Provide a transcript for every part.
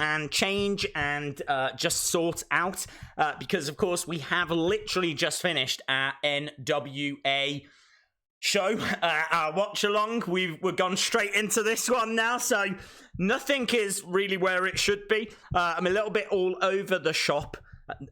and change and just sort out because, of course, we have literally just finished our NWA show, our watch along. We're gone straight into this one now, so nothing is really where it should be. I'm a little bit all over the shop,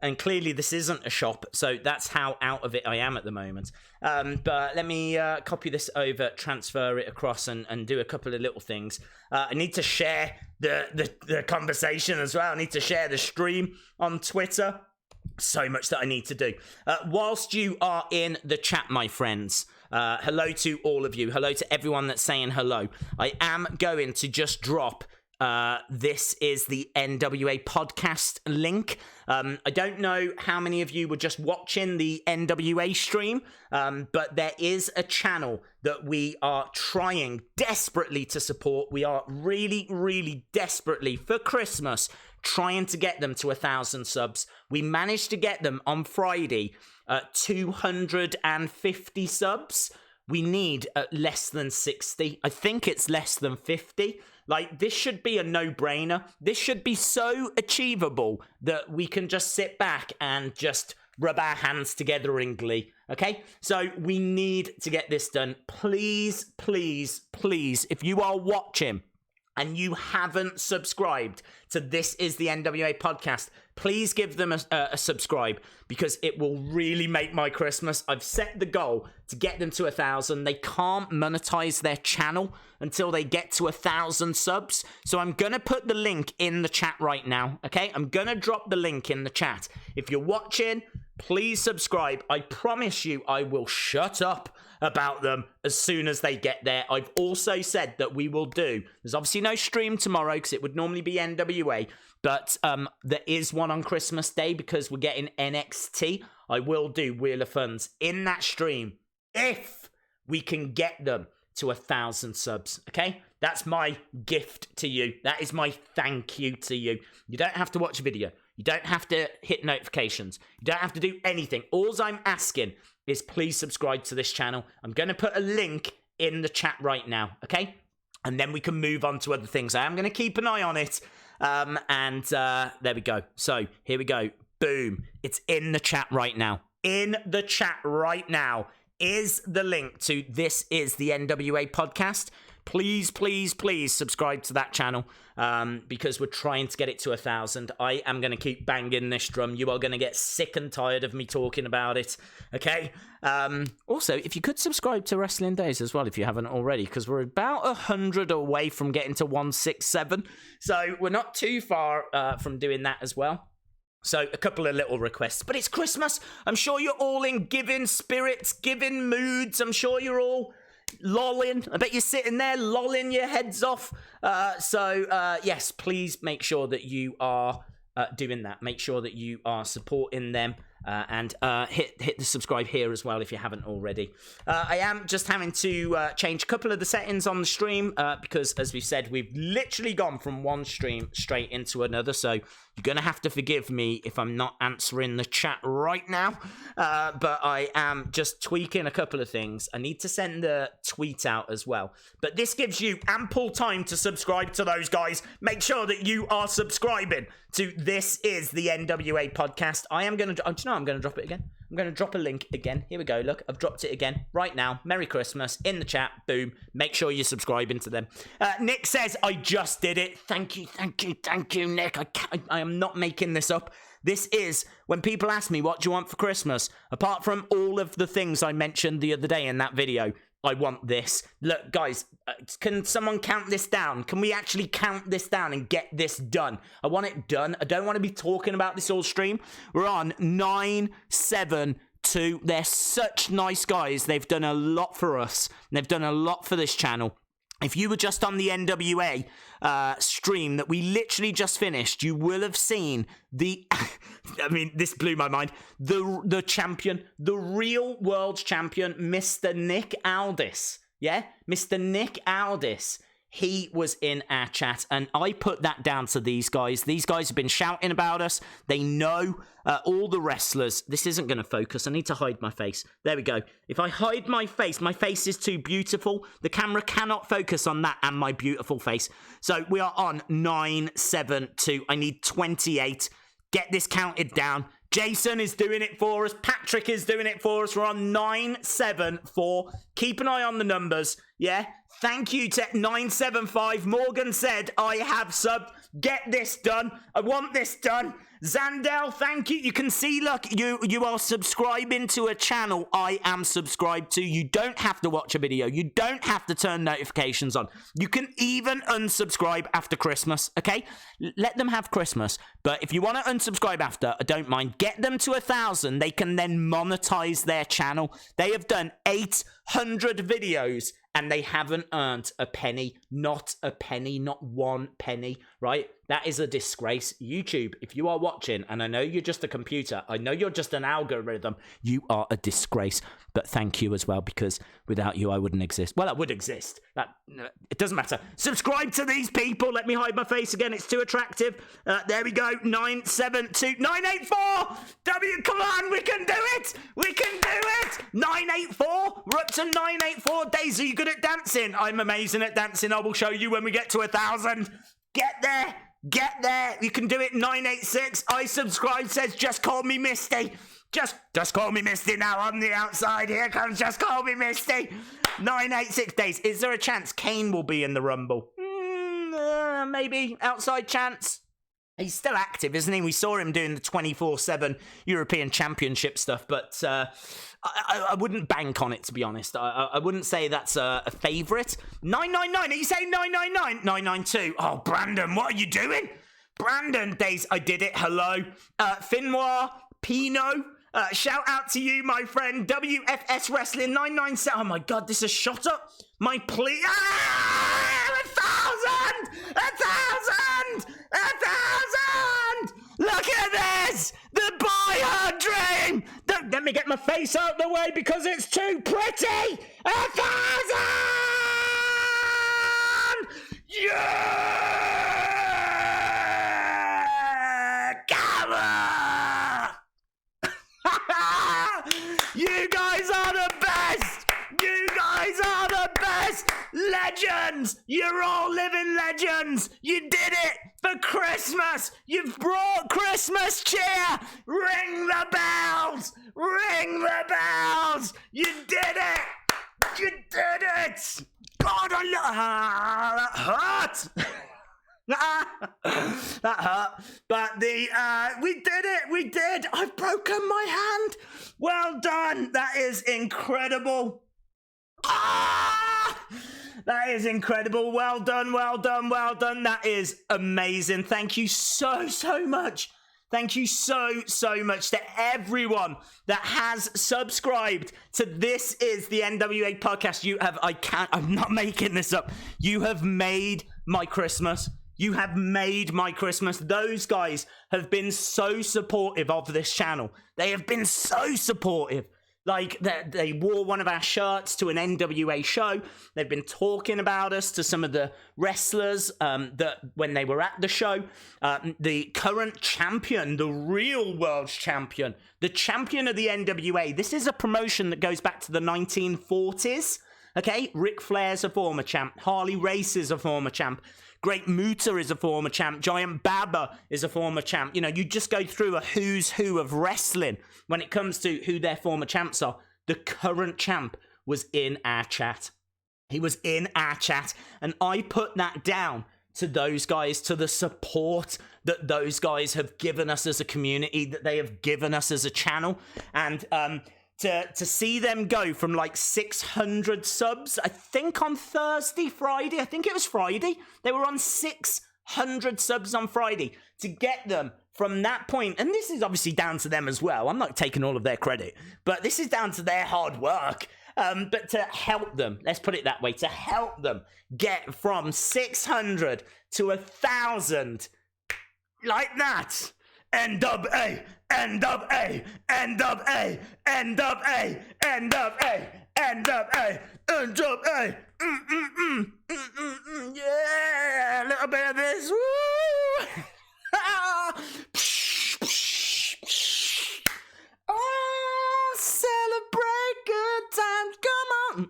and clearly this isn't a shop, so that's how out of it I am at the moment. But let me copy this over, transfer it across, and do a couple of little things. I need to share the conversation as well. I need to share the stream on Twitter. So much that I need to do. Whilst you are in the chat, my friends, hello to all of you. Hello to everyone that's saying hello. I am going to just drop this is the NWA podcast link. I don't know how many of you were just watching the NWA stream, but there is a channel that we are trying desperately to support. We are really, really desperately for Christmas trying to get them to 1,000 subs. We managed to get them on Friday at 250 subs. We need less than 60. I think it's less than 50. Like, this should be a no-brainer. This should be so achievable that we can just sit back and just rub our hands together in glee. Okay? So we need to get this done. Please, please, please, if you are watching and you haven't subscribed to This Is the NWA podcast, please give them a subscribe, because it will really make my Christmas. I've set the goal to get them to 1,000. They can't monetize their channel until they get to 1,000 subs. So I'm going to put the link in the chat right now, okay? I'm going to drop the link in the chat. If you're watching, please subscribe. I promise you I will shut up about them as soon as they get there. I've also said that we will do, there's obviously no stream tomorrow because it would normally be NWA, but there is one on Christmas Day because we're getting NXT. I will do Wheel of Funds in that stream if we can get them to 1,000 subs, okay? That's my gift to you. That is my thank you to you. You don't have to watch a video. You don't have to hit notifications. You don't have to do anything. All I'm asking is please subscribe to this channel. I'm going to put a link in the chat right now, okay? And then we can move on to other things. I am going to keep an eye on it. There we go. So, here we go. Boom. It's in the chat right now. In the chat right now is the link to This Is the NWA podcast. Please, please, please subscribe to that channel because we're trying to get it to 1,000. I am going to keep banging this drum. You are going to get sick and tired of me talking about it, okay? Also, if you could subscribe to Wrestling Days as well, if you haven't already, because we're about 100 away from getting to 167. So we're not too far from doing that as well. So a couple of little requests, but it's Christmas. I'm sure you're all in giving spirits, giving moods. I'm sure you're all lolling. I bet you're sitting there lolling your heads off. Yes, please make sure that you are doing that. Make sure that you are supporting them. And hit the subscribe here as well if you haven't already. I am just having to change a couple of the settings on the stream because, as we said, we've literally gone from one stream straight into another. So you're going to have to forgive me if I'm not answering the chat right now. But I am just tweaking a couple of things. I need to send the tweet out as well. But this gives you ample time to subscribe to those guys. Make sure that you are subscribing to This Is the NWA podcast. I am going to... I'm going to drop it again. I'm going to drop a link again. Here we go. Look, I've dropped it again right now. Merry Christmas in the chat. Boom. Make sure you're subscribing to them. Nick says, I just did it. Thank you, Nick. I am not making this up. This is when people ask me, what do you want for Christmas? Apart from all of the things I mentioned the other day in that video, I want this. Look, guys, can someone count this down? Can we actually count this down and get this done? I want it done. I don't want to be talking about this all stream. We're on 972. They're such nice guys. They've done a lot for us. They've done a lot for this channel. If you were just on the NWA stream that we literally just finished, you will have seen the... I mean, this blew my mind. The champion, the real world champion, Mr. Nick Aldis. Yeah? Mr. Nick Aldis he was in our chat, and I put that down to these guys. These guys have been shouting about us. They know all the wrestlers. This isn't going to focus. I need to hide my face. There we go. If I hide my face is too beautiful. The camera cannot focus on that and my beautiful face. So we are on 972. I need 28. Get this counted down. Jason is doing it for us. Patrick is doing it for us. We're on 974. Keep an eye on the numbers. Yeah. Thank you to 975. Morgan said, I have subbed. Get this done. I want this done. Zandel, thank you. You can see, look, you are subscribing to a channel I am subscribed to. You don't have to watch a video. You don't have to turn notifications on. You can even unsubscribe after Christmas, okay? Let them have Christmas. But if you want to unsubscribe after, I don't mind. Get them to 1,000. They can then monetize their channel. They have done 800 videos and they haven't earned a penny. Not a penny, not 1 penny, right? That is a disgrace. YouTube, if you are watching, and I know you're just a computer, I know you're just an algorithm, you are a disgrace. But thank you as well, because without you, I wouldn't exist. Well, I would exist. It doesn't matter. Subscribe to these people. Let me hide my face again. It's too attractive. There we go. 972, 984. Come on, we can do it. We can do it. 984. We're up to 984. Daisy, are you good at dancing? I'm amazing at dancing. I will show you when we get to 1,000. Get there. Get there. You can do it. 986. I subscribe says, just call me Misty. Just call me Misty now on the outside. Here comes Just Call Me Misty. 986 days. Is there a chance Kane will be in the Rumble? Maybe. Outside chance. He's still active, isn't he? We saw him doing the 24/7 European Championship stuff, but I wouldn't bank on it, to be honest. I wouldn't say that's a favourite. 999. Are you saying 999? 992. Oh, Brandon, what are you doing? Brandon, days. I did it. Hello. Finnoir, Pino. Shout out to you, my friend. WFS Wrestling 997. Oh my God, this is shot up. My plea. 1,000! 1,000! 1,000! Look at this! The boyhood dream! Don't let me get my face out the way because it's too pretty! 1,000! Yeah! Come on! You guys are the best! You guys are the best! Legends! You're all living legends! You did it for Christmas! You've brought Christmas cheer! Ring the bells! Ring the bells! You did it! You did it! God, that hurt! That hurt. But we did it. We did. I've broken my hand. Well done. That is incredible. That is incredible. Well done. Well done. Well done. That is amazing. Thank you so much. Thank you so much to everyone that has subscribed to This Is the NWA Podcast. I'm not making this up. You have made my Christmas. You have made my Christmas. Those guys have been so supportive of this channel. They have been so supportive. Like, they wore one of our shirts to an NWA show. They've been talking about us to some of the wrestlers that when they were at the show. The current champion, the real world champion, the champion of the NWA. This is a promotion that goes back to the 1940s. Okay, Ric Flair's a former champ. Harley Race is a former champ. Great Muta is a former champ. Giant Baba is a former champ. You know, you just go through a who's who of wrestling when it comes to who their former champs are. The current champ was in our chat. He was in our chat. And I put that down to those guys, to the support that those guys have given us as a community, that they have given us as a channel. And to see them go from like 600 subs, I think on Friday, I think it was Friday, they were on 600 subs on Friday. To get them from that point, and this is obviously down to them as well, I'm not taking all of their credit, but this is down to their hard work. But to help them, let's put it that way, to help them get from 600 to 1,000 like that. NWA, NWA, NWA, NWA, NWA, NWA, NWA, yeah, a little bit of this, woo! Oh, celebrate good times, come on.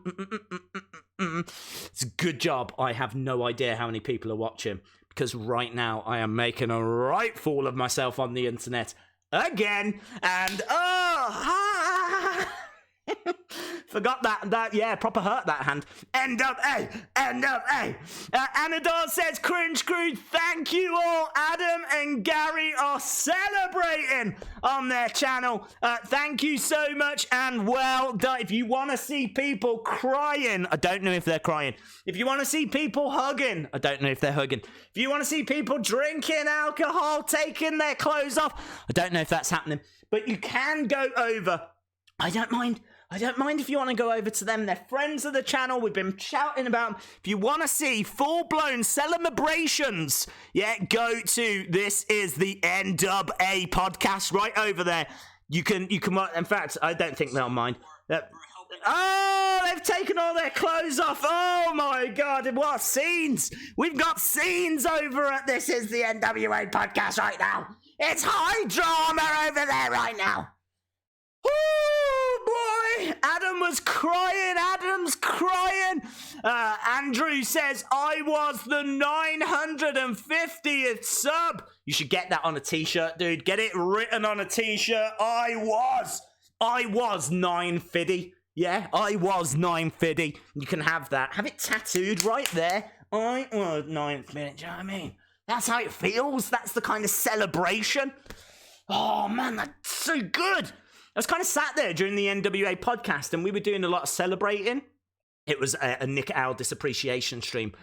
It's a good job. I have no idea how many people are watching, because right now I am making a right fool of myself on the internet again, and forgot that, yeah, proper hurt that hand. End of A. Anadol says, cringe crew, thank you all. Adam and Gary are celebrating on their channel. Thank you so much, and well done. If you want to see people crying, I don't know if they're crying. If you want to see people hugging, I don't know if they're hugging. If you want to see people drinking alcohol, taking their clothes off, I don't know if that's happening. But you can go over. I don't mind if you want to go over to them. They're friends of the channel. We've been shouting about them. If you want to see full-blown celebrations, yeah, go to This Is the NWA podcast right over there. You can. In fact, I don't think they'll mind. Oh, they've taken all their clothes off. Oh my God, what scenes. We've got scenes over at This Is the NWA podcast right now. It's high drama over there right now. Oh boy, Adam was crying. Adam's crying. Andrew says, I was the 950th sub. You should get that on a t-shirt, dude. Get it written on a t-shirt. I was 950. Yeah, I was 950. You can have that. Have it tattooed right there. I was 950. Do you know what I mean? That's how it feels. That's the kind of celebration. Oh man, that's so good. I was kind of sat there during the NWA podcast, and we were doing a lot of celebrating. It was a Nick Aldis appreciation stream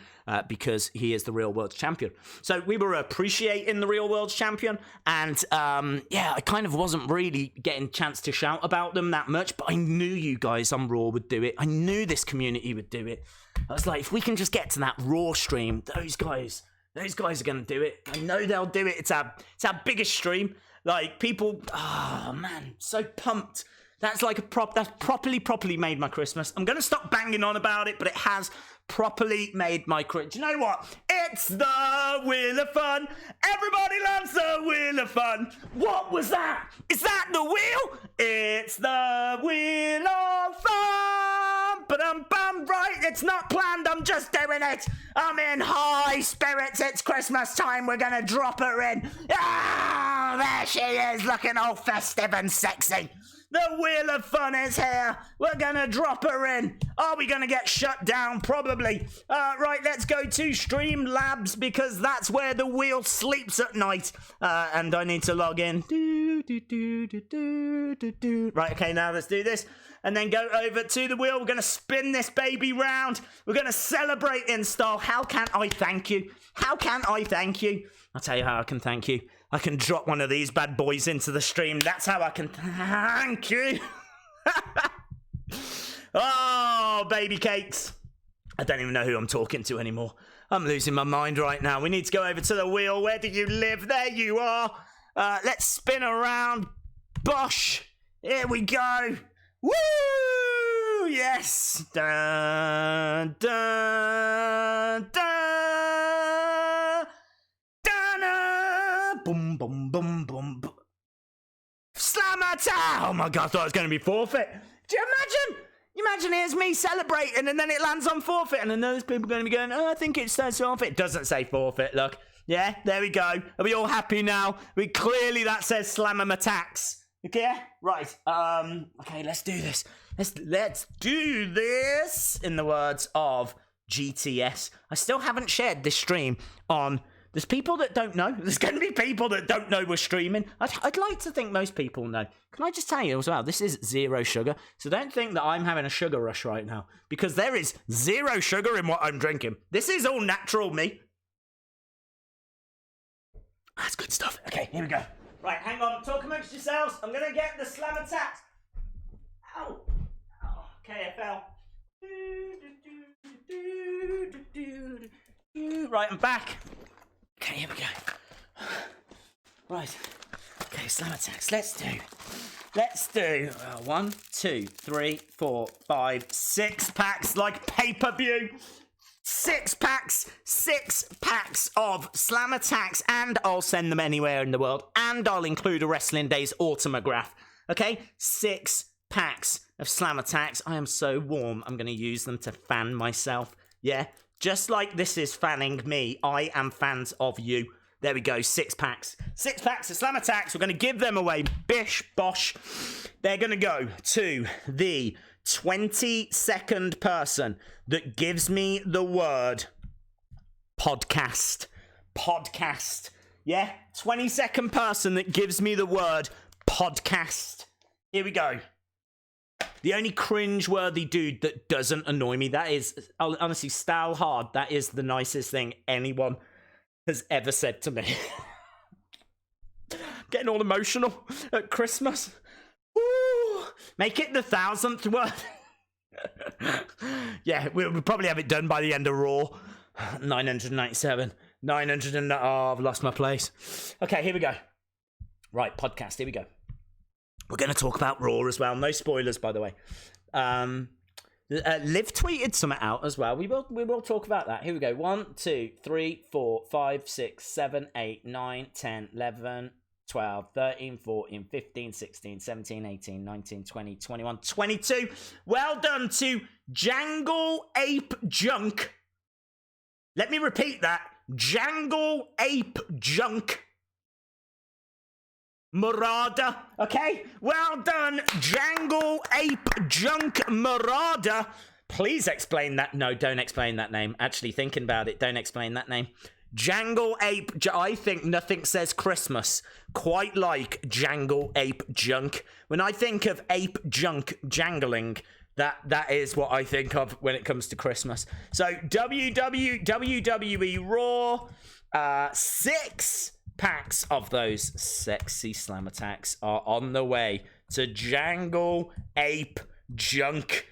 because he is the real world champion. So we were appreciating the real world champion, and yeah, I kind of wasn't really getting a chance to shout about them that much, but I knew you guys on Raw would do it. I knew this community would do it. I was like, if we can just get to that Raw stream, those guys are going to do it. I know they'll do it. It's our biggest stream. Like, people, oh man, so pumped. That's like that's properly made my Christmas. I'm going to stop banging on about it, but it has properly made my Christmas. Do you know what? It's the Wheel of Fun. Everybody loves the Wheel of Fun. What was that? Is that the wheel? It's the Wheel of Fun. Ba-dum-bum, right? It's not planned. I'm just doing it. I'm in high spirits. It's Christmas time. We're going to drop her in. Ah, there she is, looking all festive and sexy. The Wheel of Fun is here. We're going to drop her in. Are we going to get shut down? Probably. Right, let's go to Streamlabs because that's where the wheel sleeps at night. And I need to log in. Right, okay, now let's do this. And then go over to the wheel. We're going to spin this baby round. We're going to celebrate in style. How can I thank you? How can I thank you? I'll tell you how I can thank you. I can drop one of these bad boys into the stream. That's how I can thank you. Oh, baby cakes. I don't even know who I'm talking to anymore. I'm losing my mind right now. We need to go over to the wheel. Where do you live? There you are. Let's spin around. Bosh. Here we go. Woo! Yes. Dun, dun, dun. Dun, boom, boom, boom, boom, boom. Slam attack! Oh my god, I thought it was going to be forfeit. Do you imagine? You imagine here's me celebrating and then it lands on forfeit and then those people are going to be going, oh, I think it says forfeit. It doesn't say forfeit, look. Yeah, there we go. Are we all happy now? Clearly that says slam 'em attacks. Okay, right. Okay, let's do this. Let's do this in the words of GTS. I still haven't shared this stream on. There's people that don't know. There's going to be people that don't know we're streaming. I'd like to think most people know. Can I just tell you as well, this is zero sugar. So don't think that I'm having a sugar rush right now. Because there is zero sugar in what I'm drinking. This is all natural me. That's good stuff. Okay, here we go. Right, hang on. Talk amongst yourselves. I'm going to get the slam attack. Ow. Oh, okay, I fell. Right, I'm back. Okay, here we go. Right. Okay, slam attacks. Let's do 1, 2, 3, 4, 5, 6 packs like pay-per-view. 6 packs of Slam Attacks, and I'll send them anywhere in the world, and I'll include a Wrestling Days autograph. Okay, 6 packs of Slam Attacks. I am so warm, I'm going to use them to fan myself. Yeah, just like this is fanning me, I am fans of you. There we go, 6 packs. 6 packs of Slam Attacks. We're going to give them away. Bish, bosh. They're going to go to the 22nd person that gives me the word podcast. Podcast. Yeah, 22nd person that gives me the word podcast. Here we go. The only cringe-worthy dude that doesn't annoy me, that is, honestly, style hard, that is the nicest thing anyone has ever said to me. Getting all emotional at Christmas. Ooh, make it the 1000th word. Yeah, we'll probably have it done by the end of Raw. 997. 900 oh, I've lost my place. Okay, here we go. Right, podcast, here we go. We're going to talk about Raw as well. No spoilers, by the way. Liv tweeted something out as well. We will talk about that. Here we go. 1, 2, 3, 4, 5, 6, 7, 8, 9, 10, 11, 12, 13, 14, 15, 16, 17, 18, 19, 20, 21, 22. Well done to Jangle Ape Junk. Let me repeat that. Jangle Ape Junk Marauder. Okay? Well done, Jangle Ape Junk Marauder. Please explain that. No, don't explain that name. Actually, thinking about it, don't explain that name. Jangle Ape, I think nothing says Christmas quite like Jangle Ape Junk. When I think of ape junk jangling, that is what I think of when it comes to Christmas. So WWE Raw, 6 packs of those sexy Slam Attacks are on the way to Jangle Ape Junk.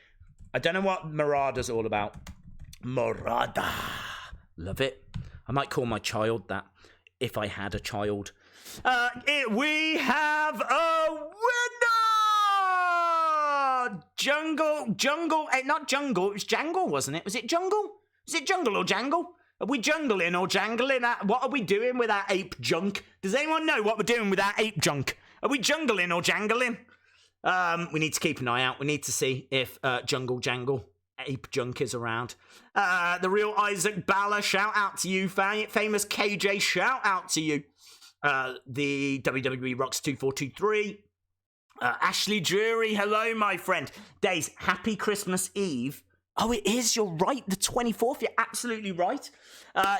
I don't know what Marauder's all about. Marauder. Love it. I might call my child that if I had a child. We have a winner! Jungle, not Jungle, it was Jangle, wasn't it? Was it Jungle? Was it Jungle or Jangle? Are we jungling or jangling? What are we doing with our ape junk? Does anyone know what we're doing with our ape junk? Are we jungling or jangling? We need to keep an eye out. We need to see if Jungle Jangle Ape Junk is around. The real Isaac Balla, shout out to you. Famous KJ, shout out to you. The WWE Rocks 2423. Ashley Drury, hello, my friend. Days, happy Christmas Eve. Oh, it is. You're right. The 24th. You're absolutely right.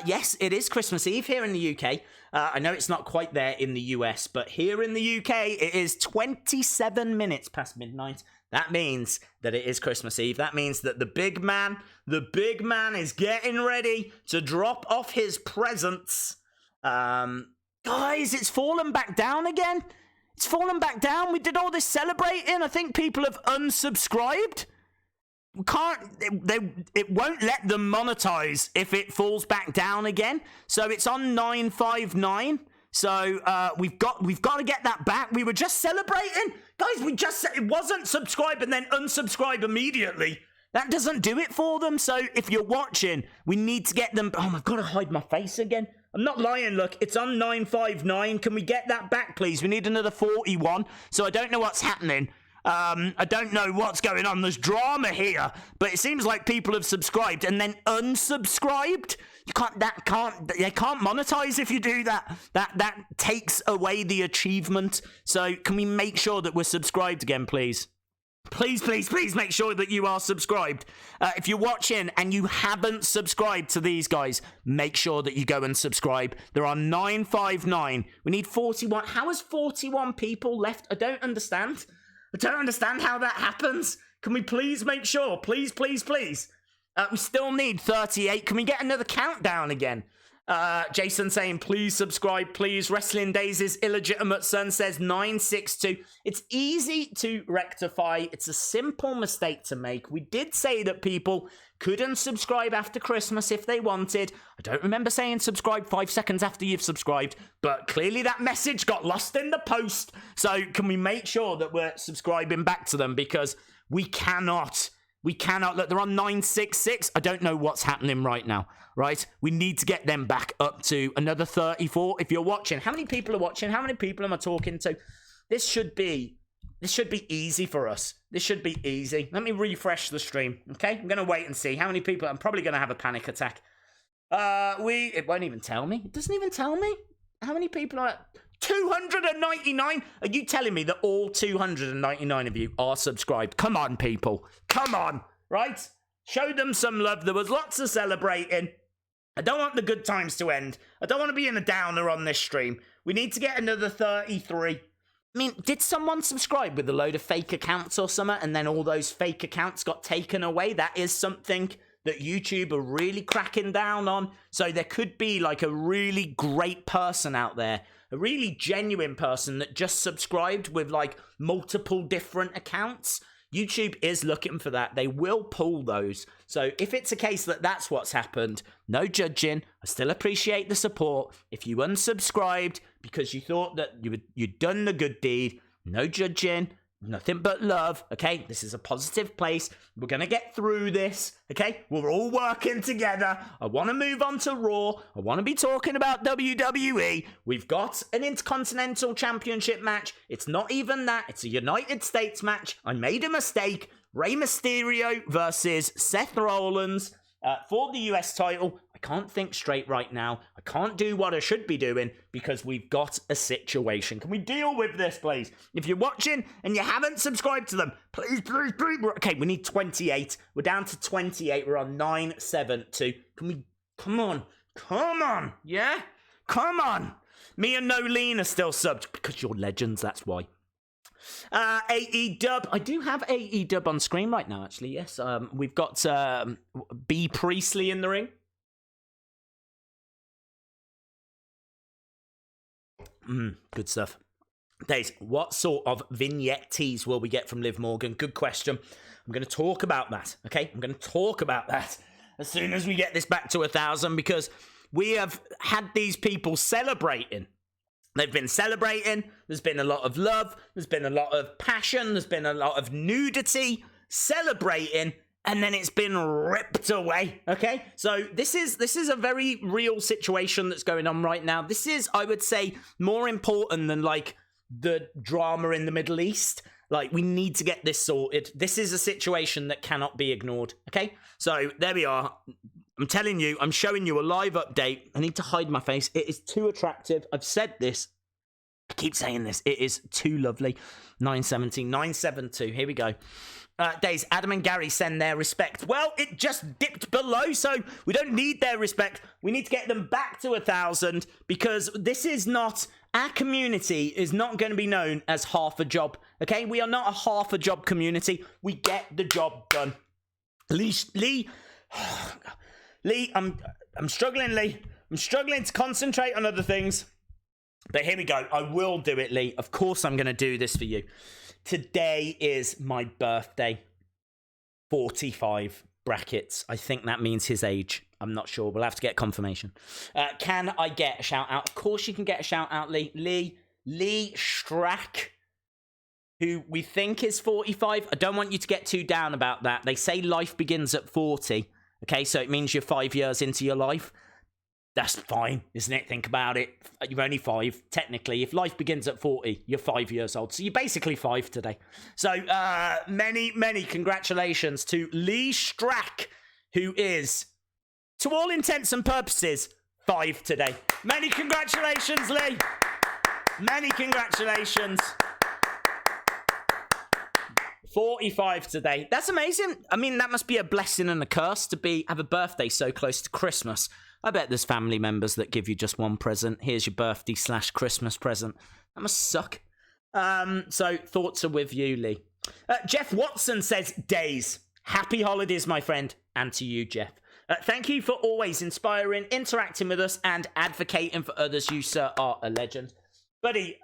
Yes, it is Christmas Eve here in the UK. I know it's not quite there in the US, but here in the UK, it is 27 minutes past midnight. That means that it is Christmas Eve. That means that the big man is getting ready to drop off his presents. Guys, it's fallen back down again. It's fallen back down. We did all this celebrating. I think people have unsubscribed. It won't let them monetize if it falls back down again. So it's on 959. So we've got to get that back. We were just celebrating. Guys, it wasn't subscribe and then unsubscribe immediately. That doesn't do it for them. So if you're watching, we need to get them. Oh, I've got to hide my face again. I'm not lying, look. It's on 959. Can we get that back, please? We need another 41. So I don't know what's happening. I don't know what's going on. There's drama here, but it seems like people have subscribed and then unsubscribed. They can't monetize if you do that. That takes away the achievement. So can we make sure that we're subscribed again, please? Please make sure that you are subscribed. If you're watching and you haven't subscribed to these guys, make sure that you go and subscribe. They're on 959. We need 41. How is 41 people left? I don't understand. I don't understand how that happens. Can we please make sure? Please. We still need 38. Can we get another countdown again? Jason saying, please subscribe, please. Wrestling Days' illegitimate son says 962. It's easy to rectify. It's a simple mistake to make. We did say that people could unsubscribe after Christmas if they wanted. I don't remember saying subscribe 5 seconds after you've subscribed, but clearly that message got lost in the post. So can we make sure that we're subscribing back to them? Because we cannot, look, they're on 966. I don't know what's happening right now, right? We need to get them back up to another 34. If you're watching, how many people are watching? How many people am I talking to? This should be easy for us. This should be easy. Let me refresh the stream, okay? I'm going to wait and see how many people. I'm probably going to have a panic attack. It won't even tell me. It doesn't even tell me how many people are. 299? Are you telling me that all 299 of you are subscribed? Come on, people. Come on, right? Show them some love. There was lots of celebrating. I don't want the good times to end. I don't want to be in a downer on this stream. We need to get another 33. I mean, did someone subscribe with a load of fake accounts or something, and then all those fake accounts got taken away? That is something that YouTube are really cracking down on. So there could be like a really great person out there, a really genuine person that just subscribed with like multiple different accounts. YouTube is looking for that. They will pull those. So if it's a case that that's what's happened, no judging. I still appreciate the support. If you unsubscribed because you thought that you'd done the good deed, no judging. Nothing but love, okay? This is a positive place. We're going to get through this, okay? We're all working together. I want to move on to Raw. I want to be talking about WWE. We've got an Intercontinental Championship match. It's not even that. It's a United States match. I made a mistake. Rey Mysterio versus Seth Rollins for the US title. I can't think straight right now. I can't do what I should be doing because we've got a situation. Can we deal with this, please? If you're watching and you haven't subscribed to them, please. Okay, we need 28. We're down to 28. We're on 972. Can we? Come on. Yeah? Come on. Me and Nolene are still subbed because you're legends, that's why. AE-Dub. I do have AE-Dub on screen right now, actually, yes. We've got B. Priestley in the ring. Good stuff. Days, what sort of vignette tease will we get from Liv Morgan? Good question. I'm going to talk about that, okay? I'm going to talk about that as soon as we get this back to 1,000 because we have had these people celebrating. They've been celebrating. There's been a lot of love. There's been a lot of passion. There's been a lot of nudity. Celebrating. And then it's been ripped away, okay? So this is a very real situation that's going on right now. This is, I would say, more important than, like, the drama in the Middle East. Like, we need to get this sorted. This is a situation that cannot be ignored, okay? So there we are. I'm telling you, I'm showing you a live update. I need to hide my face. It is too attractive. I've said this. I keep saying this. It is too lovely. 970, 972. Here we go. Days, Adam and Gary send their respect. Well, it just dipped below, so we don't need their respect. We need to get them back to 1,000 because this is not, our community is not going to be known as half a job, okay? We are not a half a job community. We get the job done. Lee, I'm struggling, Lee. I'm struggling to concentrate on other things. But here we go. I will do it, Lee. Of course I'm going to do this for you. Today is my birthday. 45 brackets. I think that means his age. I'm not sure. We'll have to get confirmation. Can I get a shout out? Of course you can get a shout out, Lee. Lee Strack, who we think is 45. I don't want you to get too down about that. They say life begins at 40. Okay, so it means you're 5 years into your life. That's fine, isn't it? Think about it. You're only 5, technically. If life begins at 40, you're 5 years old. So you're basically 5 today. So many congratulations to Lee Strack, who is, to all intents and purposes, 5 today. Many congratulations, Lee. Many congratulations. 45 today. That's amazing. I mean, that must be a blessing and a curse to have a birthday so close to Christmas. I bet there's family members that give you just one present. Here's your birthday/Christmas present. That must suck. So thoughts are with you, Lee. Jeff Watson says, Days. Happy holidays, my friend. And to you, Jeff. Thank you for always inspiring, interacting with us, and advocating for others. You, sir, are a legend. Buddy,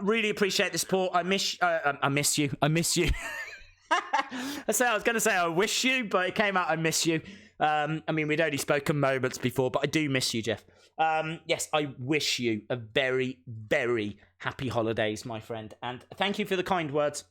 really appreciate the support. I miss you. I was going to say I wish you, but it came out I miss you. I mean, we'd only spoken moments before, but I do miss you, Jeff. Yes, I wish you a very, very happy holidays, my friend. And thank you for the kind words.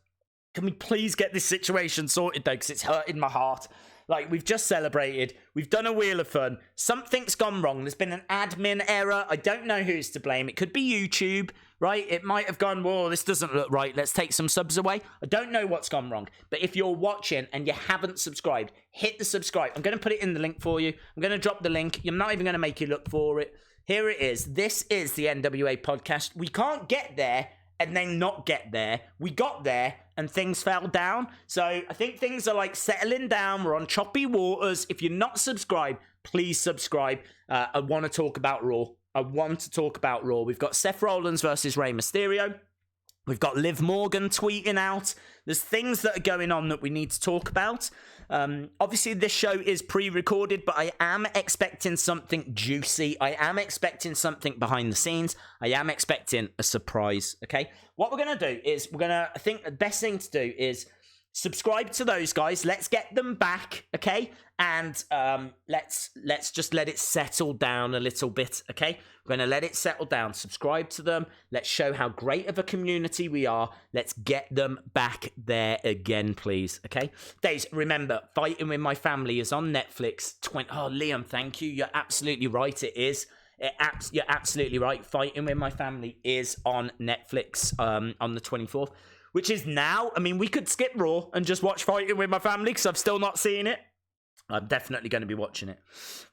Can we please get this situation sorted, though, because it's hurting my heart. Like, we've just celebrated. We've done a Wheel of Fun. Something's gone wrong. There's been an admin error. I don't know who's to blame. It could be YouTube, right? It might have gone, whoa, this doesn't look right. Let's take some subs away. I don't know what's gone wrong. But if you're watching and you haven't subscribed, hit the subscribe. I'm going to put it in the link for you. I'm going to drop the link. I'm not even going to make you look for it. Here it is. This is the NWA podcast. We can't get there and then not get there. We got there and things fell down. So I think things are like settling down. We're on choppy waters. If you're not subscribed, please subscribe. I want to talk about Raw. We've got Seth Rollins versus Rey Mysterio. We've got Liv Morgan tweeting out. There's things that are going on that we need to talk about. Obviously, this show is pre-recorded, but I am expecting something juicy. I am expecting something behind the scenes. I am expecting a surprise, okay? What we're going to do is I think the best thing to do is subscribe to those guys. Let's get them back, okay? And let's just let it settle down a little bit, okay? We're going to let it settle down. Subscribe to them. Let's show how great of a community we are. Let's get them back there again, please, okay? Days, remember, Fighting With My Family is on Netflix. Oh, Liam, thank you. You're absolutely right. It is. You're absolutely right. Fighting With My Family is on Netflix on the 24th. Which is now. I mean, we could skip Raw and just watch Fighting With My Family because I've still not seen it. I'm definitely going to be watching it.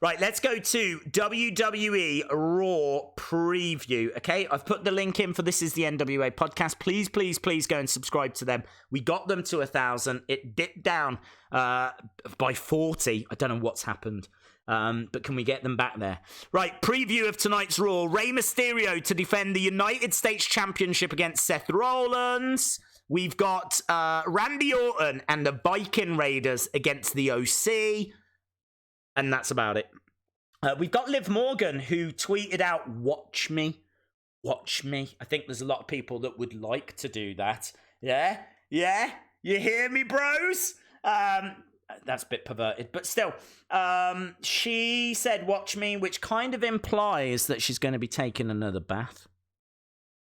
Right, let's go to WWE Raw preview. Okay, I've put the link in for This Is the NWA podcast. Please, please, please go and subscribe to them. We got them to 1,000. It dipped down by 40. I don't know what's happened. But can we get them back there? Right, preview of tonight's Raw. Rey Mysterio to defend the United States Championship against Seth Rollins. We've got Randy Orton and the Viking Raiders against the OC. And that's about it. We've got Liv Morgan, who tweeted out, "Watch me. Watch me." I think there's a lot of people that would like to do that. Yeah? Yeah? You hear me, bros? That's a bit perverted, but still. She said, "Watch me," which kind of implies that she's going to be taking another bath.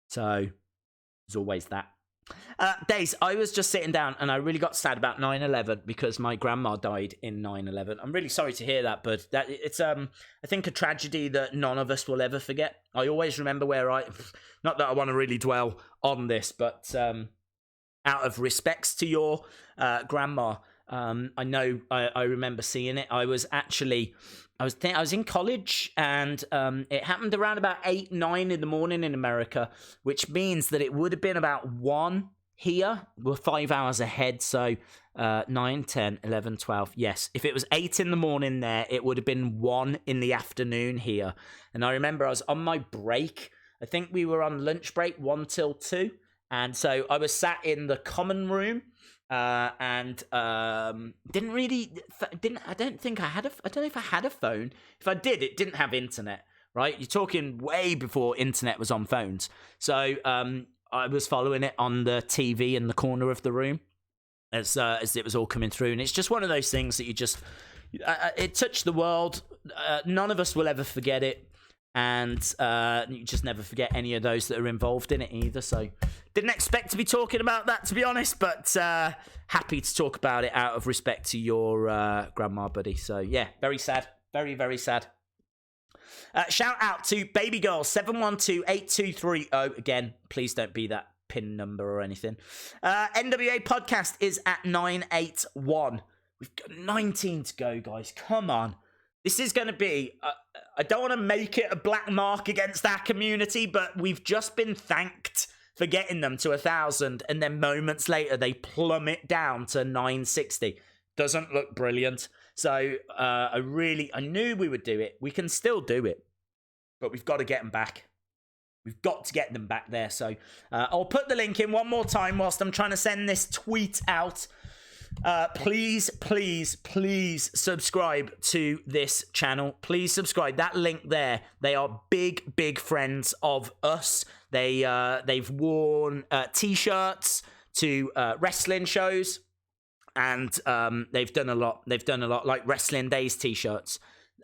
So, there's always that. Days, I was just sitting down and I really got sad about 9/11 because my grandma died in 9/11. I'm really sorry to hear that, but it's I think a tragedy that none of us will ever forget. I always remember not that I want to really dwell on this, but out of respects to your grandma, I know I remember seeing it. I was in college, and it happened around about 8, 9 in the morning in America, which means that it would have been about 1 here. We're 5 hours ahead, so 9, 10, 11, 12. Yes, if it was 8 in the morning there, it would have been 1 in the afternoon here. And I remember I was on my break. I think we were on lunch break 1 till 2. And so I was sat in the common room. And I don't know if I had a phone. If I did, it didn't have internet, right? You're talking way before internet was on phones. So I was following it on the TV in the corner of the room as it was all coming through. And it's just one of those things that it touched the world. None of us will ever forget it. And you just never forget any of those that are involved in it either. So didn't expect to be talking about that, to be honest, but happy to talk about it out of respect to your grandma, buddy. So yeah, very sad. Very, very sad. Shout out to baby girl 7128230. Again, please don't be that pin number or anything. NWA podcast is at 981. We've got 19 to go, guys. Come on. This is going to be, I don't want to make it a black mark against our community, but we've just been thanked for getting them to 1,000, and then moments later they plummet down to 960. Doesn't look brilliant. So I knew we would do it. We can still do it, but we've got to get them back. We've got to get them back there. So I'll put the link in one more time whilst I'm trying to send this tweet out. Please, please, please subscribe to this channel. Please subscribe. That link there. They are big friends of us. They've worn t-shirts to wrestling shows, and they've done a lot. They've done a lot, like Wrestling Days t-shirts.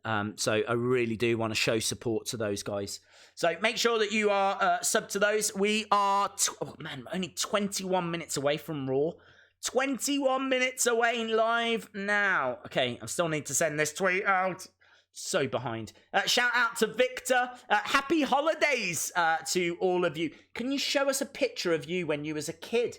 So I really do want to show support to those guys. So make sure that you are sub to those. We are only 21 minutes away from Raw. 21 minutes away live now. Okay, I still need to send this tweet out. So behind. Shout out to Victor. Happy holidays to all of you. Can you show us a picture of you when you was a kid?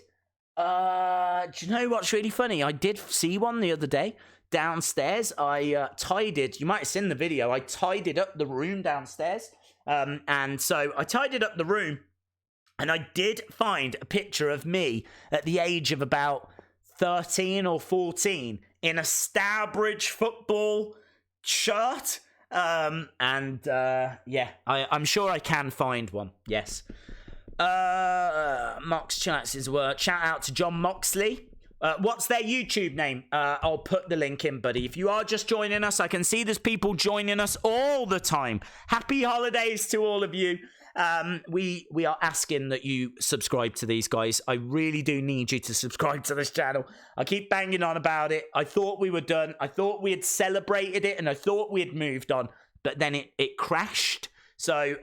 Do you know what's really funny? I did see one the other day downstairs. I tidied. You might have seen the video. I tidied up the room downstairs. And so I tidied up the room. And I did find a picture of me at the age of about 13 or 14 in a Stourbridge football shirt. Yeah, I'm sure I can find one. Yes. Mox chats his word. Shout out to John Moxley. What's their YouTube name? I'll put the link in, buddy. If you are just joining us, I can see there's people joining us all the time. Happy holidays to all of you. We are asking that you subscribe to these guys. I really do need you to subscribe to this channel. I keep banging on about it. I thought we were done. I thought we had celebrated it, and I thought we had moved on, but then it crashed. So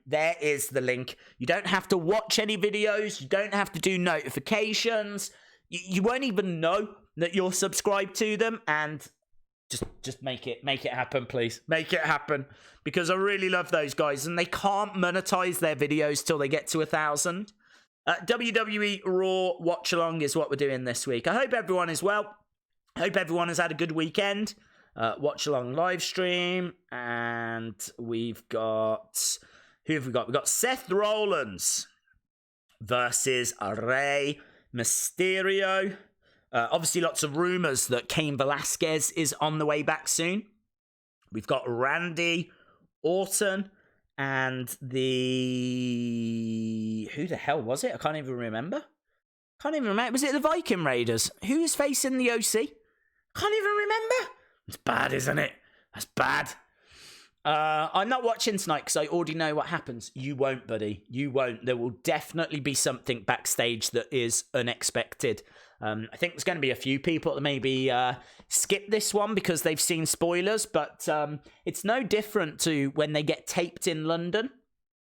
there is the link. You don't have to watch any videos. You don't have to do notifications. You won't even know that you're subscribed to them, and just make it happen, please. Make it happen, because I really love those guys, and they can't monetize their videos till they get to 1,000. WWE Raw watch along is what we're doing this week. I hope everyone is well. I hope everyone has had a good weekend. Watch along live stream, and we've got, who have we got? We've got Seth Rollins versus Rey Mysterio. Obviously, lots of rumors that Cain Velasquez is on the way back soon. We've got Randy Orton and who the hell was it? I can't even remember. Was it the Viking Raiders? Who is facing the OC? Can't even remember. It's bad, isn't it? That's bad. I'm not watching tonight because I already know what happens. You won't, buddy. You won't. There will definitely be something backstage that is unexpected. I think there's going to be a few people that maybe skip this one because they've seen spoilers, but it's no different to when they get taped in London.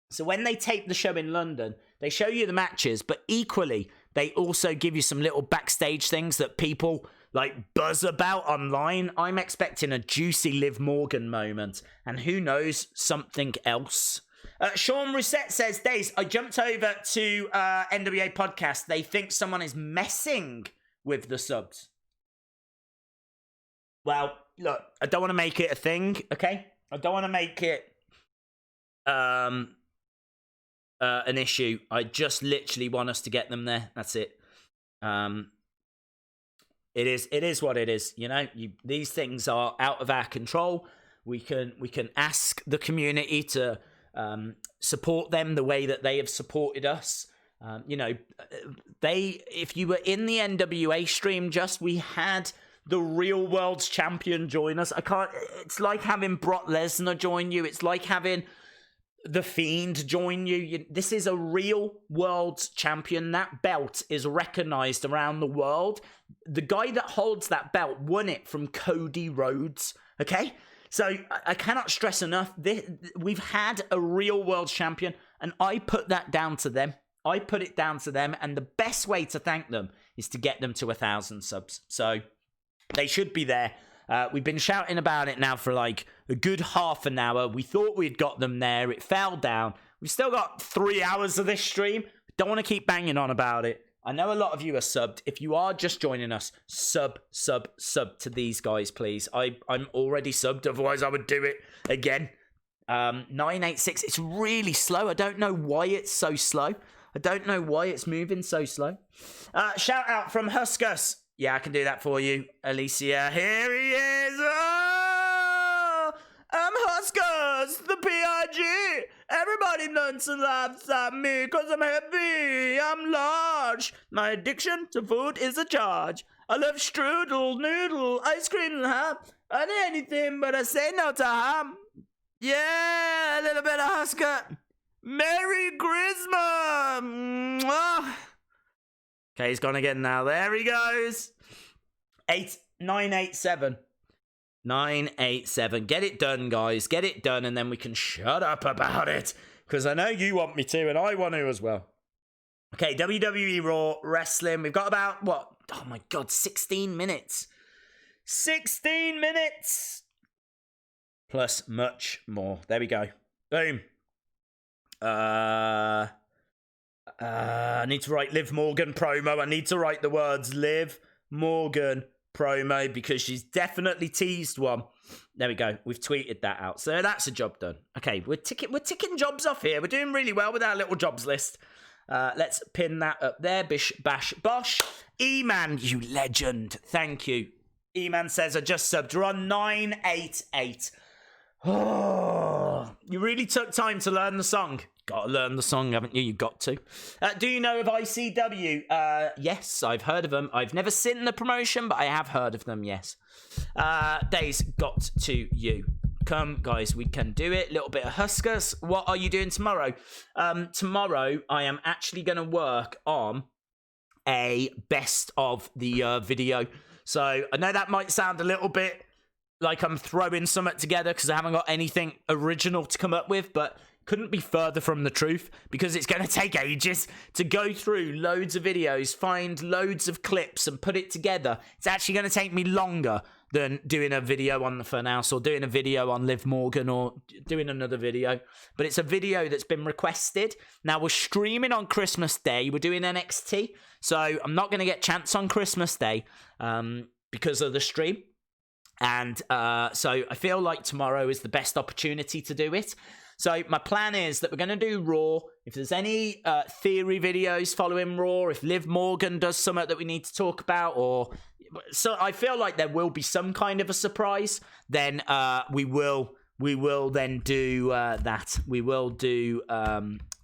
So when they tape the show in London, they show you the matches, but equally, they also give you some little backstage things that people like buzz about online. I'm expecting a juicy Liv Morgan moment, and who knows, something else. Sean Rousset says, Days, I jumped over to NWA podcast. They think someone is messing with the subs. Well, look, I don't want to make it a thing, okay? I don't want to make it an issue. I just literally want us to get them there. That's it. It is what it is, you know. These things are out of our control. We can ask the community to support them the way that they have supported us. You know, if you were in the NWA stream, we had the real world's champion join us. It's like having Brock Lesnar join you. It's like having The Fiend join you. This is a real world's champion. That belt is recognized around the world. The guy that holds that belt won it from Cody Rhodes. Okay? So I cannot stress enough, we've had a real world champion, and I put that down to them. I put it down to them, and the best way to thank them is to get them to 1,000 subs. So they should be there. We've been shouting about it now for like a good half an hour. We thought we'd got them there. It fell down. We've still got 3 hours of this stream. Don't want to keep banging on about it. I know a lot of you are subbed. If you are just joining us, sub to these guys, please. I'm already subbed. Otherwise, I would do it again. 986. It's really slow. I don't know why it's so slow. I don't know why it's moving so slow. Shout out from Huskus. Yeah, I can do that for you, Alicia. Here he is. Oh, I'm Huskus, the PIG. Everybody learns to laugh at me because I'm heavy. I'm large. My addiction to food is a charge. I love strudel, noodle, ice cream and ham. I do anything but I say no to ham. Yeah, a little bit of Asuka. Merry Christmas. Mwah. Okay, he's gone again now. There he goes. 987. 987. Get it done, guys. Get it done, and then we can shut up about it. Because I know you want me to, and I want to as well. Okay, WWE Raw Wrestling. We've got about, what? Oh my God, 16 minutes. 16 minutes. Plus much more. There we go. Boom. I need to write Liv Morgan promo. I need to write the words Liv Morgan promo because she's definitely teased one. There we go. We've tweeted that out. So that's a job done. Okay, we're ticking jobs off here. We're doing really well with our little jobs list. Let's pin that up there. Bish, bash, bosh. E-Man, you legend. Thank you. E-Man says, I just subbed. We're on 988. Oh, you really took time to learn the song. Got to learn the song, haven't you? You got to. Do you know of ICW? Yes, I've heard of them. I've never seen the promotion, but I have heard of them, yes. Days, got to you. Come, guys, we can do it. Little bit of Huskers. What are you doing tomorrow? Tomorrow, I am actually going to work on a best of the video. So, I know that might sound a little bit like I'm throwing something together because I haven't got anything original to come up with, but couldn't be further from the truth because it's going to take ages to go through loads of videos, find loads of clips and put it together. It's actually going to take me longer than doing a video on the Funhouse or doing a video on Liv Morgan or doing another video. But it's a video that's been requested. Now, we're streaming on Christmas Day. We're doing NXT. So I'm not going to get chance on Christmas Day because of the stream. And so I feel like tomorrow is the best opportunity to do it. So my plan is that we're going to do Raw. If there's any theory videos following Raw, if Liv Morgan does something that we need to talk about, or so I feel like there will be some kind of a surprise, then we will then do that. We will do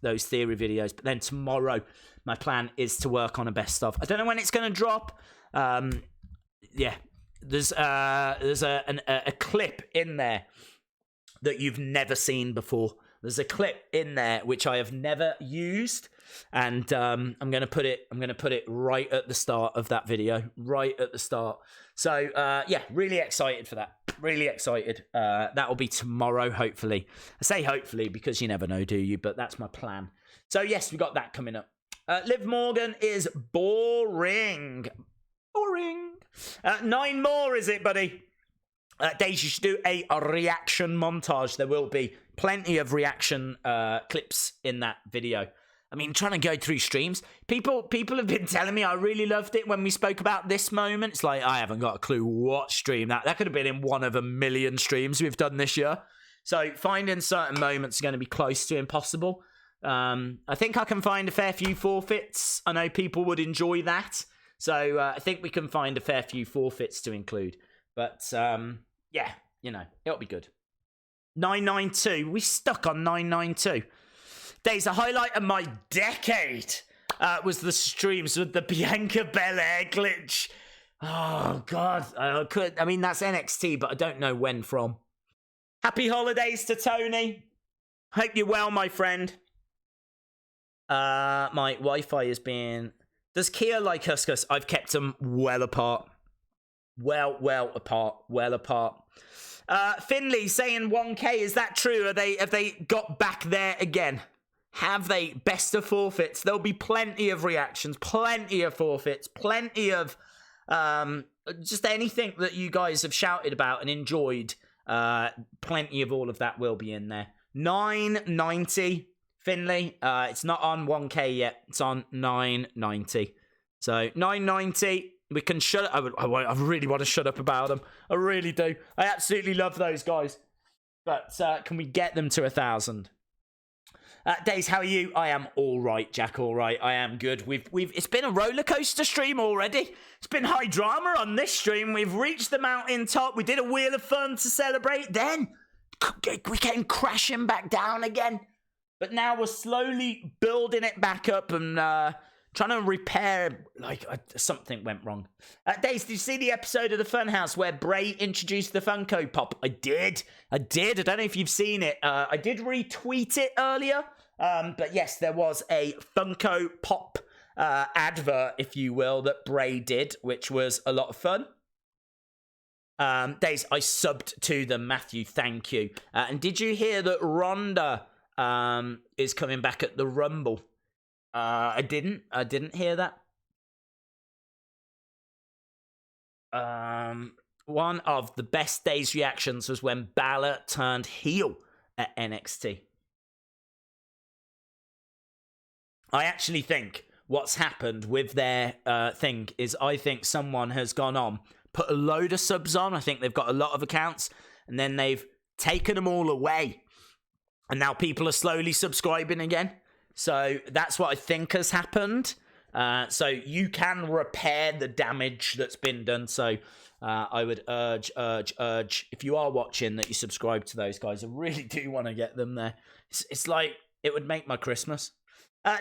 those theory videos. But then tomorrow, my plan is to work on a best of. I don't know when it's going to drop. Yeah, there's a clip in there that you've never seen before. There's a clip in there which I have never used, and I'm gonna put it right at the start of that video, right at the start. So yeah, really excited for that. Really excited. That will be tomorrow, hopefully. I say hopefully because you never know, do you? But that's my plan. So yes, we got that coming up. Liv Morgan is boring. Boring. 9 more, is it, buddy? Days, you should do a reaction montage. There will be plenty of reaction clips in that video. I mean, trying to go through streams. People have been telling me I really loved it when we spoke about this moment. It's like, I haven't got a clue what stream. That could have been in one of a million streams we've done this year. So finding certain moments is going to be close to impossible. I think I can find a fair few forfeits. I know people would enjoy that. So I think we can find a fair few forfeits to include. But yeah, you know, it'll be good. 992. We stuck on 992. Days, a highlight of my decade was the streams with the Bianca Belair glitch. Oh, God. I mean, that's NXT, but I don't know when from. Happy holidays to Tony. Hope you're well, my friend. My Wi-Fi is being... Does Kia like Huskus? I've kept them well apart. Well apart. Finley saying 1K, is that true? Have they got back there again? Have they? Best of forfeits. There'll be plenty of reactions, plenty of forfeits, plenty of just anything that you guys have shouted about and enjoyed. Plenty of all of that will be in there. 990, Finley. It's not on 1K yet. It's on 990. So 990. We can shut up. I really want to shut up about them. I really do. I absolutely love those guys. But can we get them to 1,000? Days, how are you? I am all right, Jack. All right. I am good. It's been a roller coaster stream already. It's been high drama on this stream. We've reached the mountain top. We did a Wheel of Fun to celebrate. Then we came crashing back down again. But now we're slowly building it back up and trying to repair, like, something went wrong. Days, did you see the episode of the Funhouse where Bray introduced the Funko Pop? I did. I don't know if you've seen it. I did retweet it earlier. But yes, there was a Funko Pop advert, if you will, that Bray did, which was a lot of fun. Days, I subbed to them, Matthew, thank you. And did you hear that Ronda is coming back at the Rumble? I didn't hear that. One of the best Days reactions was when Balor turned heel at NXT. I actually think what's happened with their thing is I think someone has gone on, put a load of subs on. I think they've got a lot of accounts, and then they've taken them all away. And now people are slowly subscribing again. So that's what I think has happened. So you can repair the damage that's been done. So I would urge, if you are watching, that you subscribe to those guys. I really do want to get them there. It's like, it would make my Christmas.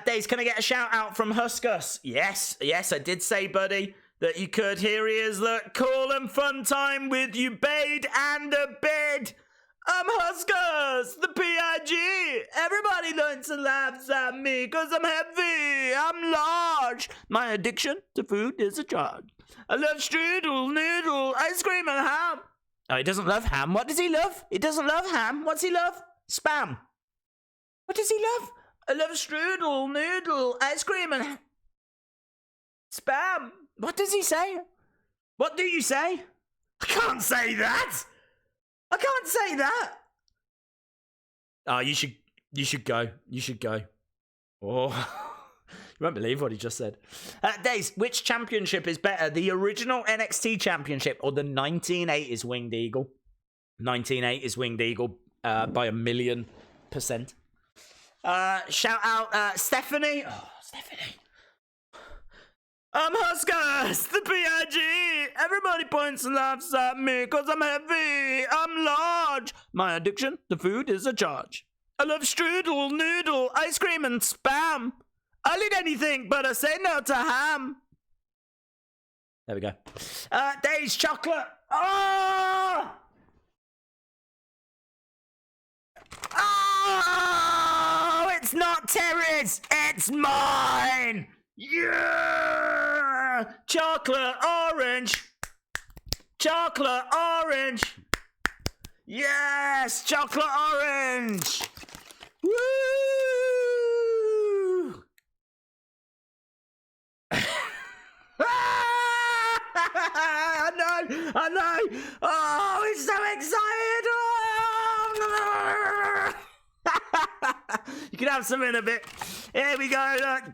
Days, can I get a shout out from Huskus? Yes, I did say, buddy, that you could. Here he is. Look, call and fun time with you, Bade and a bed. I'm Huskus, the P.I.G. Everybody learns and laughs at me because I'm heavy, I'm large. My addiction to food is a charge. I love strudel, noodle, ice cream and ham. Oh, he doesn't love ham. What does he love? He doesn't love ham. What's he love? Spam. What does he love? I love strudel, noodle, ice cream and spam. What does he say? What do you say? I can't say that. I can't say that. Oh, you should go. You should go. Oh, you won't believe what he just said. Days, which championship is better? The original NXT championship or the 1980s Winged Eagle? 1980s Winged Eagle by 1,000,000%. Shout out Stephanie. Oh, Stephanie. I'm Huskus, the P.I.G. Everybody points and laughs at me because I'm heavy, I'm large. My addiction to food is a charge. I love strudel, noodle, ice cream and spam. I'll eat anything, but I say no to ham. There we go. Days chocolate. Oh! Oh! It's not Terry's, it's mine. Yeah! Chocolate orange. Chocolate orange. Yes! Chocolate orange. Woo! I know. Oh, it's so excited. You can have some in a bit. Here we go, look.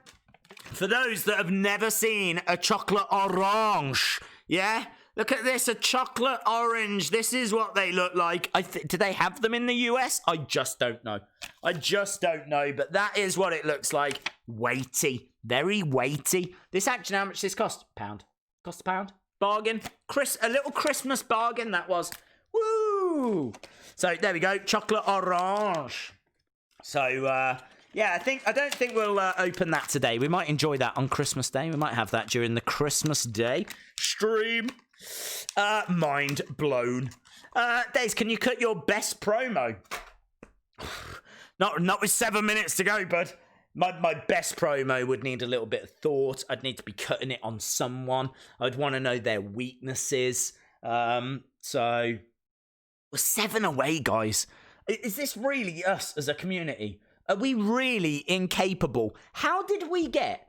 For those that have never seen a chocolate orange, yeah? Look at this, a chocolate orange. This is what they look like. Do they have them in the US? I just don't know. But that is what it looks like. Weighty. Very weighty. This actually, how much this cost? Pound. Cost a pound? Bargain. A little Christmas bargain, that was. Woo! So, there we go. Chocolate orange. So, yeah, I don't think we'll open that today. We might enjoy that on Christmas Day. We might have that during the Christmas Day stream. Mind blown. Days, can you cut your best promo? Not with 7 minutes to go, bud. My best promo would need a little bit of thought. I'd need to be cutting it on someone. I'd want to know their weaknesses. So we're 7 away, guys. Is this really us as a community? Are we really incapable? How did we get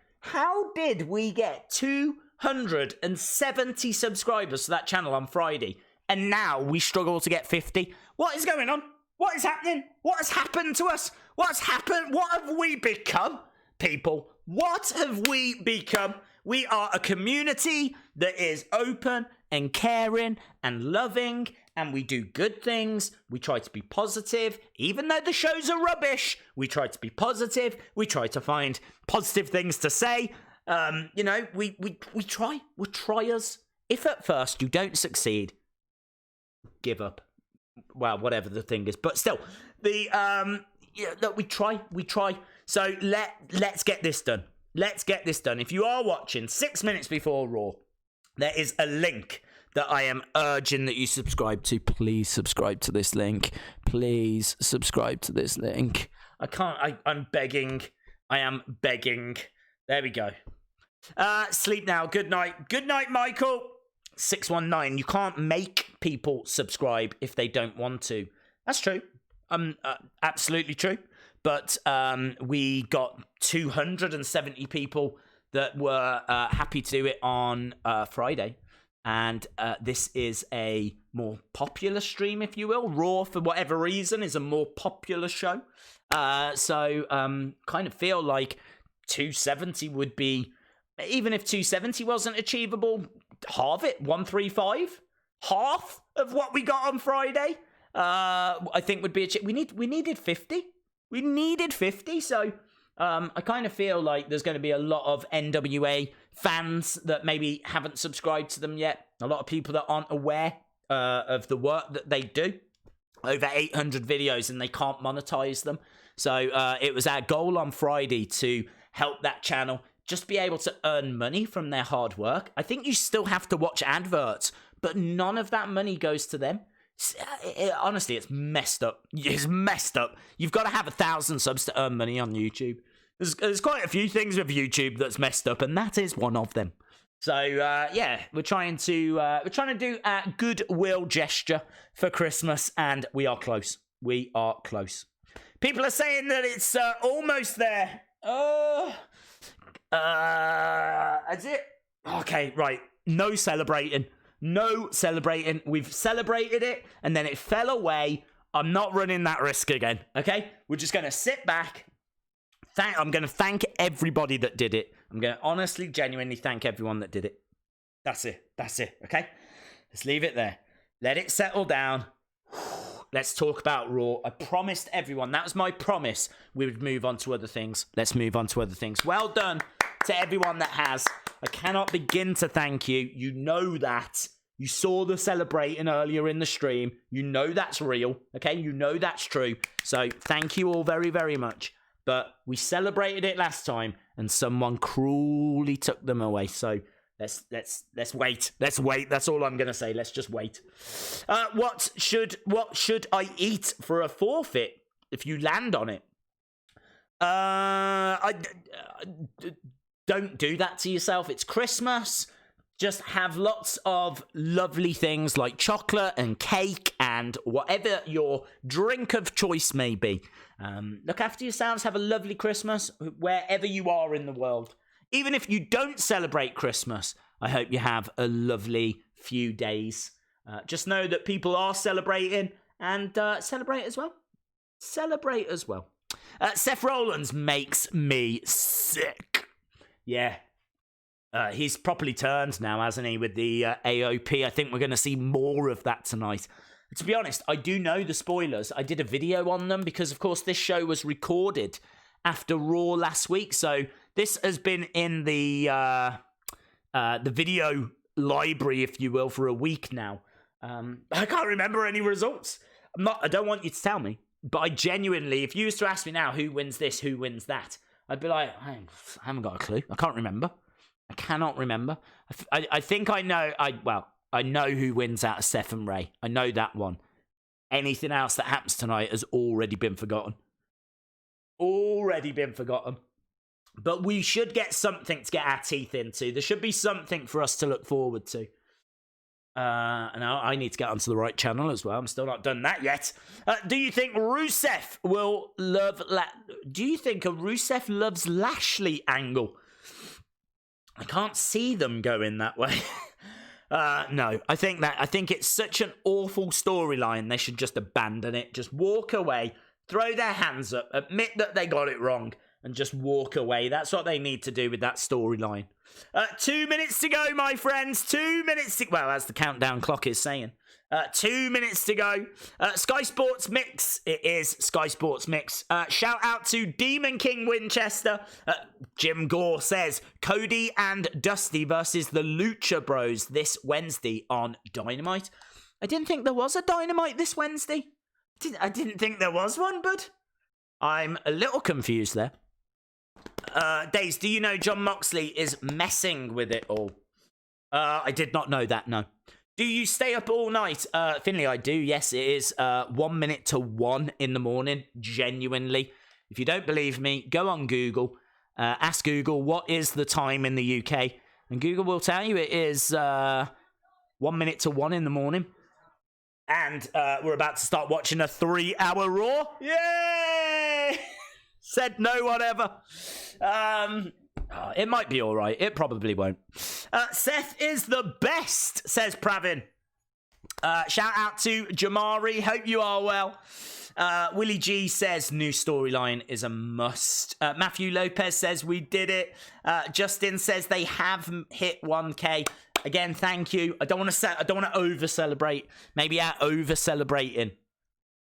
270 subscribers to that channel on Friday, and now we struggle to get 50? What is going on? What is happening? What has happened to us? What's happened? What have we become, people? What have we become? We are a community that is open and caring and loving, and we do good things. We try to be positive. Even though the shows are rubbish, we try to be positive. We try to find positive things to say. We try. We're triers. If at first you don't succeed, give up. Well, whatever the thing is. But still, we try. So let's get this done. let's get this done. If you are watching 6 minutes before Raw, there is a link that I am urging that you subscribe to. Please subscribe to this link. Please subscribe to this link. I'm begging. I am begging. There we go. Sleep now. Good night. Good night, Michael. 619. You can't make people subscribe if they don't want to. That's true. Absolutely true. But we got 270 people that were happy to do it on Friday. And this is a more popular stream, if you will. Raw, for whatever reason, is a more popular show. So kind of feel like 270 would be, even if 270 wasn't achievable, halve it, 135, half of what we got on Friday, I think would be achievable. We needed 50. We needed 50, so I kind of feel like there's going to be a lot of NWA fans that maybe haven't subscribed to them yet. A lot of people that aren't aware of the work that they do. Over 800 videos and they can't monetize them. So it was our goal on Friday to help that channel just be able to earn money from their hard work. I think you still have to watch adverts, but none of that money goes to them. Honestly, it's messed up. It's messed up. You've got to have 1,000 subs to earn money on YouTube. There's quite a few things with YouTube that's messed up, and that is one of them. So yeah, we're trying to do a goodwill gesture for Christmas, and we are close. We are close. People are saying that it's almost there. That's it. Okay, right. No celebrating. No celebrating. We've celebrated it, and then it fell away. I'm not running that risk again, okay? We're just going to sit back. I'm going to thank everybody that did it. I'm going to honestly, genuinely thank everyone that did it. That's it. That's it, okay? Let's leave it there. Let it settle down. Let's talk about Raw. I promised everyone, that was my promise, we would move on to other things. Let's move on to other things. Well done to everyone that has. I cannot begin to thank you. You know that. You saw the celebrating earlier in the stream. You know that's real, okay? You know that's true. So thank you all very, very much. But we celebrated it last time, and someone cruelly took them away. So let's wait. Let's wait. That's all I'm gonna say. Let's just wait. What should I eat for a forfeit if you land on it? Don't do that to yourself. It's Christmas. Just have lots of lovely things like chocolate and cake and whatever your drink of choice may be. Look after yourselves. Have a lovely Christmas wherever you are in the world. Even if you don't celebrate Christmas, I hope you have a lovely few days. Just know that people are celebrating, and celebrate as well. Celebrate as well. Seth Rollins makes me sick. Yeah. He's properly turned now, hasn't he, with the AOP. I think we're going to see more of that tonight. To be honest, I do know the spoilers. I did a video on them because, of course, this show was recorded after Raw last week. So this has been in the video library, if you will, for a week now. I can't remember any results. I don't want you to tell me, but I genuinely, if you was to ask me now who wins this, who wins that, I'd be like, I haven't got a clue. I can't remember. I cannot remember. I think I know. I know who wins out of Seth and Ray. I know that one. Anything else that happens tonight has already been forgotten. Already been forgotten. But we should get something to get our teeth into. There should be something for us to look forward to. And I need to get onto the right channel as well. I'm still not done that yet. Do you think Rusev will love... Do you think a Rusev loves Lashley angle? I can't see them going that way. No, I think it's such an awful storyline. They should just abandon it. Just walk away, throw their hands up, admit that they got it wrong, and just walk away. That's what they need to do with that storyline. 2 minutes to go, my friends. 2 minutes to... Well, as the countdown clock is saying. 2 minutes to go. Sky Sports Mix. It is Sky Sports Mix. Shout out to Demon King Winchester. Jim Gore says Cody and Dusty versus the Lucha Bros this Wednesday on Dynamite. I didn't think there was a Dynamite this Wednesday. I didn't think there was one, but I'm a little confused there. Days, do you know John Moxley is messing with it all? I did not know that, no. Do you stay up all night? Finley, I do, yes. It is 1 minute to 1 in the morning, genuinely. If you don't believe me, go on Google. Ask Google, what is the time in the UK? And Google will tell you it is 1 minute to 1 in the morning. And we're about to start watching a 3-hour Raw. Yay! Said no one ever. It might be all right. It probably won't. Seth is the best, says Pravin. Shout out to Jamari. Hope you are well. Willie G says new storyline is a must. Matthew Lopez says we did it. Justin says they have hit 1K. Again, thank you. I don't want to over celebrate. Maybe our over celebrating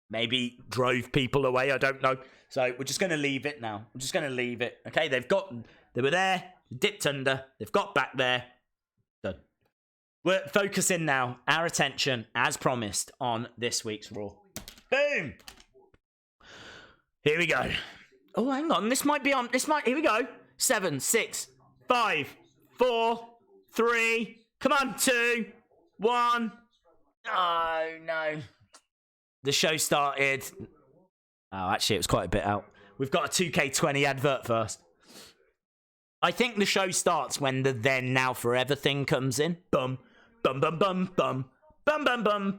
maybe drove people away. I don't know. So we're just going to leave it now. I'm just going to leave it. Okay, they were there, dipped under, they've got back there. Done. We're focusing now, our attention, as promised, on this week's Raw. Boom! Here we go. Oh, hang on. Here we go. 7, 6, 5, 4, 3. Come on, 2, 1. Oh, no. The show started. Oh, actually, it was quite a bit out. We've got a 2K20 advert first. I think the show starts when the then, now, forever thing comes in. Bum, bum, bum, bum, bum, bum, bum, bum, bum,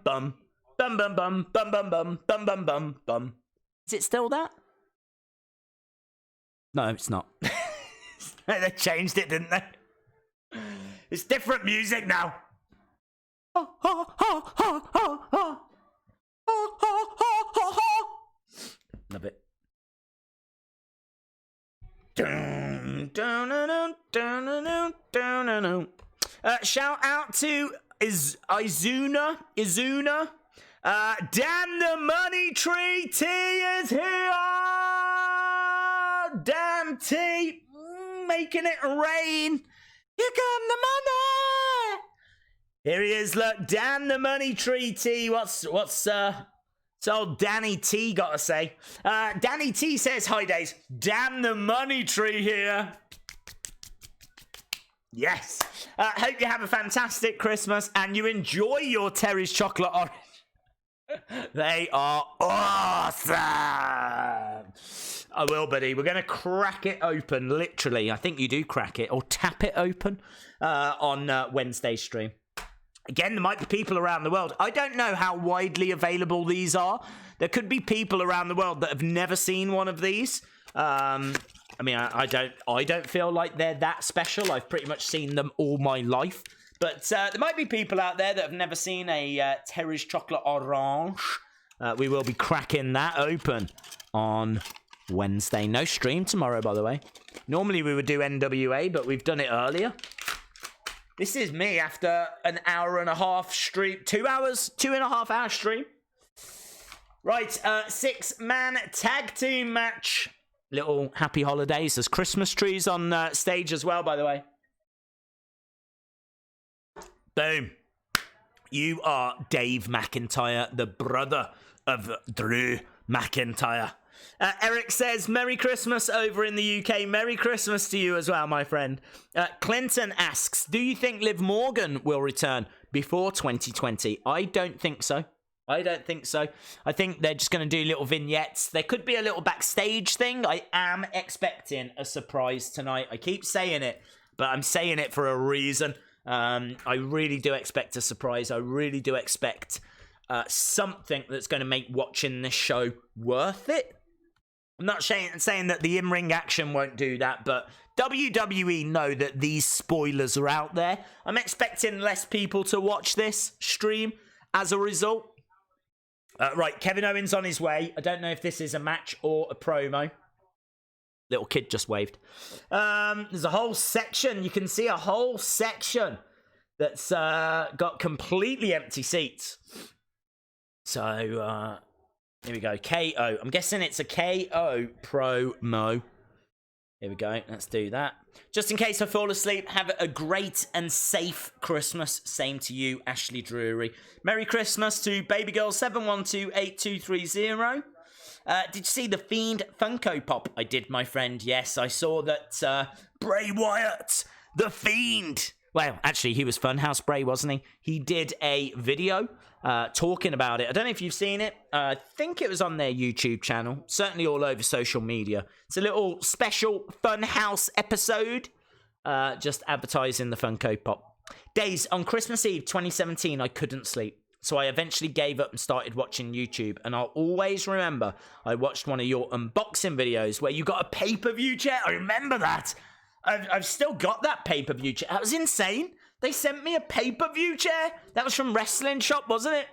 bum, bum, bum, bum, bum, bum, bum, bum, bum, bum. Is it still that? No, it's not. They changed it, didn't they? It's different music now. Love it. Shout out to Izuna. Dan the Money Tree T is here. Dan T, making it rain. Here come the money. Here he is. Look, Dan the Money Tree T. What's old Danny T got to say? Danny T says, hi, Days. Dan the Money Tree here. Yes. Hope you have a fantastic Christmas and you enjoy your Terry's chocolate orange. They are awesome. I will, buddy. We're going to crack it open, literally. I think you do crack it or tap it open on Wednesday's stream. Again, there might be people around the world. I don't know how widely available these are. There could be people around the world that have never seen one of these. I mean, I don't feel like they're that special. I've pretty much seen them all my life. But there might be people out there that have never seen a Terry's chocolate orange. We will be cracking that open on Wednesday. No stream tomorrow, by the way. Normally we would do NWA, but we've done it earlier. This is me after an hour and a half stream. 2 hours, 2.5 hour stream. Right, 6-man tag team match. Little happy holidays. There's Christmas trees on stage as well, by the way. Boom. You are Dave McIntyre, the brother of Drew McIntyre. Eric says, Merry Christmas over in the UK. Merry Christmas to you as well, my friend. Clinton asks, do you think Liv Morgan will return before 2020? I don't think so. I think they're just going to do little vignettes. There could be a little backstage thing. I am expecting a surprise tonight. I keep saying it, but I'm saying it for a reason. I really do expect a surprise. I really do expect something that's going to make watching this show worth it. I'm not saying that the in-ring action won't do that, but WWE know that these spoilers are out there. I'm expecting less people to watch this stream as a result. Right, Kevin Owens on his way. I don't know if this is a match or a promo. Little kid just waved. There's a whole section. You can see a whole section that's got completely empty seats. So, here we go. KO. I'm guessing it's a KO promo. Here we go. Let's do that. Just in case I fall asleep, have a great and safe Christmas. Same to you, Ashley Drury. Merry Christmas to Babygirl7128230. Did you see the Fiend Funko Pop? I did, my friend. Yes, I saw that Bray Wyatt, the Fiend. Well, actually, he was Funhouse Bray, wasn't he? He did a video talking about it. I don't know if you've seen it. I think it was on their YouTube channel. Certainly all over social media. It's a little special Funhouse episode. Just advertising the Funko Pop. Days, on Christmas Eve 2017, I couldn't sleep. So I eventually gave up and started watching YouTube. And I'll always remember I watched one of your unboxing videos where you got a pay-per-view chair. I remember that. I've still got that pay-per-view chair. That was insane. They sent me a pay-per-view chair. That was from Wrestling Shop, wasn't it?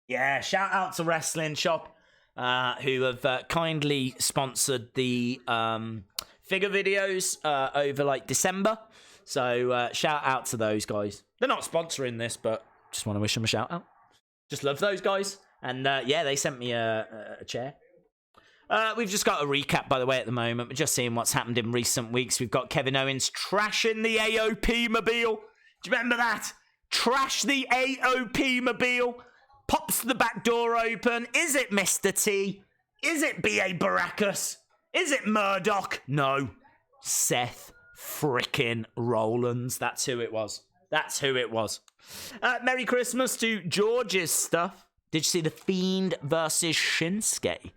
Yeah, shout out to Wrestling Shop, who have kindly sponsored the figure videos over like December. So shout out to those guys. They're not sponsoring this, but just want to wish them a shout out. Just love those guys. And yeah, they sent me a chair. We've just got a recap, by the way, at the moment. We're just seeing what's happened in recent weeks. We've got Kevin Owens trashing the AOP mobile. Do you remember that? Trash the AOP mobile. Pops the back door open. Is it Mr. T? Is it B.A. Baracus? Is it Murdoch? No. Seth frickin' Rollins. That's who it was. That's who it was. Merry Christmas to George's stuff. Did you see The Fiend versus Shinsuke?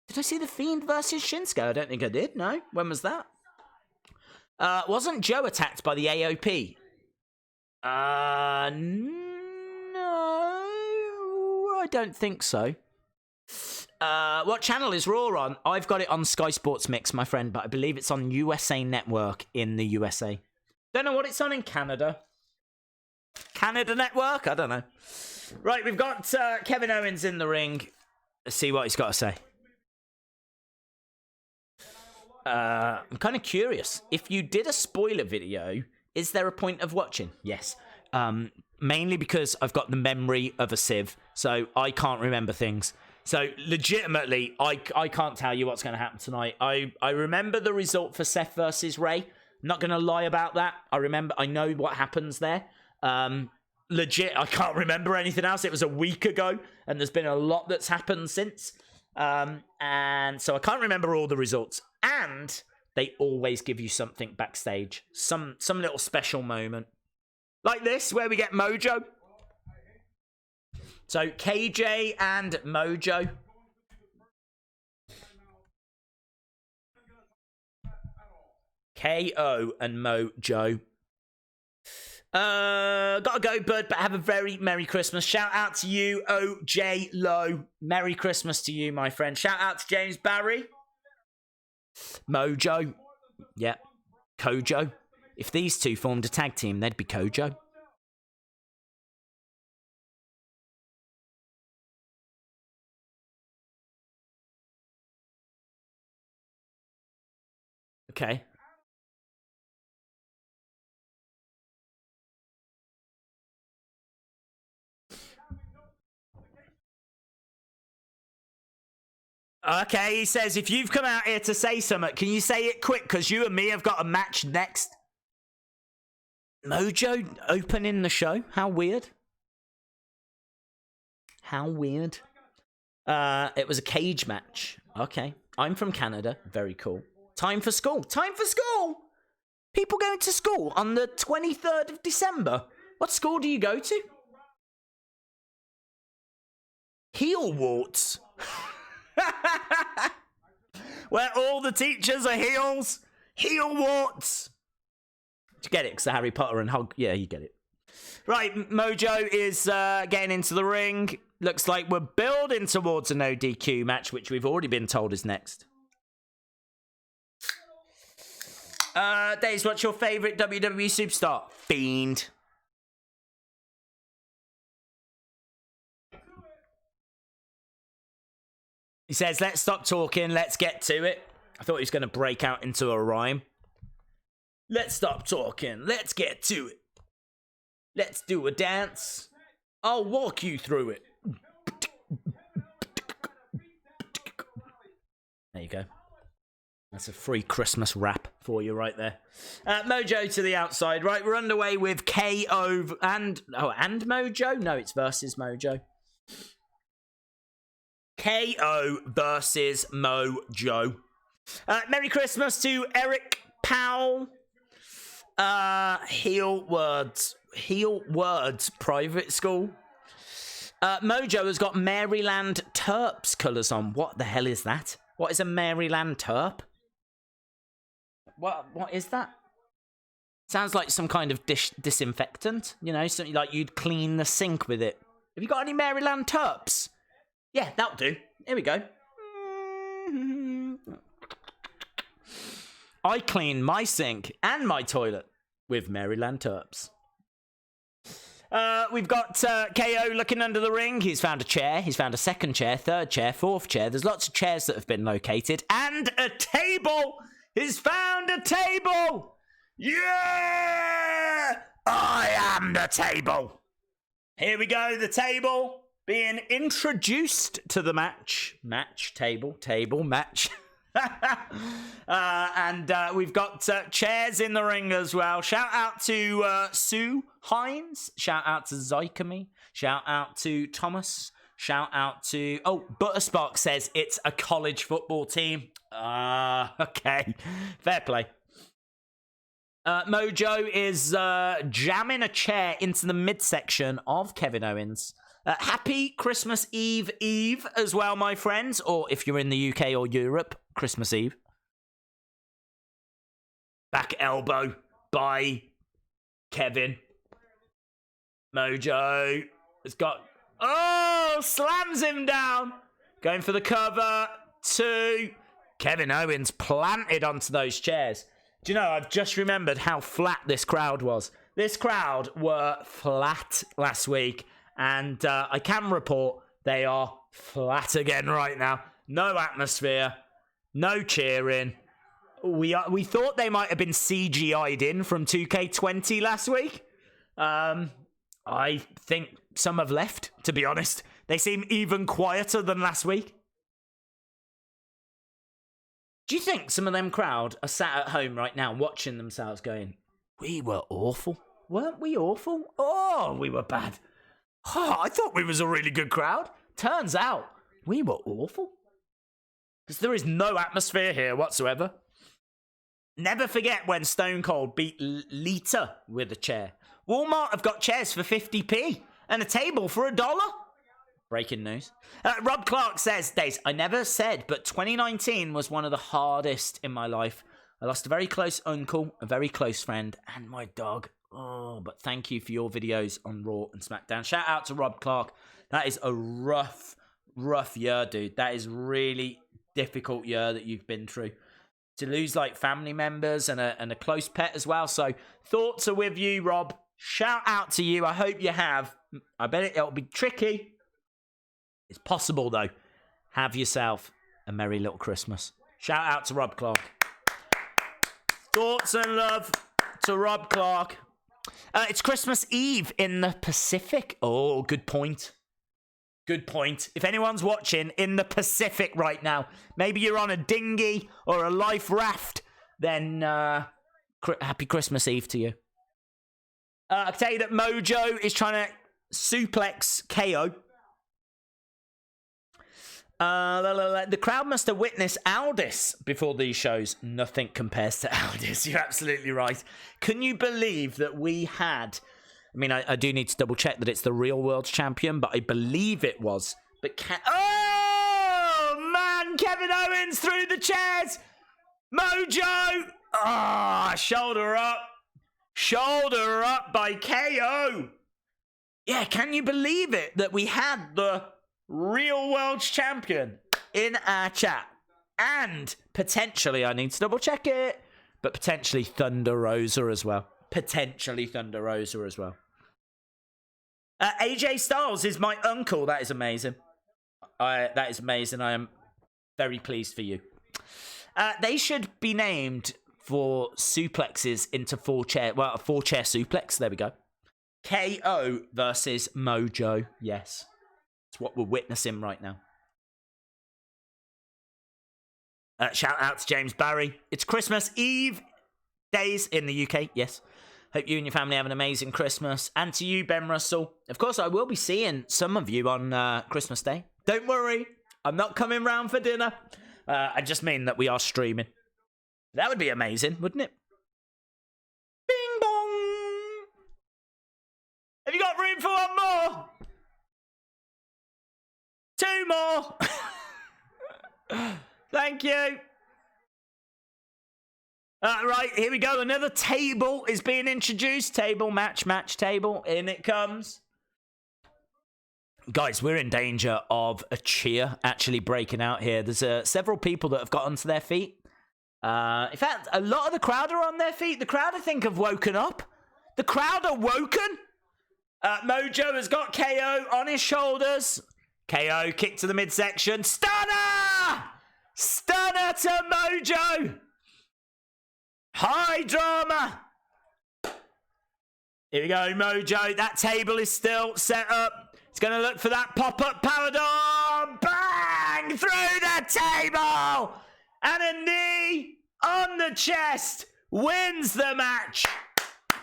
Did I see The Fiend versus Shinsuke? I don't think I did, no. When was that? Wasn't Joe attacked by the AOP? No. I don't think so. What channel is Raw on? I've got it on Sky Sports Mix, my friend, but I believe it's on USA Network in the USA. Don't know what it's on in Canada. Canada Network? I don't know. Right, we've got Kevin Owens in the ring. Let's see what he's got to say. I'm kind of curious. If you did a spoiler video, is there a point of watching? Yes. Mainly because I've got the memory of a sieve, so I can't remember things. So legitimately, I can't tell you what's going to happen tonight. I remember the result for Seth versus Ray. I'm not going to lie about that. I know what happens there. Legit, I can't remember anything else. It was a week ago, and there's been a lot that's happened since. And so I can't remember all the results. And they always give you something backstage. Some little special moment. Like this, where we get Mojo. So, KJ and Mojo. KO and Mojo. Gotta go, bud, but have a very Merry Christmas. Shout out to you, OJ Lowe. Merry Christmas to you, my friend. Shout out to James Barry. Mojo. Yep. Kojo. If these two formed a tag team, they'd be Kojo. Okay. Okay, he says, if you've come out here to say something, can you say it quick? Because you and me have got a match next. Mojo opening the show? How weird. How weird. It was a cage match. Okay. I'm from Canada. Very cool. Time for school. Time for school! People going to school on the 23rd of December. What school do you go to? Heel warts. Where all the teachers are heels. Heel warts. Did you get it? Because Harry Potter and Hog... Yeah, you get it. Right, Mojo is getting into the ring. Looks like we're building towards a no DQ match, which we've already been told is next. Days, what's your favourite WWE superstar? Fiend. He says, let's stop talking, let's get to it. I thought he was going to break out into a rhyme. Let's stop talking, let's get to it. Let's do a dance. I'll walk you through it. There you go. That's a free Christmas rap for you right there. Mojo to the outside. Right, we're underway with KO and Mojo? No, it's versus Mojo. KO versus Mojo. Merry Christmas to Eric Powell. Heel words private school. Mojo has got Maryland Terps colours on. What the hell is that? What is a Maryland Terp? What is that? Sounds like some kind of disinfectant, you know, something like you'd clean the sink with it. Have you got any Maryland Terps? Yeah, that'll do. Here we go. I clean my sink and my toilet with Maryland Terps. We've got KO looking under the ring. He's found a chair. He's found a second chair, third chair, fourth chair. There's lots of chairs that have been located. And a table! He's found a table! Yeah! I am the table! Here we go, the table being introduced to the match. Match, table, match. And we've got chairs in the ring as well. Shout out to Sue Hines. Shout out to Zycamy. Shout out to Thomas. Shout out to... Oh, Butterspark says it's a college football team. Okay. Fair play. Mojo is jamming a chair into the midsection of Kevin Owens. Happy Christmas Eve as well, my friends. Or if you're in the UK or Europe, Christmas Eve. Back elbow by Kevin. Mojo has got... Oh, slams him down. Going for the cover. 2. Kevin Owens planted onto those chairs. Do you know, I've just remembered how flat this crowd was. This crowd were flat last week. And I can report they are flat again right now. No atmosphere. No cheering. We thought they might have been CGI'd in from 2K20 last week. I think some have left, to be honest. They seem even quieter than last week. Do you think some of them crowd are sat at home right now watching themselves going, we were awful? Weren't we awful? Oh, we were bad. Oh, I thought we was a really good crowd. Turns out, we were awful. Because there is no atmosphere here whatsoever. Never forget when Stone Cold beat Lita with a chair. Walmart have got chairs for 50p and a table for $1. Breaking news. Rob Clark says, Days, I never said, but 2019 was one of the hardest in my life. I lost a very close uncle, a very close friend, and my dog. Oh, but thank you for your videos on Raw and SmackDown. Shout out to Rob Clark. That is a rough year, dude. That is really difficult year that you've been through. To lose like family members and a close pet as well. So thoughts are with you, Rob. Shout out to you. I hope you have. I bet it'll be tricky. It's possible, though. Have yourself a merry little Christmas. Shout out to Rob Clark. Thoughts and love to Rob Clark. It's Christmas Eve in the Pacific. Oh, good point. Good point. If anyone's watching in the Pacific right now, maybe you're on a dinghy or a life raft, then happy Christmas Eve to you. I can tell you that Mojo is trying to suplex KO. The crowd must have witnessed Aldis before these shows. Nothing compares to Aldis. You're absolutely right. Can you believe that we had... I mean, I do need to double check that it's the real world champion, but I believe it was. But oh, man! Kevin Owens through the chairs! Mojo! Ah, shoulder up. Shoulder up by KO. Yeah, can you believe it that we had the real world champion in our chat? And potentially, I need to double check it, but potentially Thunder Rosa as well. Potentially Thunder Rosa as well. AJ Styles is my uncle. That is amazing. That is amazing. I am very pleased for you. They should be named for suplexes into 4-chair. Well, a 4-chair suplex. There we go. KO versus Mojo. Yes. It's what we're witnessing right now. Shout out to James Barry. It's Christmas Eve days in the UK. Yes. Hope you and your family have an amazing Christmas. And to you, Ben Russell. Of course, I will be seeing some of you on Christmas Day. Don't worry. I'm not coming round for dinner. I just mean that we are streaming. That would be amazing, wouldn't it? Bing bong! Have you got room for one more? 2 more! Thank you. Right, here we go. Another table is being introduced. Table, match table. In it comes. Guys, we're in danger of a cheer actually breaking out here. There's several people that have got onto their feet. In fact, a lot of the crowd are on their feet. The crowd, I think, have woken up. The crowd are woken. Mojo has got KO on his shoulders. KO, kick to the midsection. Stunner! Stunner to Mojo! High drama! Here we go, Mojo. That table is still set up. It's going to look for that pop-up power door. Bang! Through the table! And a knee on the chest wins the match.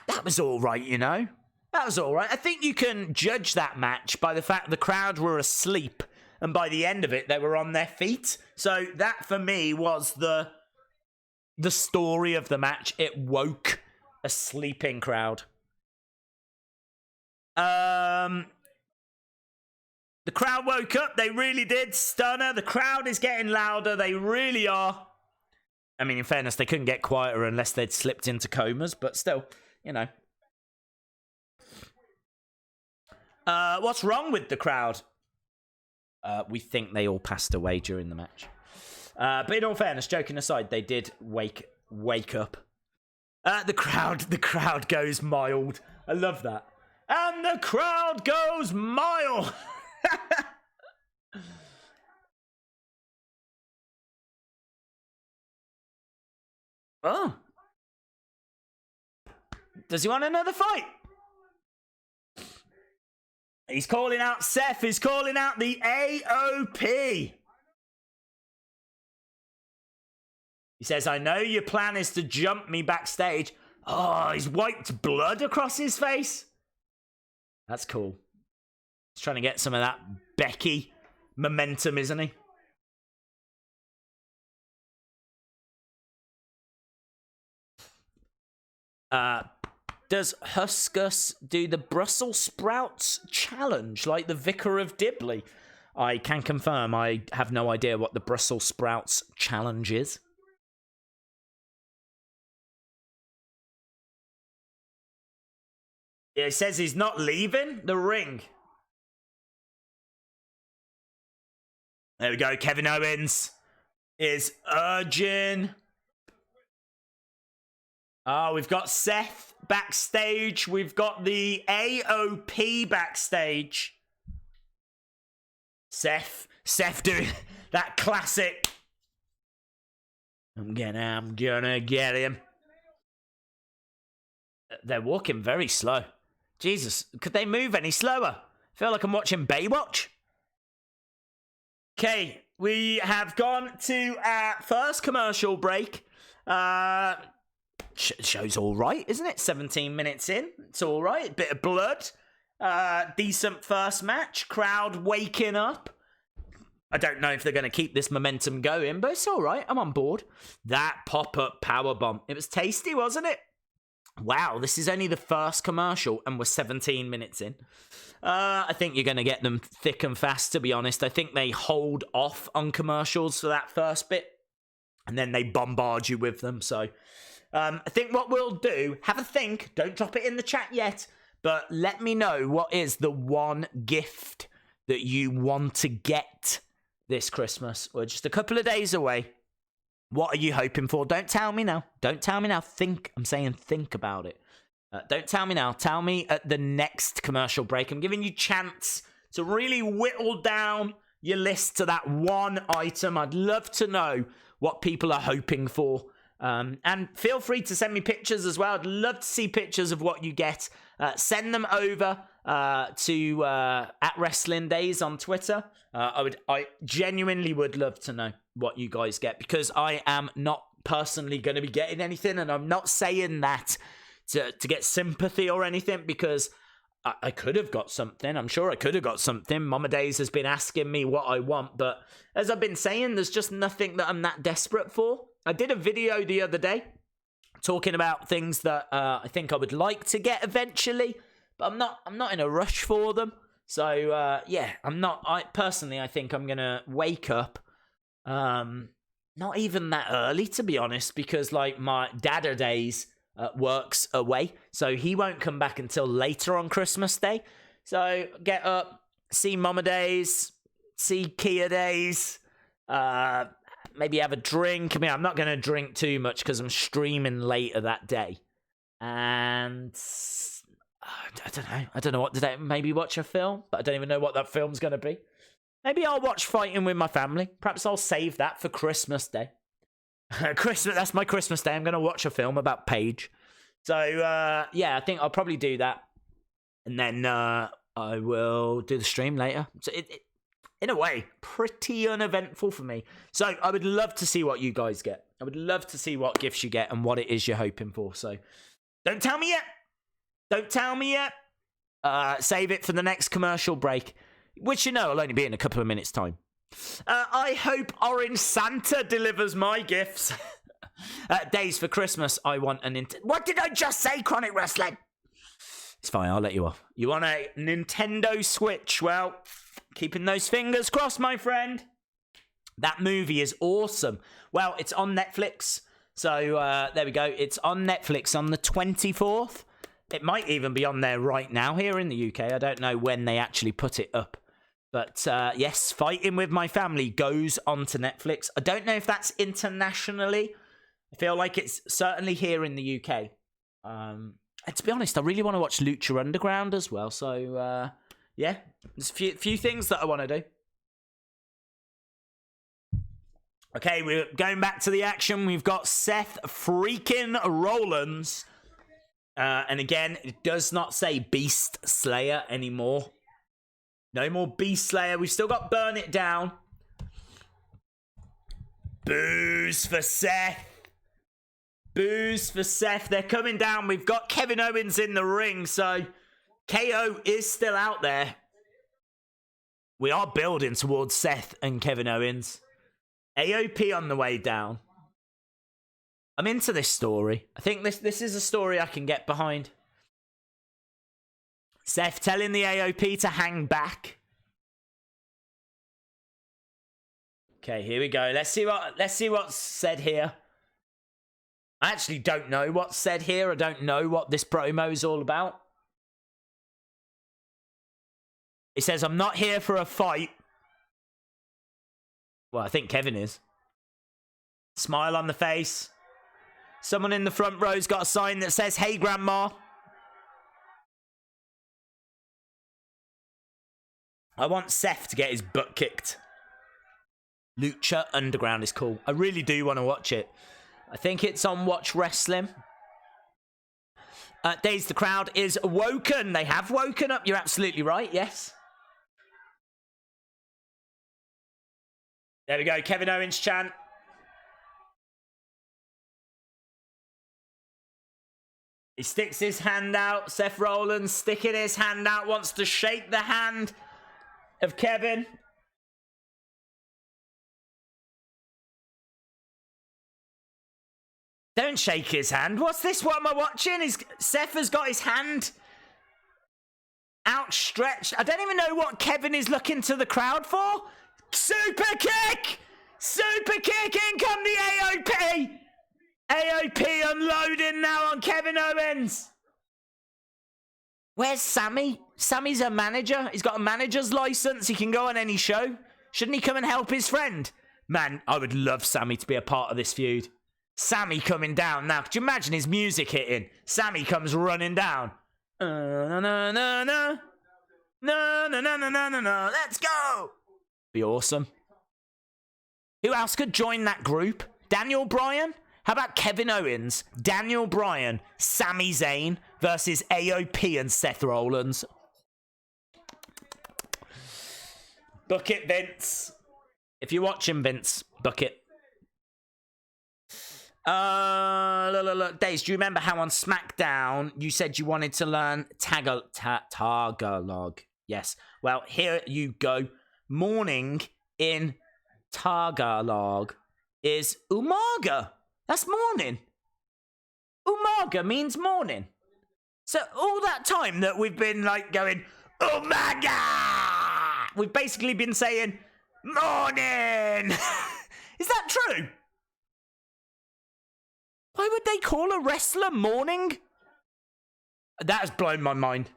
That was all right, you know. That was all right. I think you can judge that match by the fact the crowd were asleep. And by the end of it, they were on their feet. So that, for me, was the story of the match. It woke a sleeping crowd. The crowd woke up. They really did. Stunner. The crowd is getting louder. They really are. I mean, in fairness, they couldn't get quieter unless they'd slipped into comas. But still, you know. What's wrong with the crowd? We think they all passed away during the match. But in all fairness, joking aside, they did wake up. The crowd goes mild. I love that. And the crowd goes mild. Oh. Does he want another fight? He's calling out Seth. He's calling out the AOP. He says, I know your plan is to jump me backstage. Oh, he's wiped blood across his face. That's cool. He's trying to get some of that Becky momentum, isn't he? Does Huskus do the Brussels sprouts challenge like the Vicar of Dibley? I can confirm I have no idea what the Brussels sprouts challenge is. Yeah, he says he's not leaving the ring. There we go. Kevin Owens is urging. Oh, we've got Seth backstage. We've got the AOP backstage. Seth doing that classic. I'm gonna get him. They're walking very slow. Jesus, could they move any slower? I feel like I'm watching Baywatch. Okay, we have gone to our first commercial break. Show's all right, isn't it? 17 minutes in. It's all right. Bit of blood. Decent first match. Crowd waking up. I don't know if they're going to keep this momentum going, but it's all right. I'm on board. That pop-up powerbomb. It was tasty, wasn't it? Wow, this is only the first commercial and we're 17 minutes in. I think you're going to get them thick and fast, to be honest. I think they hold off on commercials for that first bit and then they bombard you with them. So I think what we'll do, have a think. Don't drop it in the chat yet, but let me know what is the one gift that you want to get this Christmas. We're just a couple of days away. What are you hoping for? Don't tell me now. Don't tell me now. Think. I'm saying think about it. Don't tell me now. Tell me at the next commercial break. I'm giving you a chance to really whittle down your list to that one item. I'd love to know what people are hoping for. And feel free to send me pictures as well. I'd love to see pictures of what you get. Send them over to at Wrestling Days on Twitter. I genuinely would love to know what you guys get, because I am not personally going to be getting anything, and I'm not saying that to get sympathy or anything, because I could have got something. I'm sure I could have got something. Mama Days has been asking me what I want, but as I've been saying, there's just nothing that I'm that desperate for. I did a video the other day talking about things that I think I would like to get eventually, but I'm not in a rush for them. So yeah, I think I'm gonna wake up not even that early, to be honest, because like my Dada Days works away, so he won't come back until later on Christmas Day. So get up, see Mama Days, see Kia Days, maybe have a drink. I mean, I'm not going to drink too much because I'm streaming later that day. And I don't know what today. Maybe watch a film, but I don't even know what that film's going to be. Maybe I'll watch Fighting with my family. Perhaps I'll save that for Christmas Day. That's my Christmas Day. I'm going to watch a film about Paige. So, yeah, I think I'll probably do that. And then I will do the stream later. So, in a way, pretty uneventful for me. So, I would love to see what you guys get. I would love to see what gifts you get and what it is you're hoping for. So, don't tell me yet. Don't tell me yet. Save it for the next commercial break, which, will only be in a couple of minutes' time. I hope Orange Santa delivers my gifts. Days for Christmas, I want a Nintendo. What did I just say, Chronic Wrestling? It's fine, I'll let you off. You want a Nintendo Switch? Well, keeping those fingers crossed, my friend. That movie is awesome. Well, it's on Netflix. So, there we go. It's on Netflix on the 24th. It might even be on there right now here in the UK. I don't know when they actually put it up. But, yes, Fighting with My Family goes onto Netflix. I don't know if that's internationally. I feel like it's certainly here in the UK. And to be honest, I really want to watch Lucha Underground as well. So, yeah, there's a few things that I want to do. Okay, we're going back to the action. We've got Seth freaking Rollins. And again, it does not say Beast Slayer anymore. No more Beast Slayer. We've still got Burn It Down. Boos for Seth. Boos for Seth. They're coming down. We've got Kevin Owens in the ring, so KO is still out there. We are building towards Seth and Kevin Owens. AOP on the way down. I'm into this story. I think this is a story I can get behind. Seth telling the AOP to hang back. Okay, here we go. Let's see what's said here. I actually don't know what's said here. I don't know what this promo is all about. It says, I'm not here for a fight. Well, I think Kevin is. Smile on the face. Someone in the front row's got a sign that says, hey, Grandma. I want Seth to get his butt kicked. Lucha Underground is cool. I really do want to watch it. I think it's on Watch Wrestling. Days the crowd is woken. They have woken up. You're absolutely right. Yes. There we go. Kevin Owens chant. He sticks his hand out. Seth Rollins sticking his hand out. Wants to shake the hand of Kevin. Don't shake his hand. What's this? What am I watching? Seth has got his hand outstretched. I don't even know what Kevin is looking to the crowd for. Super kick! Super kick! In come the AOP! AOP unloading now on Kevin Owens. Where's Sammy? Sammy's a manager. He's got a manager's license. He can go on any show. Shouldn't he come and help his friend? Man, I would love Sammy to be a part of this feud. Sammy coming down now. Could you imagine his music hitting? Sammy comes running down. No, no, no, no. No, no, no, no, no, no, no. Let's go. Be awesome. Who else could join that group? Daniel Bryan? How about Kevin Owens, Daniel Bryan, Sami Zayn versus AOP and Seth Rollins? Book it, Vince. If you're watching, Vince, book it. Days, do you remember how on SmackDown you said you wanted to learn Tagalog? Yes. Well, here you go. Morning in Tagalog is umaga. That's morning. Umaga means morning. So all that time that we've been like going, umaga, we've basically been saying, morning. Is that true? Why would they call a wrestler morning? That has blown my mind.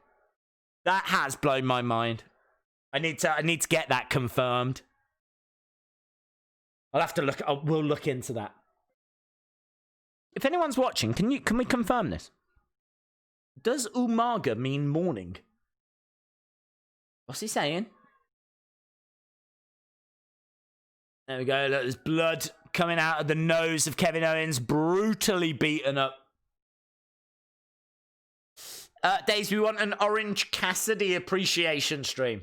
That has blown my mind. I need to get that confirmed. I'll have to look. We'll look into that. If anyone's watching, can we confirm this? Does umaga mean morning? What's he saying? There we go. Look, there's blood coming out of the nose of Kevin Owens, brutally beaten up. Days, we want an Orange Cassidy appreciation stream.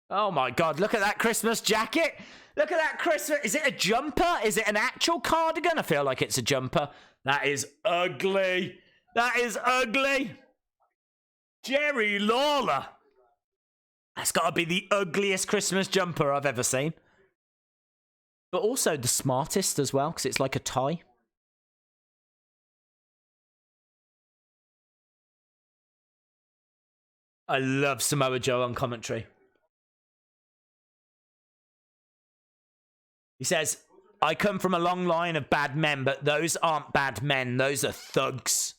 Oh my God, look at that Christmas jacket. Look at that Christmas. Is it a jumper? Is it an actual cardigan? I feel like it's a jumper. That is ugly. That is ugly. Jerry Lawler. That's got to be the ugliest Christmas jumper I've ever seen. But also the smartest as well, because it's like a tie. I love Samoa Joe on commentary. He says, I come from a long line of bad men, but those aren't bad men. Those are thugs.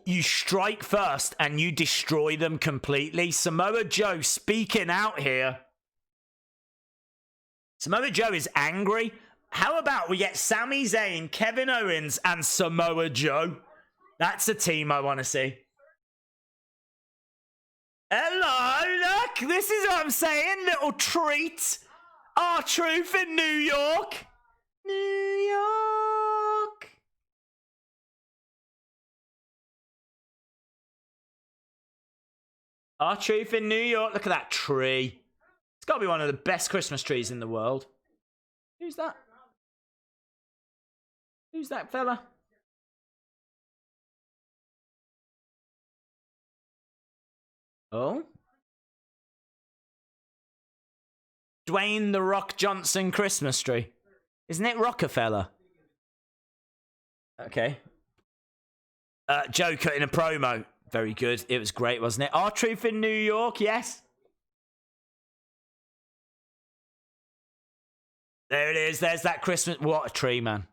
You strike first and you destroy them completely. Samoa Joe speaking out here. Samoa Joe is angry. How about we get Sami Zayn, Kevin Owens, and Samoa Joe? That's a team I want to see. Hello, look. This is what I'm saying. Little treat. R-Truth in New York. New York. R-Truth in New York. Look at that tree. It's got to be one of the best Christmas trees in the world. Who's that? Who's that fella? Oh? Dwayne "The Rock" Johnson Christmas tree. Isn't it Rockefeller? Okay. Joe cutting a promo. Very good. It was great, wasn't it? R-Truth in New York, yes. There it is. There's that Christmas. What a tree, man.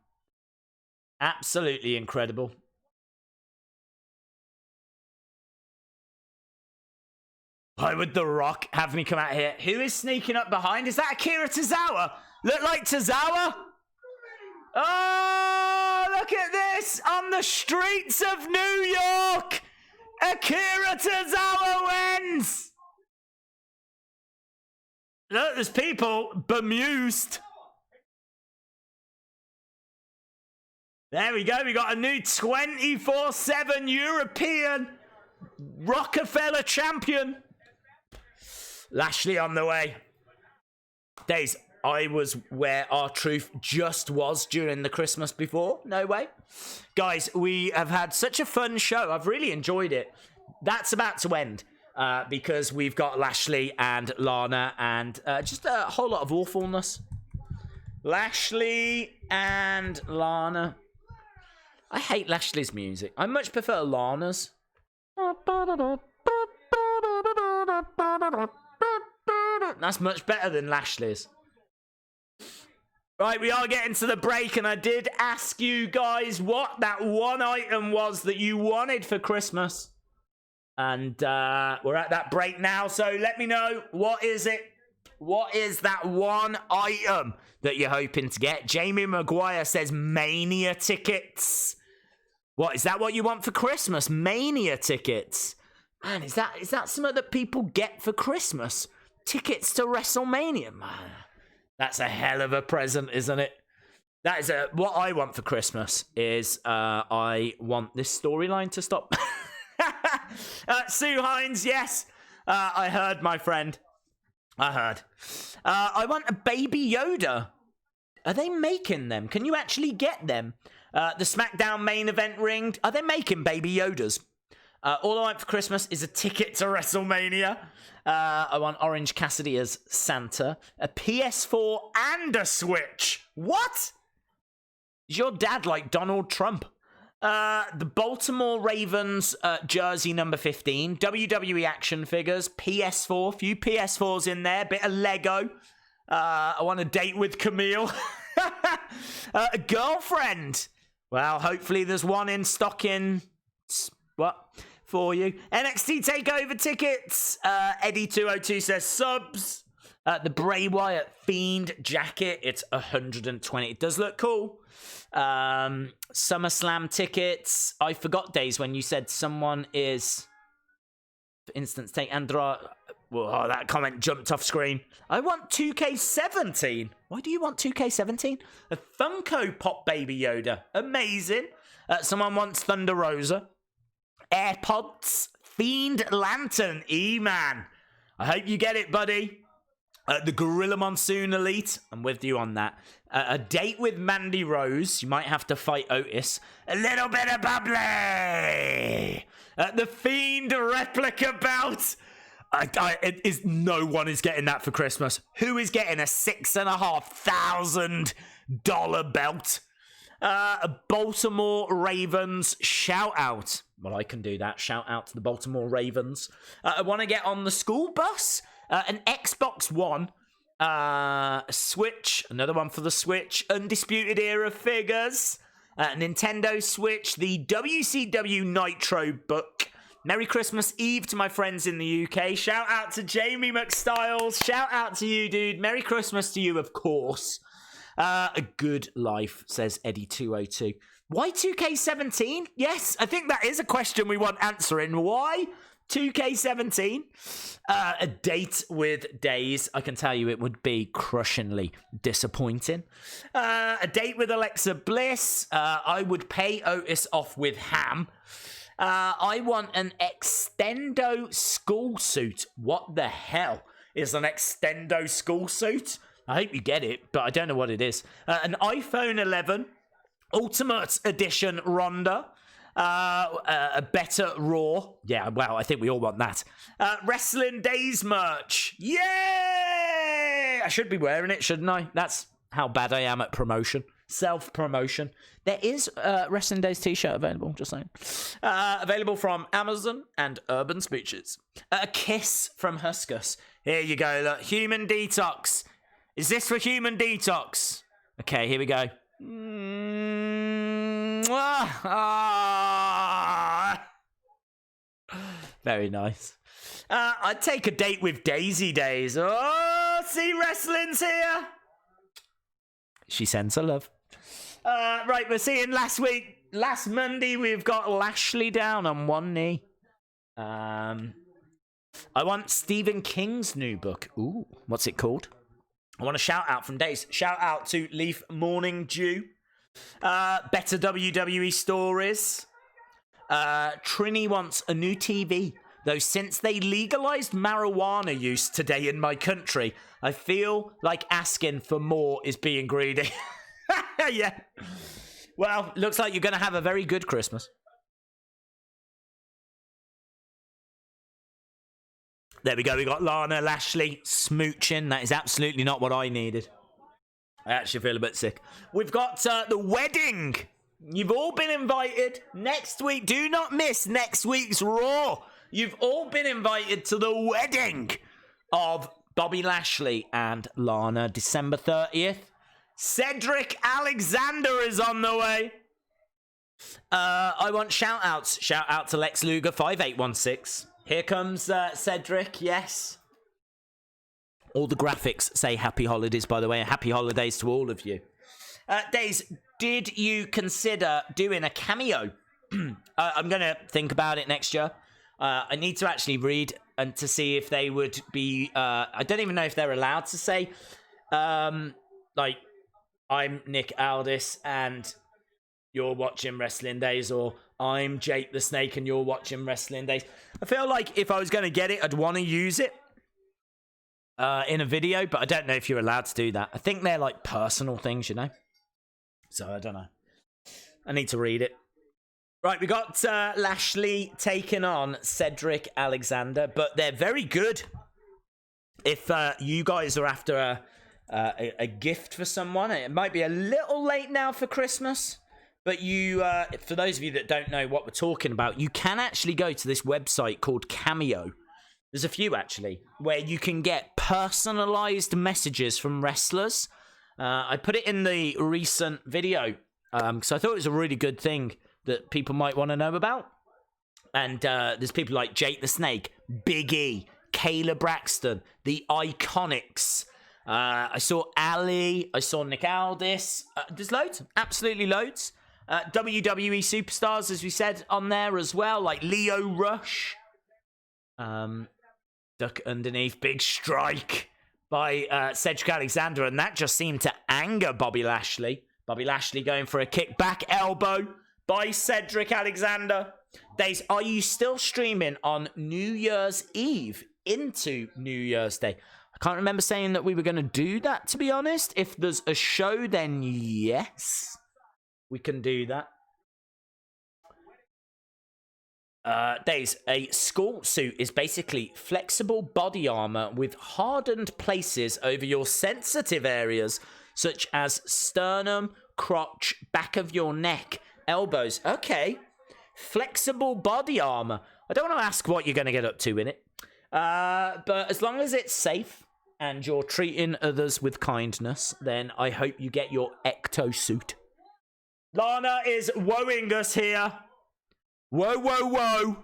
Absolutely incredible. Why would The Rock have me come out here? Who is sneaking up behind? Is that Akira Tozawa? Look like Tozawa? Oh, look at this. On the streets of New York. Akira Tozawa wins. Look, there's people bemused. There we go. We got a new 24/7 European Rockefeller champion. Lashley on the way. Days, I was where R-Truth just was during the Christmas before. No way. Guys, we have had such a fun show. I've really enjoyed it. That's about to end because we've got Lashley and Lana and just a whole lot of awfulness. Lashley and Lana. I hate Lashley's music. I much prefer Lana's. That's much better than Lashley's. Right, we are getting to the break, and I did ask you guys what that one item was that you wanted for Christmas. And we're at that break now, so let me know, what is it? What is that one item that you're hoping to get? Jamie Maguire says Mania tickets. What, is that what you want for Christmas? Mania tickets? Man, is that something that people get for Christmas? Tickets to WrestleMania? Man, that's a hell of a present, isn't it? That is what I want for Christmas is I want this storyline to stop. Sue Hines, yes. I heard, my friend. I heard. I want a Baby Yoda. Are they making them? Can you actually get them? The SmackDown main event ring. Are they making Baby Yodas? All I want for Christmas is a ticket to WrestleMania. I want Orange Cassidy as Santa. A PS4 and a Switch. What? Is your dad like Donald Trump? The Baltimore Ravens jersey number 15. WWE action figures. PS4. Few PS4s in there. Bit of Lego. I want a date with Camille. A girlfriend. Well, hopefully there's one in stock in... What? For you. NXT TakeOver tickets. Eddie202 says subs. The Bray Wyatt Fiend jacket. It's 120. It does look cool. SummerSlam tickets. I forgot, Days, when you said someone is... For instance, take Andrade... Whoa, that comment jumped off screen. I want 2K17. Why do you want 2K17? A Funko Pop Baby Yoda. Amazing. Someone wants Thunder Rosa. AirPods. Fiend Lantern. E-Man. I hope you get it, buddy. The Gorilla Monsoon Elite. I'm with you on that. A date with Mandy Rose. You might have to fight Otis. A little bit of bubbly. The Fiend replica belt. No one is getting that for Christmas. Who is getting a $6,500 belt? A Baltimore Ravens shout out. Well, I can do that. Shout out to the Baltimore Ravens. I want to get on the school bus. An Xbox One. A Switch. Another one for the Switch. Undisputed Era figures. Nintendo Switch. The WCW Nitro book. Merry Christmas Eve to my friends in the UK. Shout out to Jamie McStyles. Shout out to you, dude. Merry Christmas to you, of course. A good life, says Eddie202. Why 2K17? Yes, I think that is a question we want answering. Why 2K17? A date with Days. I can tell you it would be crushingly disappointing. A date with Alexa Bliss. I would pay Otis off with ham. I want an Extendo school suit. What the hell is an Extendo school suit? I hope you get it, but I don't know what it is. An iPhone 11, Ultimate Edition Ronda, a better Raw. Yeah, well, I think we all want that. Wrestling Days merch. Yay! I should be wearing it, shouldn't I? That's how bad I am at promotion. Self-promotion. There is a Wrestling Days t-shirt available, just saying. Available from Amazon and Urban Smooches. A kiss from Huskus. Here you go, look. Human Detox. Is this for Human Detox? Okay, here we go. Very nice. I'd take a date with Daisy Days. Oh, see, wrestling's here. She sends her love. Right, we're seeing last Monday, we've got Lashley down on one knee. I want Stephen King's new book. Ooh, what's it called? I want a shout out from Days. Shout out to Leaf Morning Dew. Better WWE stories. Trini wants a new TV. Though since they legalized marijuana use today in my country, I feel like asking for more is being greedy. Yeah. Well, looks like you're going to have a very good Christmas. There we go. We got Lana, Lashley, smooching. That is absolutely not what I needed. I actually feel a bit sick. We've got the wedding. You've all been invited. Next week, do not miss next week's Raw. You've all been invited to the wedding of Bobby Lashley and Lana, December 30th. Cedric Alexander is on the way. I want shout outs. Shout out to Lex Luger 5816. Here comes Cedric, yes. All the graphics say happy holidays, by the way. Happy holidays to all of you. Days, did you consider doing a cameo? I'm going to think about it next year. I need to actually read and to see if they would be... I don't even know if they're allowed to say, like, I'm Nick Aldis and you're watching Wrestling Days, or I'm Jake the Snake and you're watching Wrestling Days. I feel like if I was going to get it, I'd want to use it in a video, but I don't know if you're allowed to do that. I think they're like personal things, you know? So I don't know. I need to read it. Right, we got Lashley taking on Cedric Alexander, but they're very good. If you guys are after a gift for someone, it might be a little late now for Christmas, but you, for those of you that don't know what we're talking about, you can actually go to this website called Cameo. There's a few, actually, where you can get personalized messages from wrestlers. I put it in the recent video, because I thought it was a really good thing that people might want to know about. And there's people like Jake the Snake, Big E, Kayla Braxton, the Iconics. I saw Ali, I saw Nick Aldis. There's loads, absolutely loads. WWE superstars, as we said, on there as well, like Leo Rush. Duck underneath, big strike by Cedric Alexander, and that just seemed to anger Bobby Lashley. Bobby Lashley going for a kick back elbow by Cedric Alexander. Days, are you still streaming on New Year's Eve into New Year's Day? I can't remember saying that we were going to do that, to be honest. If there's a show, then yes, we can do that. Days, a skull suit is basically flexible body armor with hardened places over your sensitive areas, such as sternum, crotch, back of your neck, elbows. Okay. Flexible body armor. I don't want to ask what you're going to get up to in it. But as long as it's safe and you're treating others with kindness, then I hope you get your ecto suit. Lana is woeing us here. Whoa, whoa, whoa.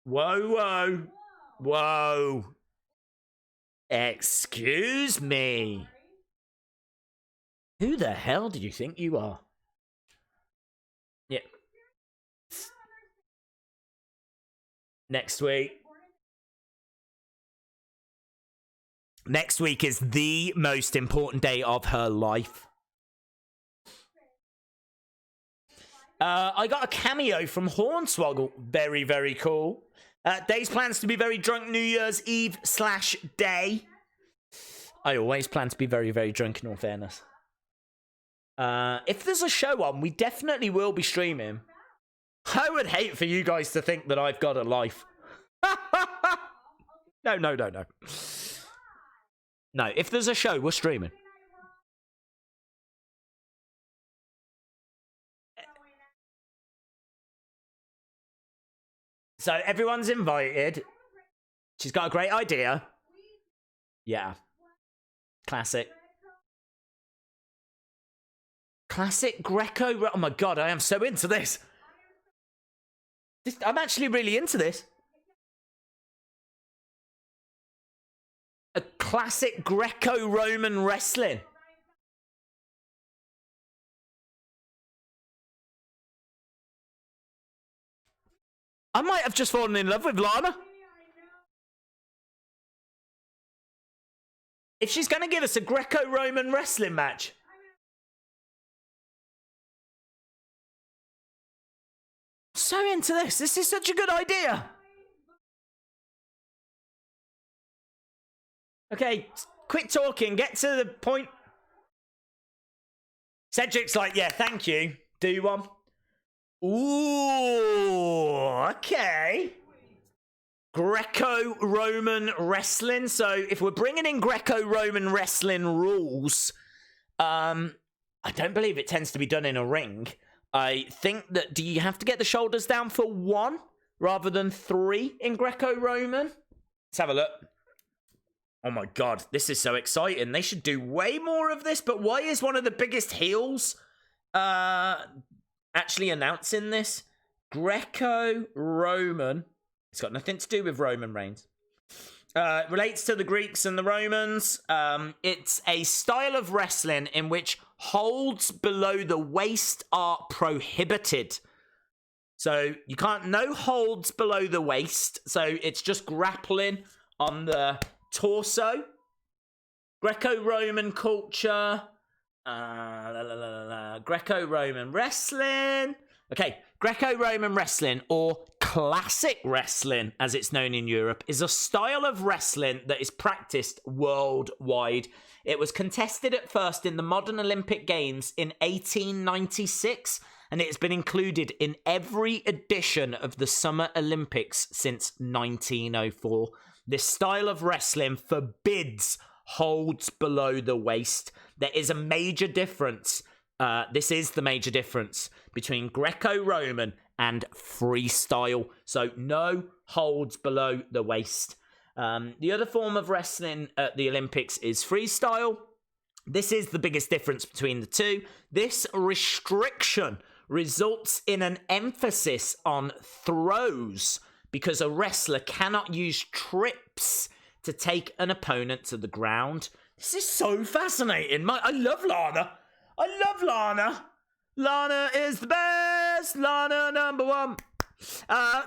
Whoa, whoa. Whoa. Excuse me. Who the hell do you think you are? Yeah. Next week. Next week is the most important day of her life. I got a cameo from Hornswoggle. Very, very cool. Days plans to be very drunk New Year's Eve/day. I always plan to be very, very drunk, in all fairness. If there's a show on, we definitely will be streaming. I would hate for you guys to think that I've got a life. No. No, if there's a show, we're streaming. So everyone's invited. She's got a great idea. Yeah. Classic. Classic Greco. Oh my god, I am so into this. I'm actually really into this. A classic Greco-Roman wrestling. I might have just fallen in love with Lana. If she's going to give us a Greco-Roman wrestling match. So into this. This is such a good idea. Okay, quit talking. Get to the point. Cedric's like, yeah, thank you. Do one. Ooh, okay. Greco-Roman wrestling. So if we're bringing in Greco-Roman wrestling rules, I don't believe it tends to be done in a ring. I think that, do you have to get the shoulders down for 1 rather than 3 in Greco-Roman? Let's have a look. Oh my god, this is so exciting. They should do way more of this, but why is one of the biggest heels actually announcing this? Greco-Roman. It's got nothing to do with Roman Reigns. Relates to the Greeks and the Romans. It's a style of wrestling in which holds below the waist are prohibited. So you can't, no holds below the waist. So it's just grappling on the torso. Greco-Roman culture. Greco-Roman wrestling. Okay, Greco-Roman wrestling, or classic wrestling as it's known in Europe, is a style of wrestling that is practiced worldwide. It was contested at first in the modern Olympic Games in 1896, and it has been included in every edition of the Summer Olympics since 1904. This style of wrestling forbids holds below the waist. There is a major difference. This is the major difference between Greco-Roman and freestyle. So no holds below the waist. The other form of wrestling at the Olympics is freestyle. This is the biggest difference between the two. This restriction results in an emphasis on throws because a wrestler cannot use trips to take an opponent to the ground. This is so fascinating. I love Lana. I love Lana. Lana is the best. Lana #1.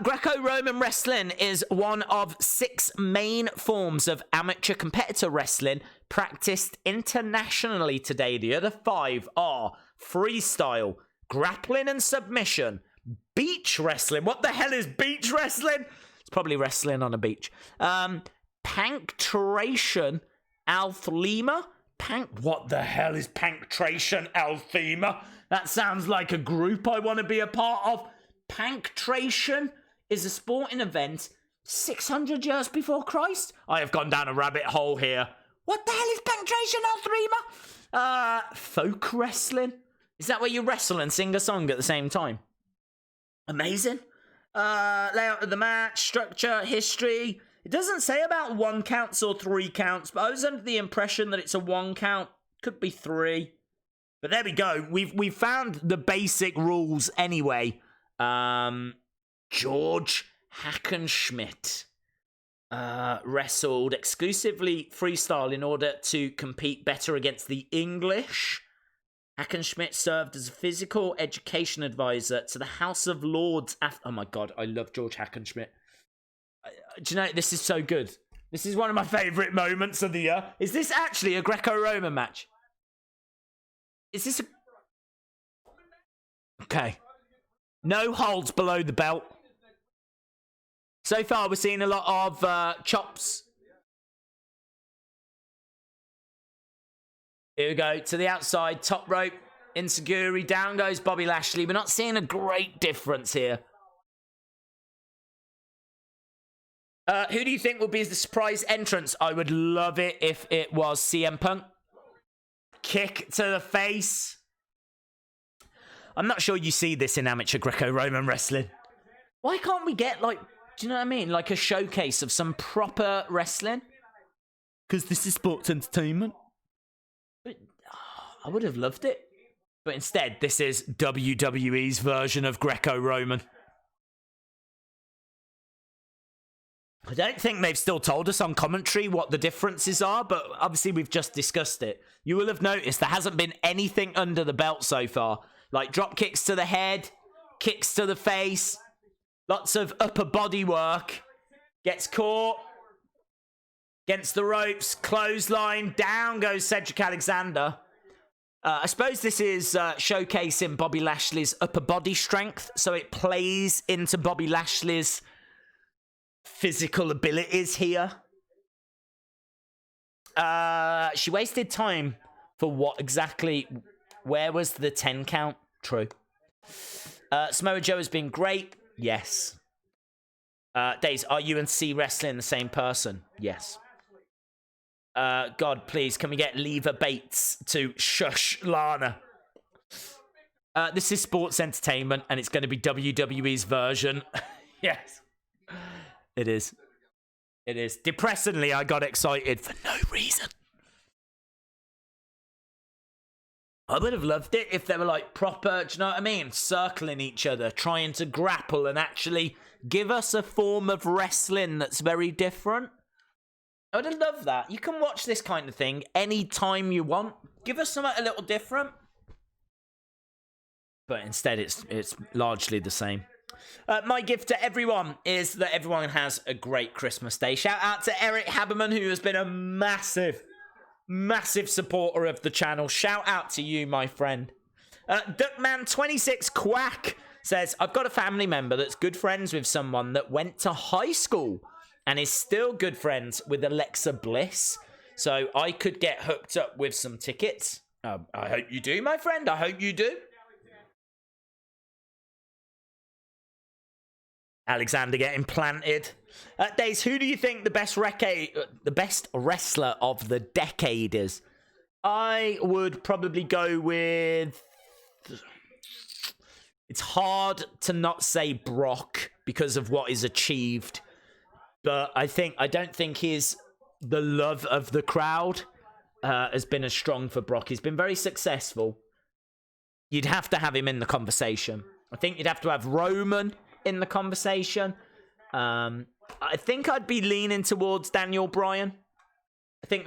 Greco-Roman wrestling is one of 6 main forms of amateur competitor wrestling practiced internationally today. The other 5 are freestyle, grappling and submission, beach wrestling. What the hell is beach wrestling? It's probably wrestling on a beach. Pancration, Althema. What the hell is Pancration, Althema? That sounds like a group I want to be a part of. Pancration is a sporting event 600 years before Christ. I have gone down a rabbit hole here. What the hell is Pancration, Althema? Folk wrestling. Is that where you wrestle and sing a song at the same time? Amazing. Layout of the match, structure, history. It doesn't say about 1 counts or 3 counts, but I was under the impression that it's a 1 count. Could be 3. But there we go. We've found the basic rules anyway. George Hackenschmidt wrestled exclusively freestyle in order to compete better against the English. Hackenschmidt served as a physical education advisor to the House of Lords after... Oh my god, I love George Hackenschmidt. Do you know, this is so good. This is one of my favourite moments of the year. Is this actually a Greco-Roman match? Is this a... Okay. No holds below the belt. So far, we're seeing a lot of chops. Here we go. To the outside, top rope. Insecurity. Down goes Bobby Lashley. We're not seeing a great difference here. Who do you think will be the surprise entrance? I would love it if it was CM Punk. Kick to the face. I'm not sure you see this in amateur Greco-Roman wrestling. Why can't we get, like, do you know what I mean? Like a showcase of some proper wrestling? Because this is sports entertainment. But, I would have loved it. But instead, this is WWE's version of Greco-Roman. I don't think they've still told us on commentary what the differences are, but obviously we've just discussed it. You will have noticed there hasn't been anything under the belt so far. Like drop kicks to the head, kicks to the face, lots of upper body work. Gets caught, against the ropes, clothesline, down goes Cedric Alexander. I suppose this is showcasing Bobby Lashley's upper body strength, so it plays into Bobby Lashley's physical abilities here. She wasted time for what exactly? Where was the 10 count? True. Samoa Joe has been great. Yes. Days, are you and C wrestling the same person? Yes. God, please, can we get Lever Bates to shush Lana? This is sports entertainment, and it's going to be WWE's version. Yes. It is. It is. Depressingly, I got excited for no reason. I would have loved it if they were like proper, do you know what I mean? Circling each other, trying to grapple and actually give us a form of wrestling that's very different. I would have loved that. You can watch this kind of thing anytime you want. Give us something a little different. But instead, it's largely the same. My gift to everyone is that everyone has a great Christmas day. Shout out to Eric Haberman, who has been a massive supporter of the channel. Shout out to you, my friend. Duckman26 Quack says, I've got a family member that's good friends with someone that went to high school and is still good friends with Alexa Bliss. So I could get hooked up with some tickets. I hope you do, my friend. I hope you do. Alexander getting planted. Days, who do you think the best wrestler of the decade is? I would probably go with... It's hard to not say Brock because of what is achieved. But I don't think the love of the crowd has been as strong for Brock. He's been very successful. You'd have to have him in the conversation. I think you'd have to have Roman in the conversation. I think I'd be leaning towards Daniel Bryan. If you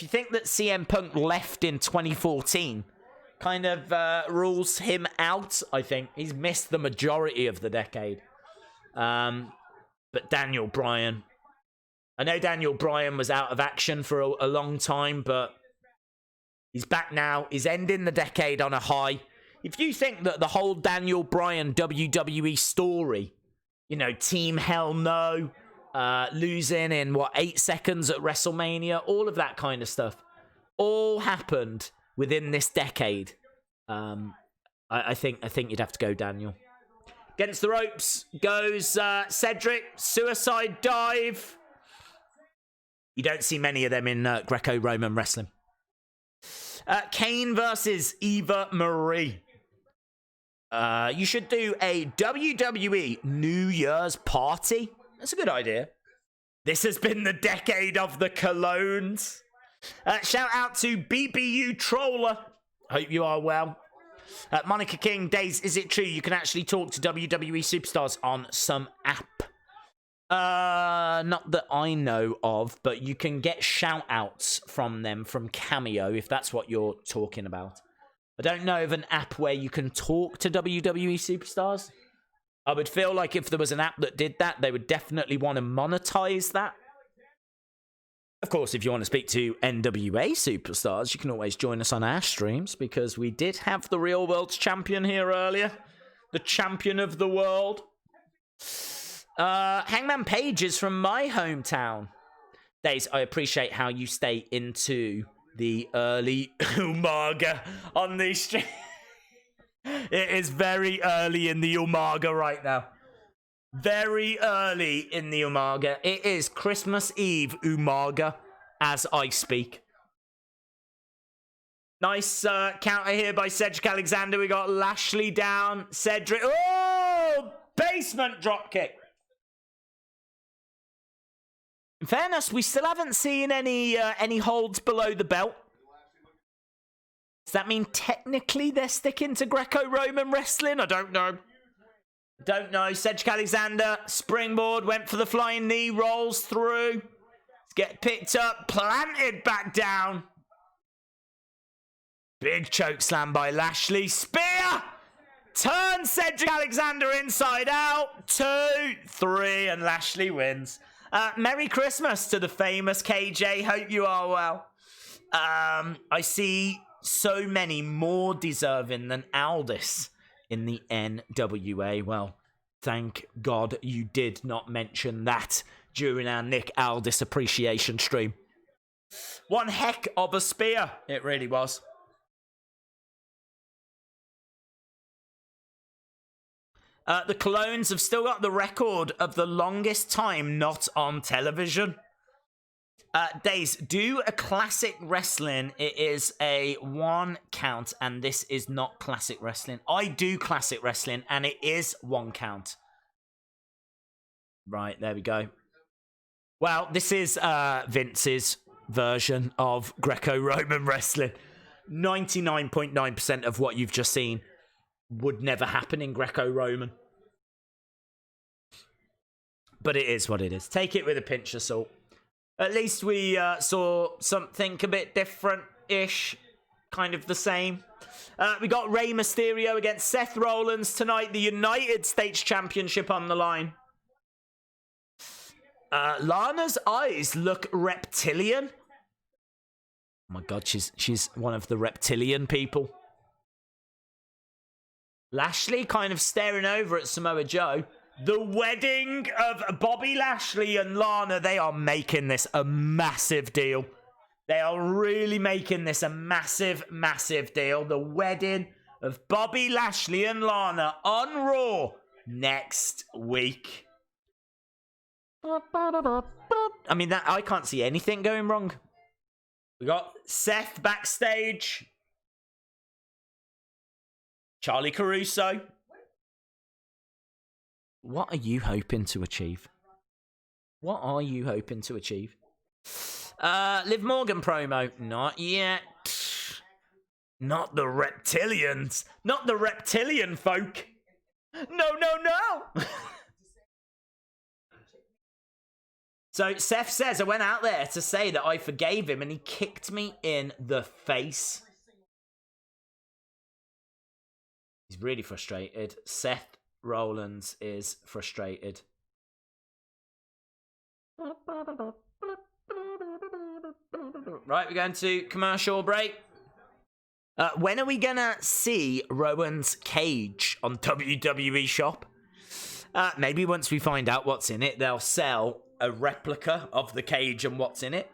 think that CM Punk left in 2014 kind of rules him out, I think he's missed the majority of the decade. But Daniel Bryan, I know Daniel Bryan was out of action for a long time, but he's back now. He's ending the decade on a high. If you think that the whole Daniel Bryan WWE story, Team Hell No, losing in 8 seconds at WrestleMania, all of that kind of stuff, all happened within this decade. I think you'd have to go Daniel. Against the ropes goes Cedric, suicide dive. You don't see many of them in Greco-Roman wrestling. Kane versus Eva Marie. You should do a WWE New Year's party. That's a good idea. This has been the decade of the colognes. Shout out to BBU Troller. Hope you are well. Monica King, Days, is it true you can actually talk to WWE superstars on some app? Not that I know of, but you can get shout-outs from them from Cameo, if that's what you're talking about. I don't know of an app where you can talk to WWE superstars. I would feel like if there was an app that did that, they would definitely want to monetize that. Of course, if you want to speak to NWA superstars, you can always join us on our streams, because we did have the Real World's champion here earlier. The champion of the world. Hangman Page is from my hometown. Days, I appreciate how you stay into the early Umaga on these streams. It is very early in the Umaga right now. Very early in the Umaga. It is Christmas Eve Umaga as I speak. Nice counter here by Cedric Alexander. We got Lashley down. Cedric. Oh! Basement dropkick. In fairness, we still haven't seen any holds below the belt. Does that mean technically they're sticking to Greco-Roman wrestling? I don't know. Cedric Alexander, springboard, went for the flying knee, rolls through. Get picked up, planted back down. Big choke slam by Lashley. Spear! Turns Cedric Alexander inside out. 2, 3, and Lashley wins. Merry Christmas to the famous KJ. Hope you are well. I see so many more deserving than Aldis in the NWA. Well, thank God you did not mention that during our Nick Aldis appreciation stream. One heck of a spear. It really was. The Colognes have still got the record of the longest time not on television. Days, do a classic wrestling. It is a 1 count, and this is not classic wrestling. I do classic wrestling, and it is 1 count. Right, there we go. Well, this is Vince's version of Greco-Roman wrestling. 99.9% of what you've just seen would never happen in Greco-Roman. But it is what it is. Take it with a pinch of salt. At least we saw something a bit different-ish. Kind of the same. We got Rey Mysterio against Seth Rollins tonight. The United States Championship on the line. Lana's eyes look reptilian. Oh my God, she's one of the reptilian people. Lashley kind of staring over at Samoa Joe. The wedding of Bobby Lashley and Lana. They are making this a massive deal. They are really making this a massive, massive deal. The wedding of Bobby Lashley and Lana on Raw next week. I mean, I can't see anything going wrong. We got Seth backstage. Charlie Caruso. What are you hoping to achieve? What are you hoping to achieve? Liv Morgan promo. Not yet. Not the reptilians. Not the reptilian folk. No, no, no. So Seth says, I went out there to say that I forgave him and he kicked me in the face. He's really frustrated. Seth Rollins is frustrated. Right, we're going to commercial break. When are we going to see Rowan's cage on WWE Shop? Maybe once we find out what's in it, they'll sell a replica of the cage and what's in it.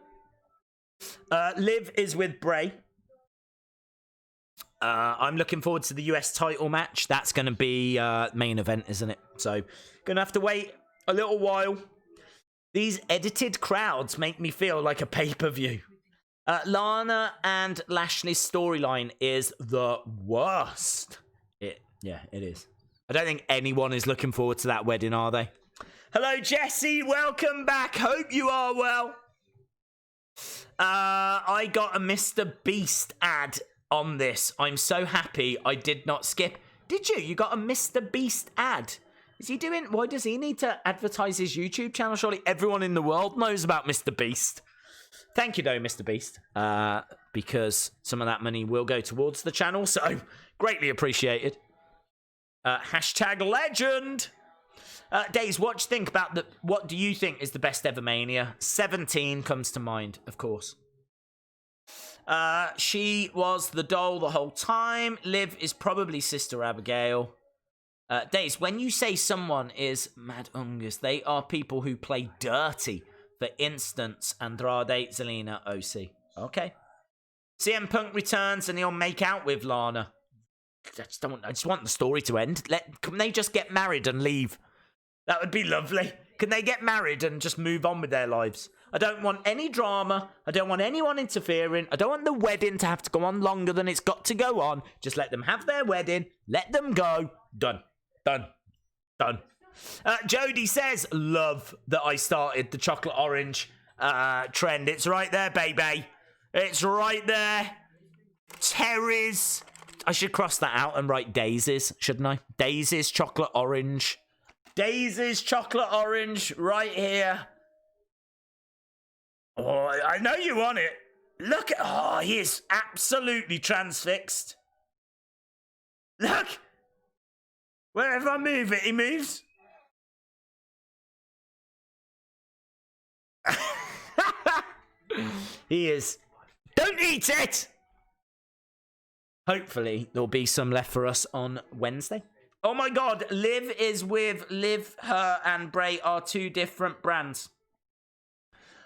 Liv is with Bray. I'm looking forward to the US title match. That's going to be main event, isn't it? So, going to have to wait a little while. These edited crowds make me feel like a pay-per-view. Lana and Lashley's storyline is the worst. Yeah, it is. I don't think anyone is looking forward to that wedding, are they? Hello, Jesse. Welcome back. Hope you are well. I got a Mr. Beast ad on this. I'm so happy I did not skip. Did you? You got a Mr. Beast ad? Is he doing... Why does he need to advertise his YouTube channel? Surely everyone in the world knows about Mr. Beast. Thank you, though, Mr. Beast. Because some of that money will go towards the channel, so greatly appreciated. Hashtag legend. Days, what do you think about the... What do you think is the best ever Mania? 17 comes to mind, of course. She was the doll the whole time. Liv is probably Sister Abigail. Days, when you say someone is Mad Ungus, they are people who play dirty. For instance, Andrade, Zelina, OC. Okay. CM Punk returns and he'll make out with Lana. I just want the story to end. Can they just get married and leave? That would be lovely. Can they get married and just move on with their lives? I don't want any drama. I don't want anyone interfering. I don't want the wedding to have to go on longer than it's got to go on. Just let them have their wedding. Let them go. Done. Done. Done. Jody says, love that I started the chocolate orange trend. It's right there, baby. It's right there. Terry's. I should cross that out and write daisies, shouldn't I? Daisies, chocolate orange. Daisies, chocolate orange, right here. Oh, I know you want it. Look at... Oh, he is absolutely transfixed. Look. Wherever I move it, he moves. He is. Don't eat it! Hopefully, there'll be some left for us on Wednesday. Oh my god, Liv is with Liv, her, and Bray are two different brands.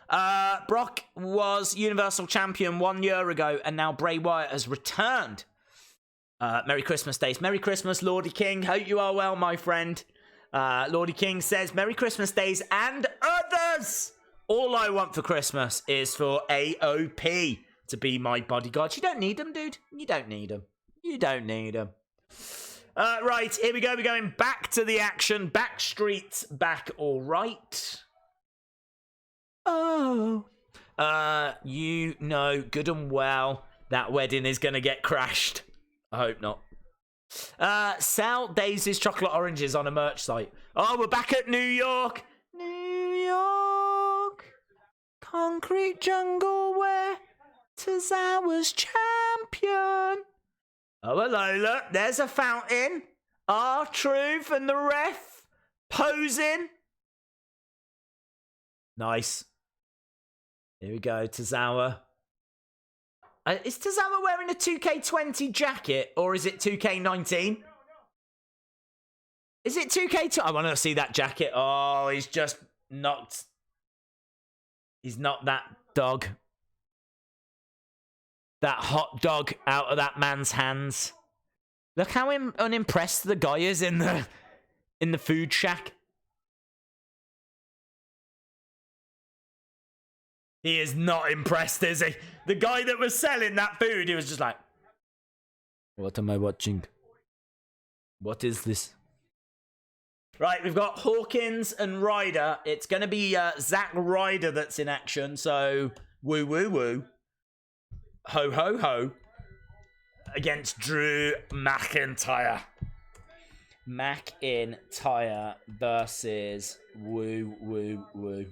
Brock was Universal Champion 1 year ago, and now Bray Wyatt has returned. Merry Christmas, Days. Merry Christmas, Lordy King. Hope you are well, my friend. Lordy King says, Merry Christmas, Days, and others! All I want for Christmas is for AOP to be my bodyguard. You don't need them, dude. You don't need them. You don't need them. Right, here we go. We're going back to the action. Backstreet's back all right. Oh. You know good and well that wedding is going to get crashed. I hope not. Sell Daisy's chocolate oranges on a merch site. Oh, we're back at New York. New York. Concrete jungle where Tozawa's champion. Oh, hello, look. There's a fountain. R-Truth and the ref posing. Nice. Here we go, Tozawa. Is Tozawa wearing a 2K20 jacket or is it 2K19? Is it 2K2? I want to see that jacket. Oh, he's just knocked. He's knocked that dog. That hot dog out of that man's hands. Look how unimpressed the guy is in the food shack. He is not impressed, is he? The guy that was selling that food, he was just like, what am I watching? What is this? Right, we've got Hawkins and Ryder. It's going to be Zack Ryder that's in action, so woo, woo, woo. Ho, ho, ho. Against Drew McIntyre. McIntyre versus woo, woo, woo.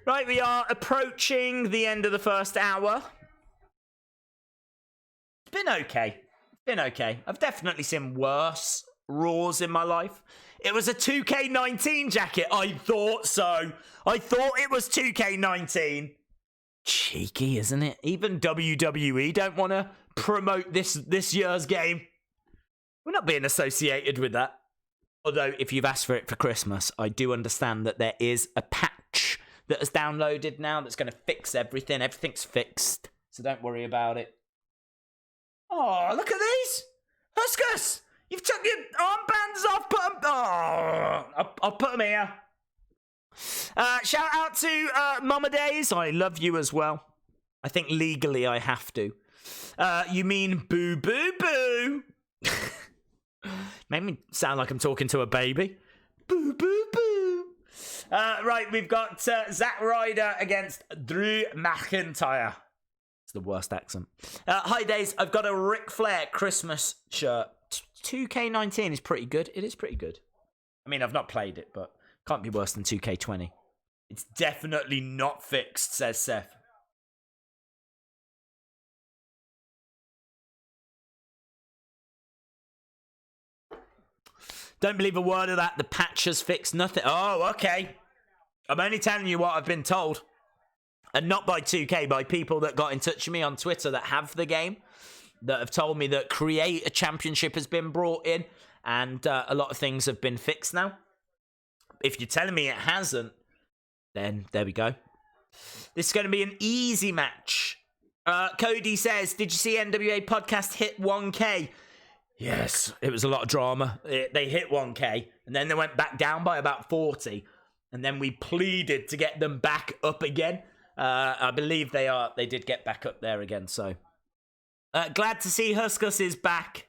Right, we are approaching the end of the first hour. It's been okay. Been okay. I've definitely seen worse Raws in my life. It was a 2K19 jacket. I thought so. I thought it was 2K19. Cheeky, isn't it? Even WWE don't want to promote this year's game. We're not being associated with that. Although, if you've asked for it for Christmas, I do understand that there is a patch that has downloaded now that's going to fix everything. Everything's fixed, so don't worry about it. Oh, look at these! Huskus! You've took your armbands off, put them... Oh, I'll put them here. Shout out to Mama Days. I love you as well. I think legally I have to. You mean boo, boo, boo. Made me sound like I'm talking to a baby. Boo, boo, boo. Right, we've got Zack Ryder against Drew McIntyre. It's the worst accent. Hi, Days. I've got a Ric Flair Christmas shirt. 2K19 is pretty good. It is pretty good. I mean, I've not played it, but can't be worse than 2K20. It's definitely not fixed, says Seth. Don't believe a word of that. The patch has fixed nothing. Oh, okay. I'm only telling you what I've been told. And not by 2K, by people that got in touch with me on Twitter that have the game, that have told me that Create a Championship has been brought in, and a lot of things have been fixed now. If you're telling me it hasn't, then there we go. This is going to be an easy match. Cody says, did you see NWA podcast hit 1K? Yes, it was a lot of drama. They hit 1K, and then they went back down by about 40, and then we pleaded to get them back up again. I believe they did get back up there again, so... glad to see Huskus is back.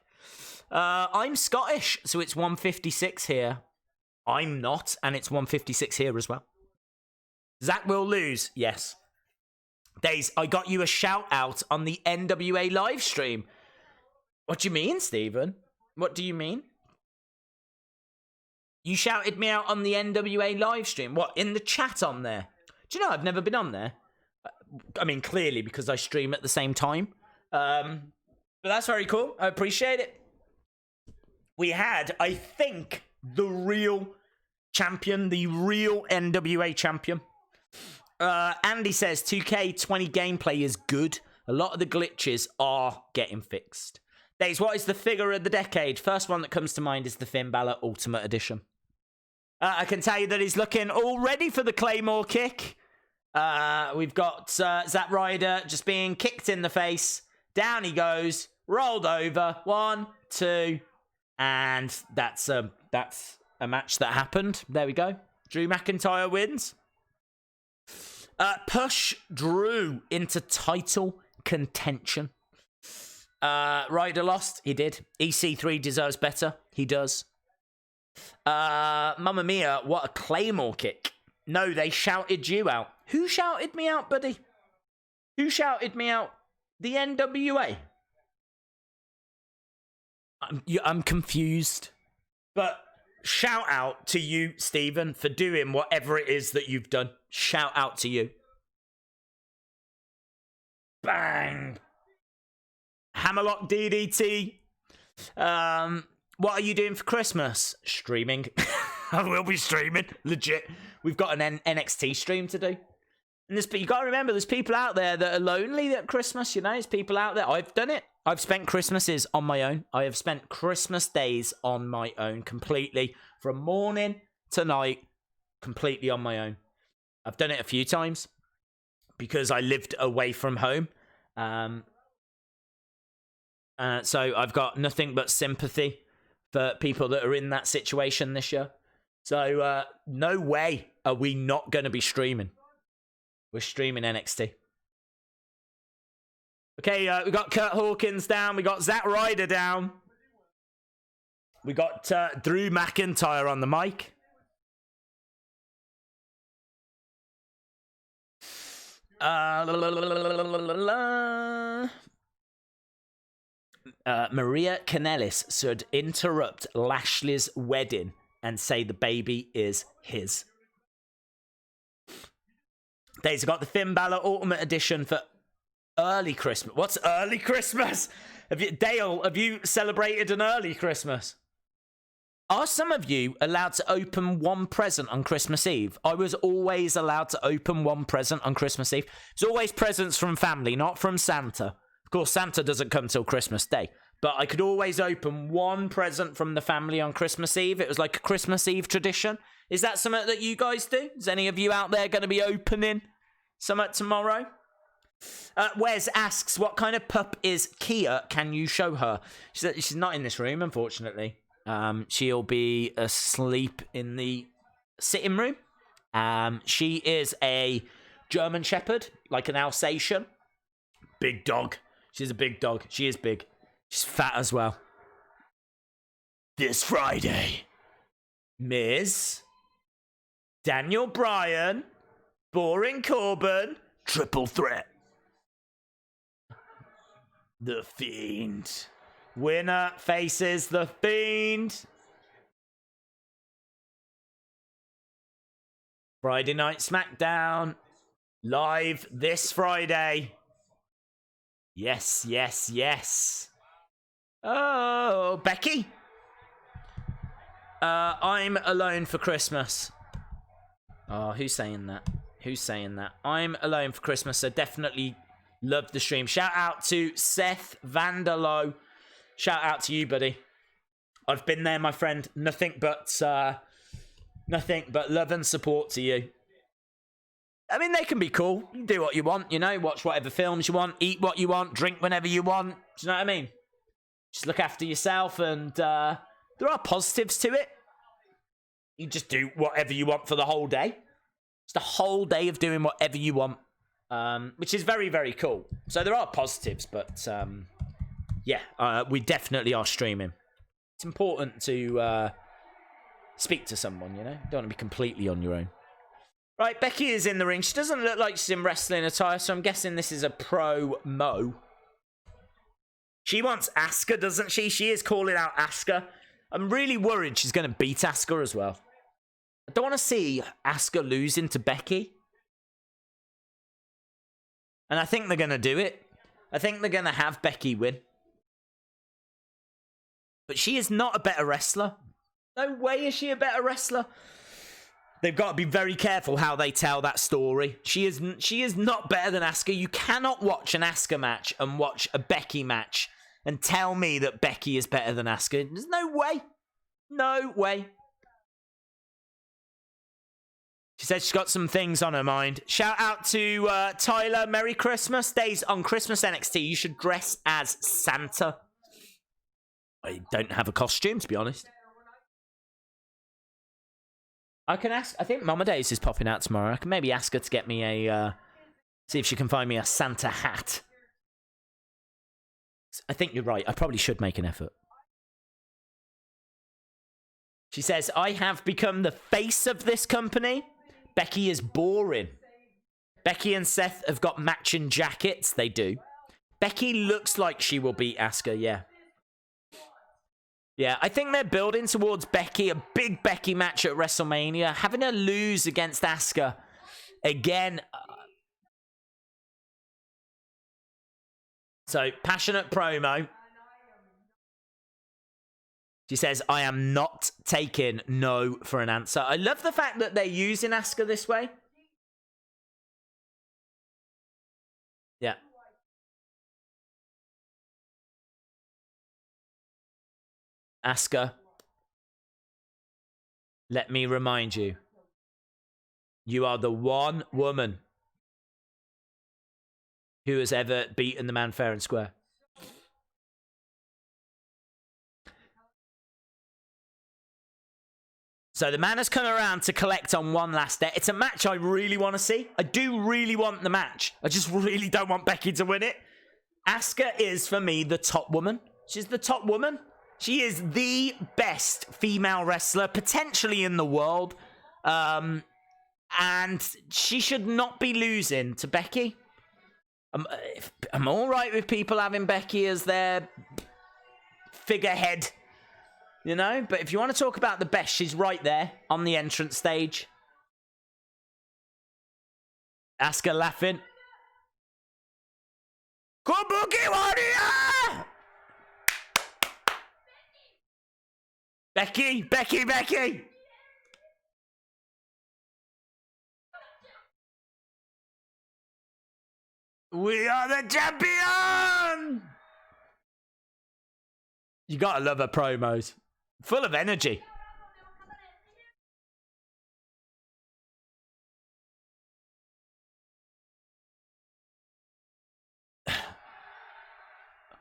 I'm Scottish, so it's 156 here. I'm not, and it's 156 here as well. Zach will lose, yes. Days, I got you a shout out on the NWA live stream. What do you mean, Stephen? What do you mean? You shouted me out on the NWA live stream. What, in the chat on there? Do you know, I've never been on there. I mean, clearly, because I stream at the same time. But that's very cool. I appreciate it. We had, I think, the real champion, the real NWA champion. Andy says 2K20 gameplay is good. A lot of the glitches are getting fixed. Days, what is the figure of the decade? First one that comes to mind is the Finn Balor Ultimate Edition. I can tell you that he's looking all ready for the Claymore kick. We've got Zack Ryder just being kicked in the face. Down he goes, rolled over, 1, 2, and that's a match that happened. There we go. Drew McIntyre wins. Push Drew into title contention. Ryder lost. He did. EC3 deserves better. He does. Mamma mia, what a Claymore kick. No, they shouted you out. Who shouted me out, buddy? Who shouted me out? The NWA. I'm confused. But shout out to you, Stephen, for doing whatever it is that you've done. Shout out to you. Bang. Hammerlock DDT. What are you doing for Christmas? Streaming. I will be streaming. Legit. We've got an NXT stream to do. And you got to remember, there's people out there that are lonely at Christmas, you know? There's people out there. I've done it. I've spent Christmases on my own. I have spent Christmas days on my own completely. From morning to night, completely on my own. I've done it a few times because I lived away from home. So I've got nothing but sympathy for people that are in that situation this year. So no way are we not going to be streaming. We're streaming NXT. Okay, we got Kurt Hawkins down. We got Ryder down. We got Drew McIntyre on the mic. Maria Kanellis should interrupt Lashley's wedding and say the baby is his. Days got the Finn Balor Ultimate Edition for early Christmas. What's early Christmas? Dale, have you celebrated an early Christmas? Are some of you allowed to open one present on Christmas Eve? I was always allowed to open one present on Christmas Eve. It's always presents from family, not from Santa. Of course, Santa doesn't come till Christmas Day. But I could always open one present from the family on Christmas Eve. It was like a Christmas Eve tradition. Is that something that you guys do? Is any of you out there going to be opening something tomorrow? Wes asks, what kind of pup is Kia? Can you show her? She's not in this room, unfortunately. She'll be asleep in the sitting room. She is a German Shepherd, like an Alsatian. Big dog. She's a big dog. She is big. She's fat as well. This Friday, Miz, Daniel Bryan, Boring Corbin, triple threat. The Fiend. Winner faces The Fiend. Friday Night SmackDown. Live this Friday. Yes, yes, yes. Oh, Becky. I'm alone for Christmas. Oh, who's saying that? Who's saying that? I'm alone for Christmas, so definitely love the stream. Shout out to Seth Vanderlo. Shout out to you, buddy. I've been there, my friend. Nothing but love and support to you. I mean, they can be cool. You can do what you want, you know. Watch whatever films you want. Eat what you want. Drink whenever you want. Do you know what I mean? Just look after yourself, and there are positives to it. You just do whatever you want for the whole day. It's the whole day of doing whatever you want, which is very, very cool. So there are positives, but yeah, we definitely are streaming. It's important to speak to someone, you know? Don't want to be completely on your own. Right, Becky is in the ring. She doesn't look like she's in wrestling attire, so I'm guessing this is a promo. She wants Asuka, doesn't she? She is calling out Asuka. I'm really worried she's going to beat Asuka as well. I don't want to see Asuka losing to Becky. And I think they're going to do it. I think they're going to have Becky win. But she is not a better wrestler. No way is she a better wrestler. They've got to be very careful how they tell that story. She is not better than Asuka. You cannot watch an Asuka match and watch a Becky match and tell me that Becky is better than Asuka. There's no way. No way. She said she's got some things on her mind. Shout out to Tyler. Merry Christmas. Days on Christmas NXT. You should dress as Santa. I don't have a costume, to be honest. I can ask. I think Mama Days is popping out tomorrow. I can maybe ask her to get me a... see if she can find me a Santa hat. I think you're right. I probably should make an effort. She says, I have become the face of this company. Becky is boring. Becky and Seth have got matching jackets. They do. Becky looks like she will beat Asuka, yeah. Yeah, I think they're building towards Becky, a big Becky match at WrestleMania. Having her lose against Asuka again. So, passionate promo. She says, I am not taking no for an answer. I love the fact that they're using Asuka this way. Asuka, let me remind you, you are the one woman who has ever beaten the man fair and square. So the man has come around to collect on one last day. It's a match I really want to see. I do really want the match. I just really don't want Becky to win it. Asuka is, for me, the top woman. She's the top woman. She is the best female wrestler, potentially in the world. And she should not be losing to Becky. I'm all right with people having Becky as their figurehead. You know, but if you want to talk about the best, she's right there on the entrance stage. Asuka laughing. Kabuki Warrior! Becky, Becky, Becky! We are the champion! You gotta love her promos. Full of energy.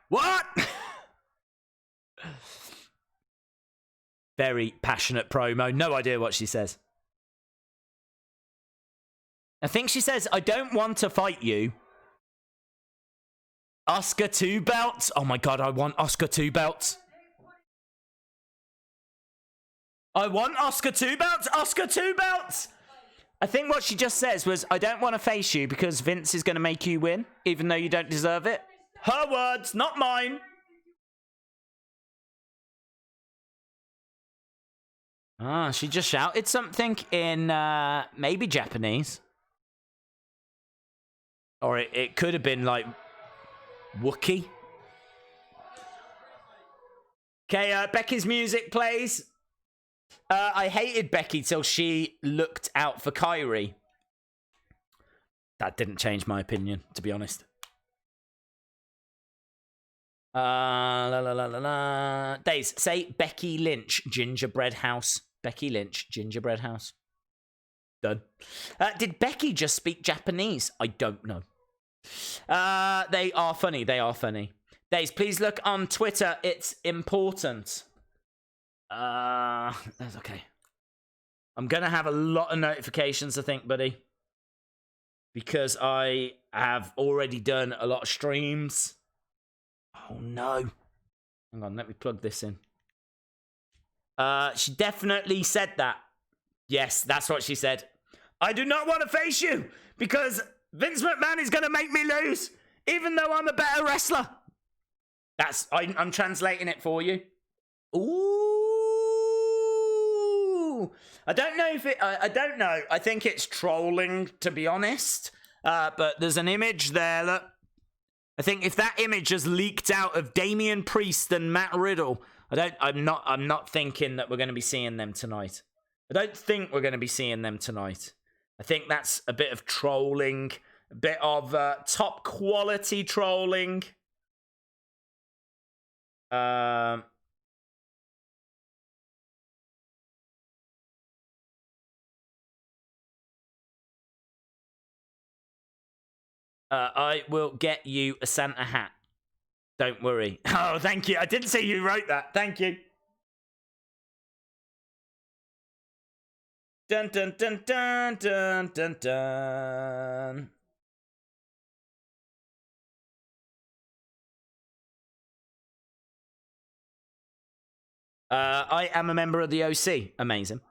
What? Very passionate promo. No idea what she says. I think she says, I don't want to fight you. Asuka 2 belts. Oh my god, I want Asuka 2 belts. I want Asuka 2 belts. Asuka 2 belts. I think what she just says was, I don't want to face you because Vince is going to make you win, even though you don't deserve it. Her words, not mine. Ah, she just shouted something in maybe Japanese. Or it could have been like Wookiee. Okay, Becky's music plays. I hated Becky till she looked out for Kyrie. That didn't change my opinion, to be honest. Days, say Becky Lynch, Gingerbread House. Becky Lynch, Gingerbread House. Done. Did Becky just speak Japanese? I don't know. They are funny. They are funny. Days, please look on Twitter. It's important. That's okay. I'm gonna have a lot of notifications, I think, buddy. Because I have already done a lot of streams. Oh, no. Hang on, let me plug this in. She definitely said that. Yes, that's what she said. I do not want to face you because Vince McMahon is going to make me lose, even though I'm a better wrestler. I'm translating it for you. Ooh. I don't know if I don't know. I think it's trolling, to be honest. But there's an image there, look. I think if that image has leaked out of Damian Priest and Matt Riddle, I'm not thinking that we're going to be seeing them tonight. I don't think we're going to be seeing them tonight. I think that's a bit of trolling, a bit of top quality trolling. I will get you a Santa hat. Don't worry. Oh, thank you. I didn't say you wrote that. Thank you. Dun dun dun dun dun dun dun. I am a member of the OC. Amazing.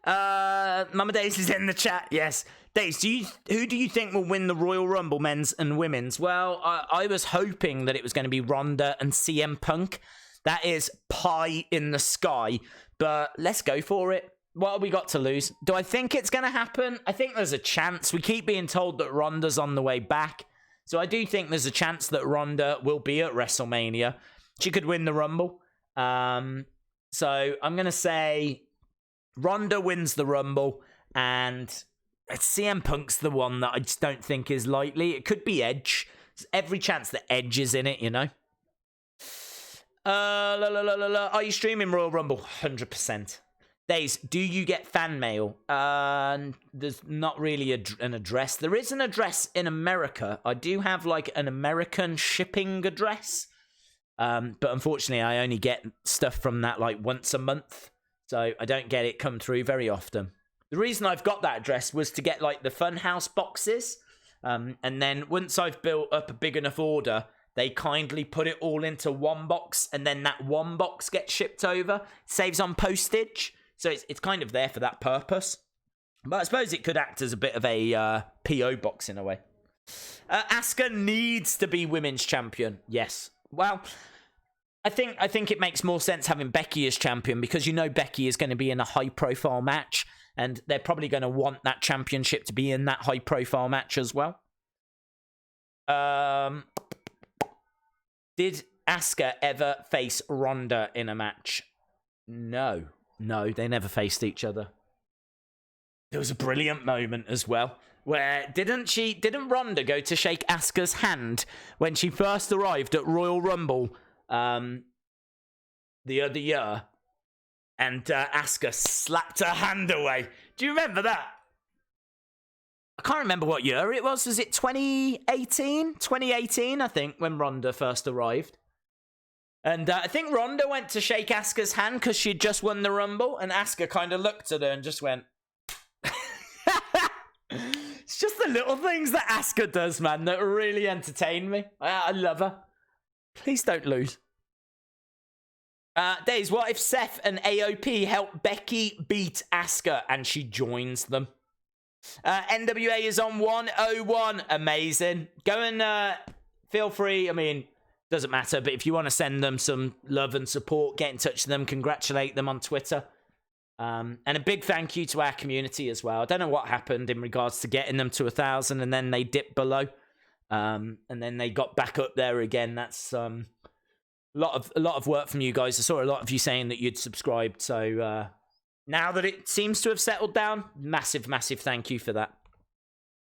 Mama Days is in the chat. Yes. Days, who do you think will win the Royal Rumble, men's and women's? Well, I was hoping that it was going to be Ronda and CM Punk. That is pie in the sky. But let's go for it. What have we got to lose? Do I think it's going to happen? I think there's a chance. We keep being told that Ronda's on the way back. So I do think there's a chance that Ronda will be at WrestleMania. She could win the Rumble. So I'm going to say Ronda wins the Rumble, and CM Punk's the one that I just don't think is likely. It could be Edge. There's every chance that Edge is in it, you know. Are you streaming Royal Rumble? 100%. Days, do you get fan mail? There's not really an address. There is an address in America. I do have like an American shipping address. But unfortunately, I only get stuff from that like once a month. So I don't get it come through very often. The reason I've got that address was to get like the Funhouse boxes. And then once I've built up a big enough order, they kindly put it all into one box. And then that one box gets shipped over. Saves on postage. So it's kind of there for that purpose. But I suppose it could act as a bit of a PO box in a way. Asuka needs to be women's champion. Yes. Well, I think it makes more sense having Becky as champion because you know Becky is going to be in a high-profile match. And they're probably going to want that championship to be in that high-profile match as well. Did Asuka ever face Ronda in a match? No. No, they never faced each other. There was a brilliant moment as well, where didn't Ronda go to shake Asuka's hand when she first arrived at Royal Rumble the other year, and Asuka slapped her hand away. Do you remember that? I can't remember what year it was. Was it 2018? 2018, I think, when Ronda first arrived. And I think Ronda went to shake Asuka's hand because she'd just won the Rumble. And Asuka kind of looked at her and just went... It's just the little things that Asuka does, man, that really entertain me. I love her. Please don't lose. Days, what if Seth and AOP help Becky beat Asuka and she joins them? NWA is on 101. Amazing. Go and feel free. I mean... Doesn't matter, but if you want to send them some love and support, get in touch with them, congratulate them on Twitter. And a big thank you to our community as well. I don't know what happened in regards to getting them to 1,000 and then they dipped below. And then they got back up there again. That's a lot of work from you guys. I saw a lot of you saying that you'd subscribed. So now that it seems to have settled down, massive, massive thank you for that.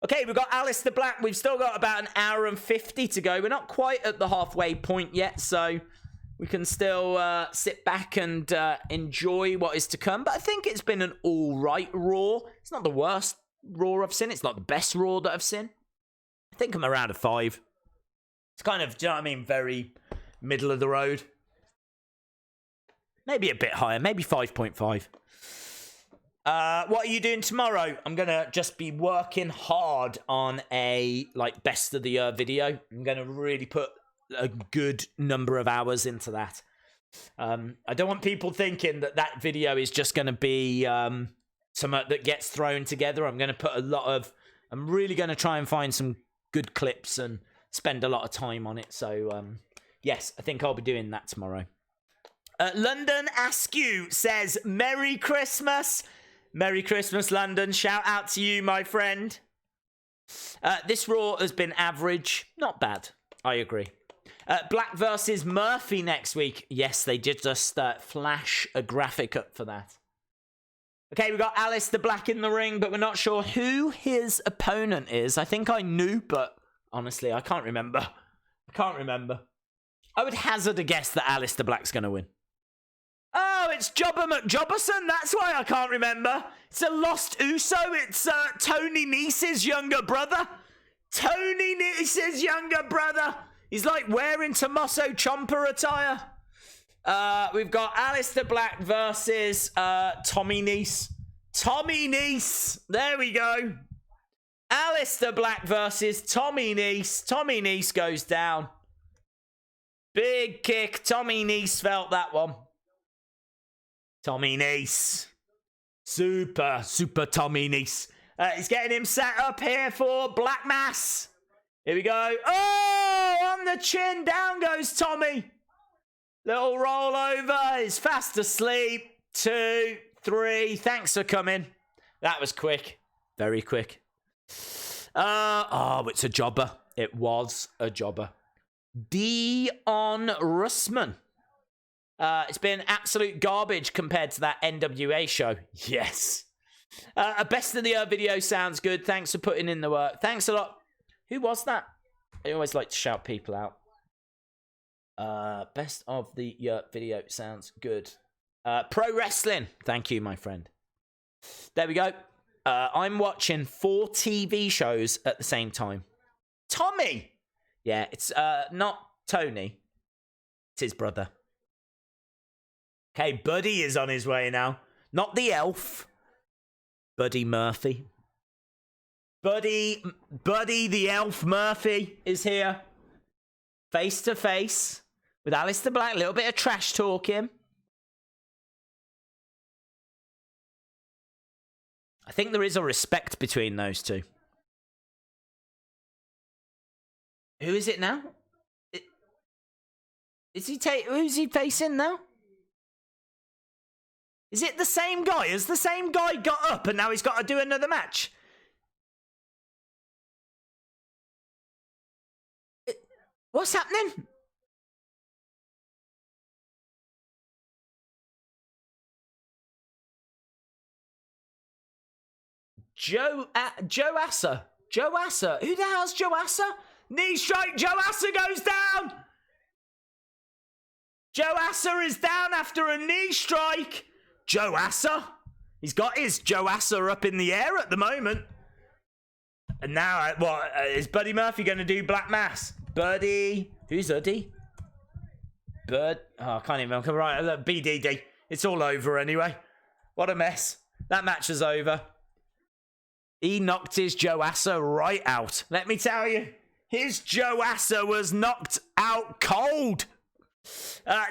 Okay, we've got Aleister Black. We've still got about an hour and 50 to go. We're not quite at the halfway point yet, so we can still sit back and enjoy what is to come. But I think it's been an all-right Raw. It's not the worst Raw I've seen. It's not the best Raw that I've seen. I think I'm around a 5. It's kind of, do you know what I mean, very middle of the road. Maybe a bit higher, maybe 5.5. What are you doing tomorrow? I'm going to just be working hard on a, like, best of the year video. I'm going to really put a good number of hours into that. I don't want people thinking that that video is just going to be something that gets thrown together. I'm going to put I'm really going to try and find some good clips and spend a lot of time on it. So, yes, I think I'll be doing that tomorrow. London Askew says, Merry Christmas. Merry Christmas, London. Shout out to you, my friend. This Raw has been average. Not bad. I agree. Black versus Murphy next week. Yes, they did just flash a graphic up for that. Okay, we've got Aleister Black in the ring, but we're not sure who his opponent is. I think I knew, but honestly, I can't remember. I would hazard a guess that Aleister Black's going to win. Oh, it's Jobber McJobberson. That's why I can't remember. It's a lost Uso. It's Tony Nese's younger brother. Tony Nese's younger brother. He's like wearing Tommaso Ciampa attire. We've got Aleister Black versus Tommy Nese. Tommy Nese. There we go. Aleister Black versus Tommy Nese. Tommy Nese goes down. Big kick. Tommy Nese felt that one. Tommy Nese. Super Tommy Nese. He's getting him set up here for Black Mass. Here we go. Oh, on the chin. Down goes Tommy. Little roll over. He's fast asleep. 2, 3. Thanks for coming. That was quick. Very quick. Oh, it's a jobber. It was a jobber. Dion Russman. It's been absolute garbage compared to that NWA show. Yes. A best of the year video sounds good. Thanks for putting in the work. Thanks a lot. Who was that? I always like to shout people out. Best of the year video sounds good. Pro wrestling. Thank you, my friend. There we go. I'm watching 4 TV shows at the same time. Tommy! Yeah, it's not Tony. It's his brother. Okay, Buddy is on his way now. Not the elf. Buddy Murphy. Buddy the elf Murphy is here. Face to face with Aleister Black. A little bit of trash talking. I think there is a respect between those two. Who is it now? Who's he facing now? Is it the same guy? Has the same guy got up and now he's got to do another match? What's happening? Joe Asa. Joe Asa. Who the hell's Joe Asa? Knee strike. Joe Asa goes down. Joe Asa is down after a knee strike. Joe Asa. He's got his Joe Asa up in the air at the moment. And now, what, is Buddy Murphy going to do Black Mass? Buddy. Who's Uddy? I can't even remember. Right, look, BDD. It's all over anyway. What a mess. That match is over. He knocked his Joe Asa right out. Let me tell you, his Joe Asa was knocked out cold.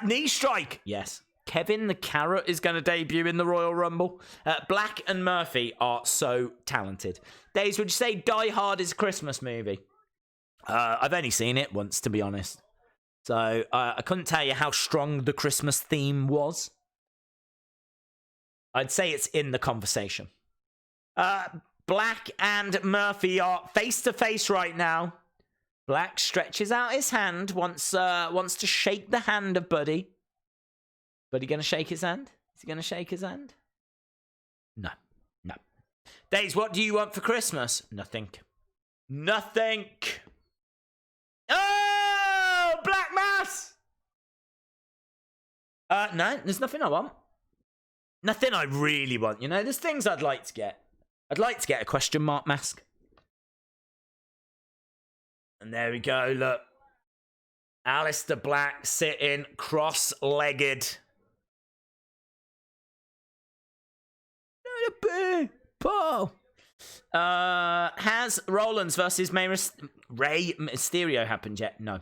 Knee strike. Yes. Kevin the Carrot is going to debut in the Royal Rumble. Black and Murphy are so talented. Days, would you say Die Hard is a Christmas movie? I've only seen it once, to be honest. So I couldn't tell you how strong the Christmas theme was. I'd say it's in the conversation. Black and Murphy are face to face right now. Black stretches out his hand, wants to shake the hand of Buddy. Buddy gonna shake his hand? Is he gonna shake his hand? No. Days, what do you want for Christmas? Nothing. Oh, Black Mass. No, there's nothing I want. Nothing I really want. You know, there's things I'd like to get. I'd like to get a question mark mask. And there we go, look. Aleister Black sitting cross-legged. Paul. Has Rollins versus Rey Mysterio happened yet? No.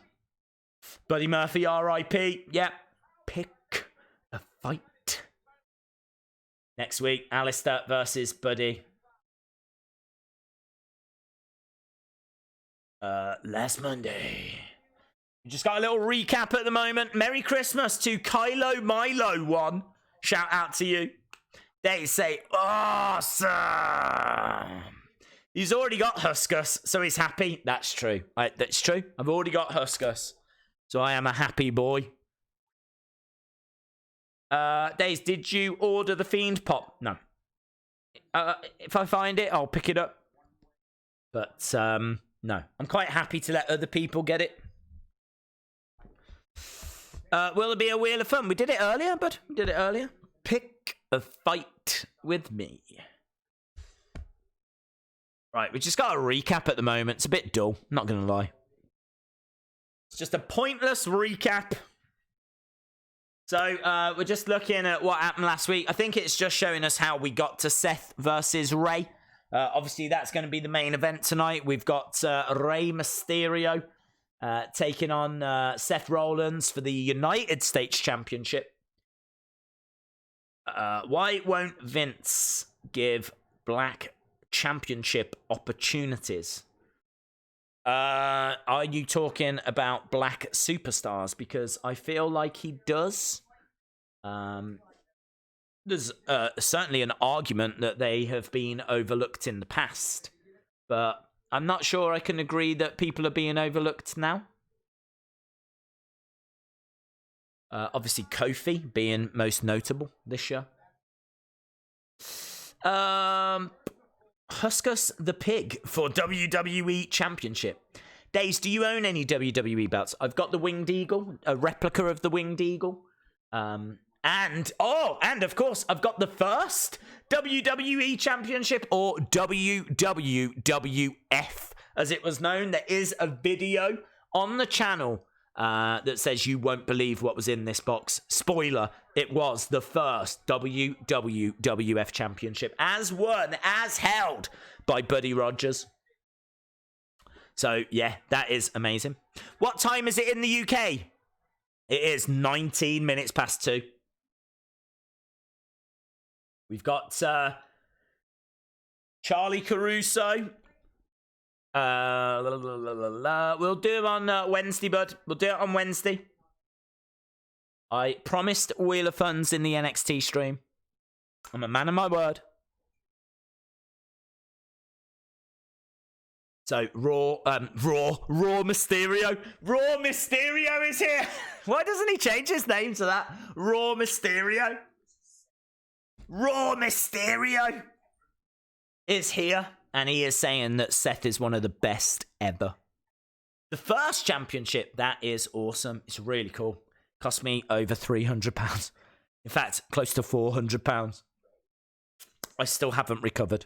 Buddy Murphy, R.I.P. Yep. Pick a fight. Next week, Aleister versus Buddy. Last Monday. We just got a little recap at the moment. Merry Christmas to Kylo Milo 1. Shout out to you. They say, awesome. He's already got Huskus, so he's happy. That's true. That's true. I've already got Huskus, so I am a happy boy. Days, did you order the Fiend Pop? No. If I find it, I'll pick it up. But, no. I'm quite happy to let other people get it. Will there be a Wheel of Fun? We did it earlier, bud. We did it earlier. Pick a fight with me. Right, we just got a recap at the moment. It's a bit dull, not going to lie. It's just a pointless recap. So, we're just looking at what happened last week. I think it's just showing us how we got to Seth versus Rey. Obviously, that's going to be the main event tonight. We've got Rey Mysterio taking on Seth Rollins for the United States Championship. Why won't Vince give Black championship opportunities? Are you talking about Black superstars? Because I feel like he does. There's certainly an argument that they have been overlooked in the past, but I'm not sure I can agree that people are being overlooked now. Obviously, Kofi being most notable this year. Huskus the Pig for WWE Championship. Days, do you own any WWE belts? I've got the Winged Eagle, a replica of the Winged Eagle. And of course, I've got the first WWE Championship, or WWF, as it was known. There is a video on the channel that says you won't believe what was in this box. Spoiler, it was the first WWF Championship, as held by Buddy Rogers. So, yeah, that is amazing. What time is it in the UK? It is 19 minutes past 2. We've got Charlie Caruso. We'll do it on Wednesday, bud. We'll do it on Wednesday. I promised Wheel of Funds in the NXT stream. I'm a man of my word. So, Raw Mysterio. Raw Mysterio is here. Why doesn't he change his name to that? Raw Mysterio. Raw Mysterio is here, and he is saying that Seth is one of the best ever. The first championship, that is awesome. It's really cool. Cost me over £300. In fact, close to £400. I still haven't recovered.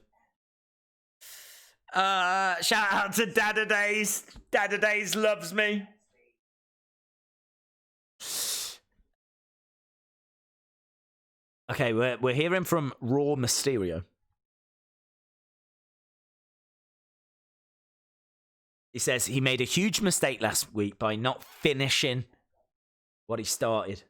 Shout out to Dada Days. Dada Days loves me. Okay, we're hearing from Raw Mysterio. He says he made a huge mistake last week by not finishing what he started.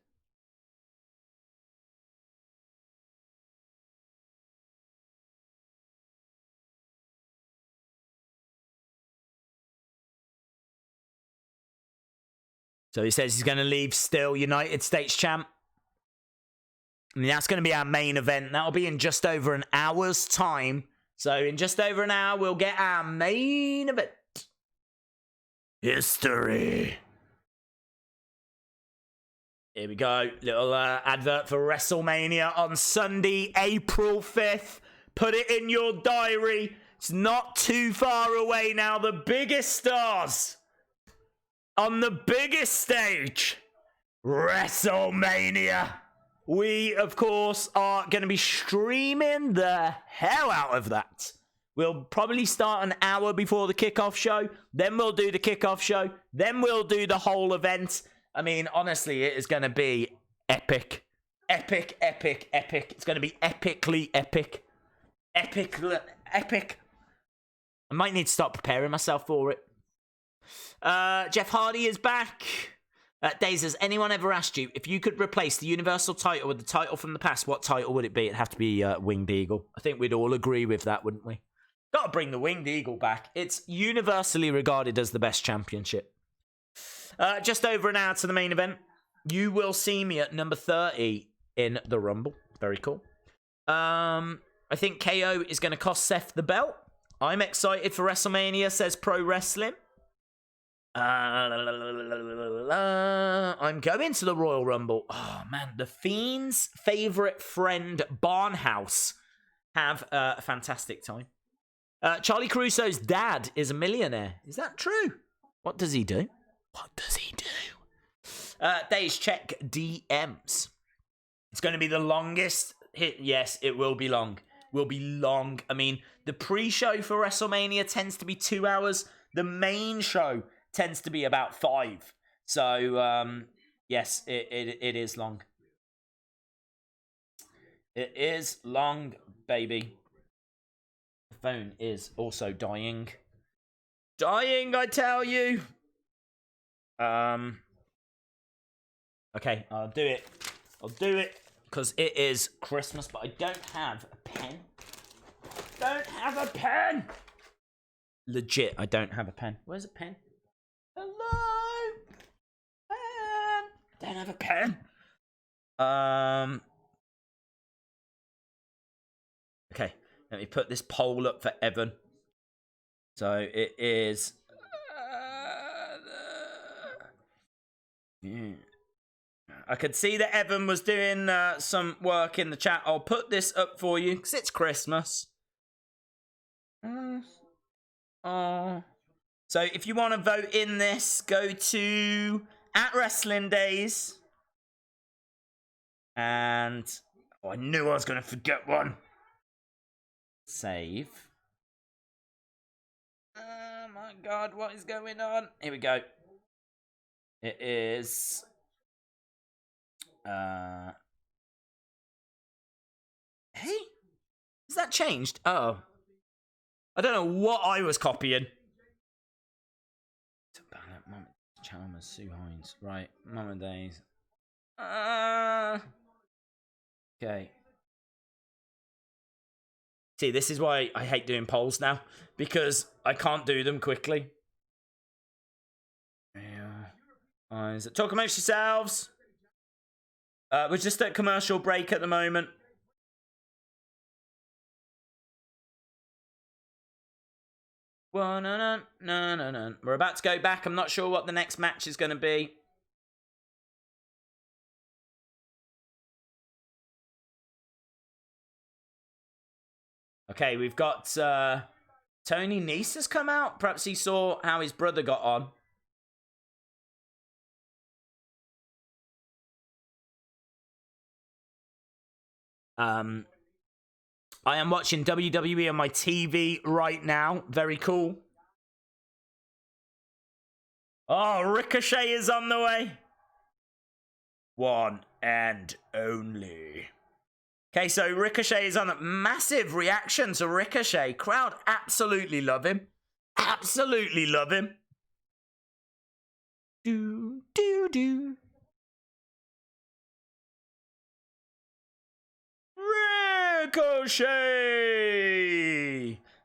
So he says he's going to leave still United States champ. I mean, that's going to be our main event. That'll be in just over an hour's time. So in just over an hour, we'll get our main event. History. Here we go. Little advert for WrestleMania on Sunday, April 5th. Put it in your diary. It's not too far away now. The biggest stars on the biggest stage. WrestleMania. We, of course, are going to be streaming the hell out of that. We'll probably start an hour before the kickoff show. Then we'll do the kickoff show. Then we'll do the whole event. I mean, honestly, it is going to be epic. Epic, epic, epic. It's going to be epically epic. Epic. I might need to start preparing myself for it. Jeff Hardy is back. Days, has anyone ever asked you if you could replace the Universal title with the title from the past, what title would it be? It'd have to be Winged Eagle. I think we'd all agree with that, wouldn't we? Gotta bring the Winged Eagle back. It's universally regarded as the best championship. Just over an hour to the main event. You will see me at number 30 in the Rumble. Very cool. I think KO is going to cost Seth the belt. I'm excited for WrestleMania, says Pro Wrestling. I'm going to the Royal Rumble. Oh, man. The Fiend's favourite friend, Barnhouse, have a fantastic time. Charlie Caruso's dad is a millionaire. Is that true? What does he do? Days, check DMs. It's going to be the longest hit. Yes, it will be long. I mean, the pre-show for WrestleMania tends to be 2 hours. The main show tends to be about 5. So, yes, it is long. It is long, baby. The phone is also dying. Dying, I tell you. Okay, I'll do it. Because it is Christmas, but I don't have a pen. Legit, I don't have a pen. Where's a pen? Hello? Pen. Don't have a pen. Okay, let me put this poll up for Evan. So it is... I could see that Evan was doing some work in the chat. I'll put this up for you because it's Christmas. So if you want to vote in this, go to @WrestlingDays. And I knew I was going to forget one. Save. Oh my god, what is going on? Here we go. It is... Hey? Has that changed? Oh. I don't know what I was copying. Chalmers, Sue Hines. Right, Mama Days. Okay. See, this is why I hate doing polls now. Because I can't do them quickly. Yeah. Talk amongst yourselves. We're just at commercial break at the moment. Well, no. We're about to go back. I'm not sure what the next match is going to be. Okay, we've got Tony Nese has come out. Perhaps he saw how his brother got on. I am watching WWE on my TV right now. Very cool. Oh, Ricochet is on the way. One and only. Okay, so Ricochet is on a massive reaction to Ricochet. Crowd absolutely love him. Absolutely love him. Do. Ricochet!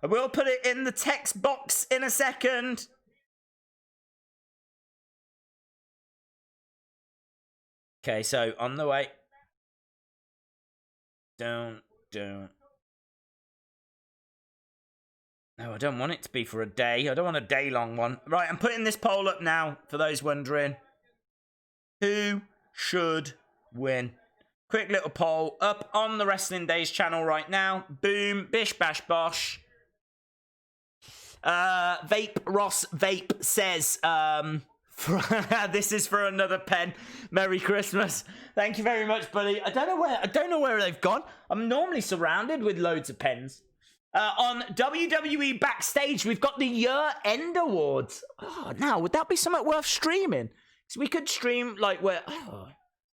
I will put it in the text box in a second. Okay, so on the way. Don't. No, I don't want it to be for a day. I don't want a day-long one. Right, I'm putting this poll up now, for those wondering. Who should win? Quick little poll up on the Wrestling Days channel right now. Boom, bish, bash, bosh. Vape Ross Vape says, this is for another pen. Merry Christmas. Thank you very much, buddy. I don't know where they've gone. I'm normally surrounded with loads of pens. On WWE Backstage, we've got the Year-End Awards. Oh, now, would that be something worth streaming? So we could stream, like, where... Oh,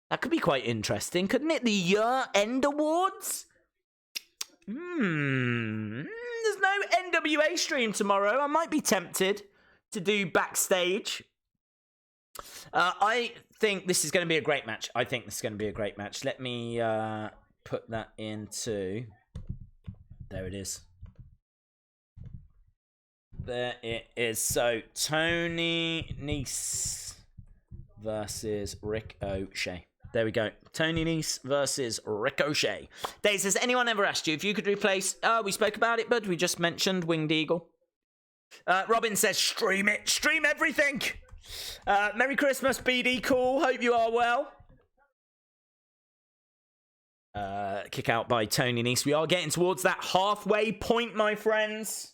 that could be quite interesting, couldn't it? The Year-End Awards? There's no NWA stream tomorrow. I might be tempted to do Backstage. I think this is going to be a great match. Let me put that into... There it is. There it is. So, Tony Nese versus Ricochet. There we go. Tony Nese versus Ricochet. Days, has anyone ever asked you if you could replace... we spoke about it, bud. We just mentioned Winged Eagle. Robin says, stream it. Stream everything. Merry Christmas, BD. Cool. Hope you are well. Kick out by Tony Nese. We are getting towards that halfway point, my friends.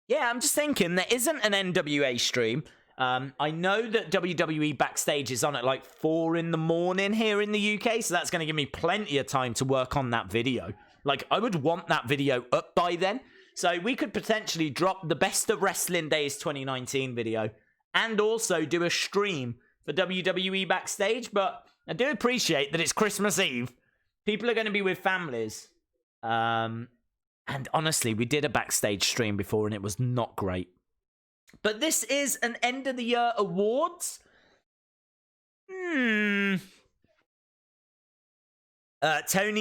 Yeah, I'm just thinking, there isn't an NWA stream. I know that WWE Backstage is on at like 4 in the morning here in the UK, so that's going to give me plenty of time to work on that video. Like, I would want that video up by then. So we could potentially drop the Best of Wrestling Days 2019 video and also do a stream for WWE Backstage. But I do appreciate that it's Christmas Eve. People are going to be with families. And honestly, we did a Backstage stream before and it was not great. But this is an end of the year awards. Tony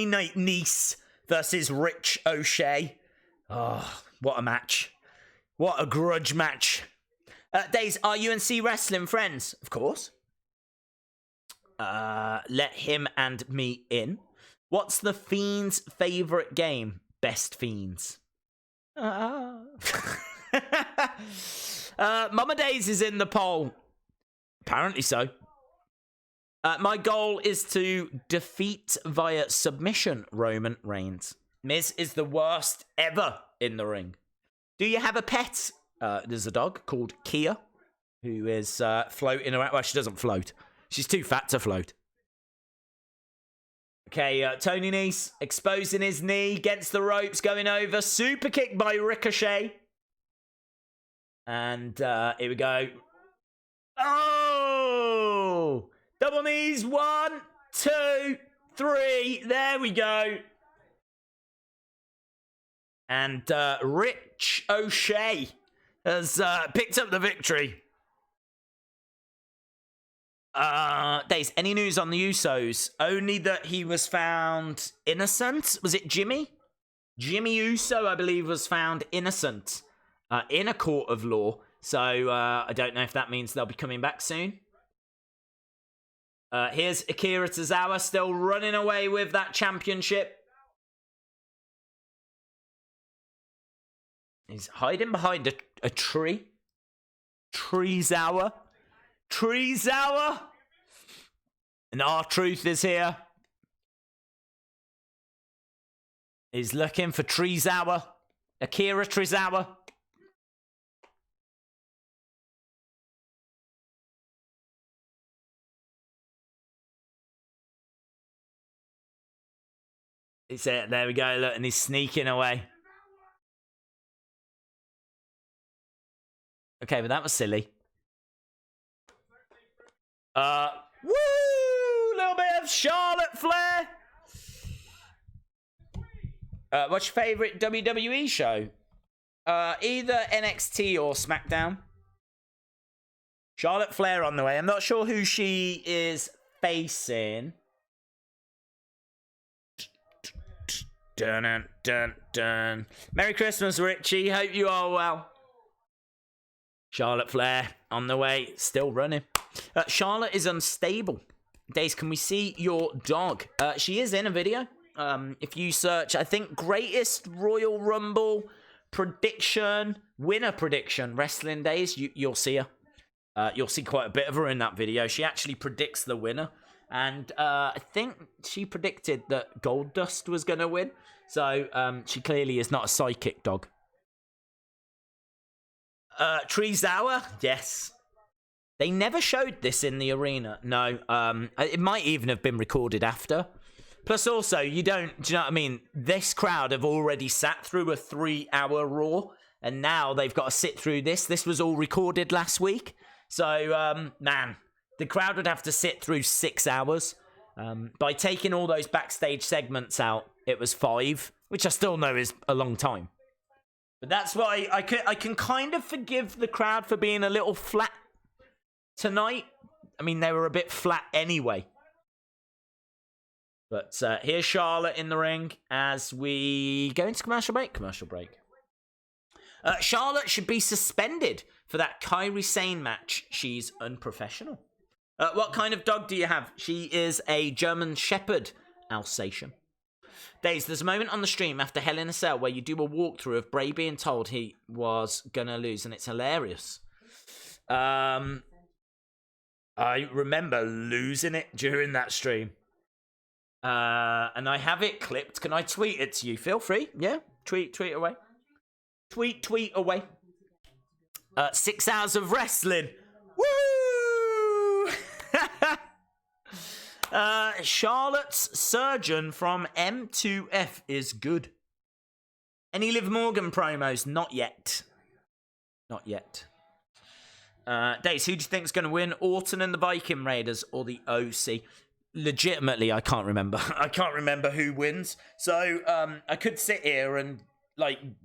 Nese versus Rich O'Shea. Oh, what a match. What a grudge match. Days, are UNC wrestling friends? Of course. Let him and me in. What's the Fiend's favourite game? Best Fiends. Mama Days is in the poll. Apparently so. My goal is to defeat via submission Roman Reigns. Miz is the worst ever in the ring. Do you have a pet? there's a dog called Kia who is floating around. Well, she doesn't float. She's too fat to float. Okay, Tony Nese exposing his knee, gets the ropes, going over. Super kick by Ricochet. And here we go. Oh! Double knees. 1, 2, 3. There we go. And Rich O'Shea has picked up the victory. Days, any news on the Usos? Only that he was found innocent. Was it Jimmy? Jimmy Uso, I believe, was found innocent in a court of law. So I don't know if that means they'll be coming back soon. Here's Akira Tozawa still running away with that championship. He's hiding behind a tree. Treezawa. Treezawa. And R-Truth is here. He's looking for Treezawa. Akira Treezawa. It's it. There we go. Look, and he's sneaking away. Okay, but that was silly. Woo! Little bit of Charlotte Flair. What's your favorite WWE show? Either NXT or SmackDown. Charlotte Flair on the way. I'm not sure who she is facing. Dun, dun, dun, dun. Merry Christmas, Richie. Hope you are well. Charlotte Flair on the way, still running. Charlotte is unstable. Days, can we see your dog? She is in a video. If you search, I think, greatest Royal Rumble prediction, winner prediction, Wrestling Days, you'll see her. You'll see quite a bit of her in that video. She actually predicts the winner. And I think she predicted that Goldust was going to win. So she clearly is not a psychic dog. Treezawa, yes. They never showed this in the arena. No, it might even have been recorded after. Plus also, do you know what I mean? This crowd have already sat through a 3-hour Raw, and now they've got to sit through this. This was all recorded last week. So, man, the crowd would have to sit through 6 hours. By taking all those backstage segments out, it was 5, which I still know is a long time. But that's why I can kind of forgive the crowd for being a little flat tonight. I mean, they were a bit flat anyway. But here's Charlotte in the ring as we go into commercial break. Charlotte should be suspended for that Kairi Sane match. She's unprofessional. What kind of dog do you have? She is a German Shepherd Alsatian. Days, there's a moment on the stream after Hell in a Cell where you do a walkthrough of Bray being told he was gonna lose, and it's hilarious. I remember losing it during that stream. And I have it clipped. Can I tweet it to you? Feel free. Yeah, tweet away. Tweet away. 6 hours of wrestling. Woo! Charlotte's surgeon from M2F is good. Any Liv Morgan promos? Not yet. Dace, who do you think is going to win? Orton and the Viking Raiders or the OC? Legitimately, I can't remember. I can't remember who wins. So I could sit here and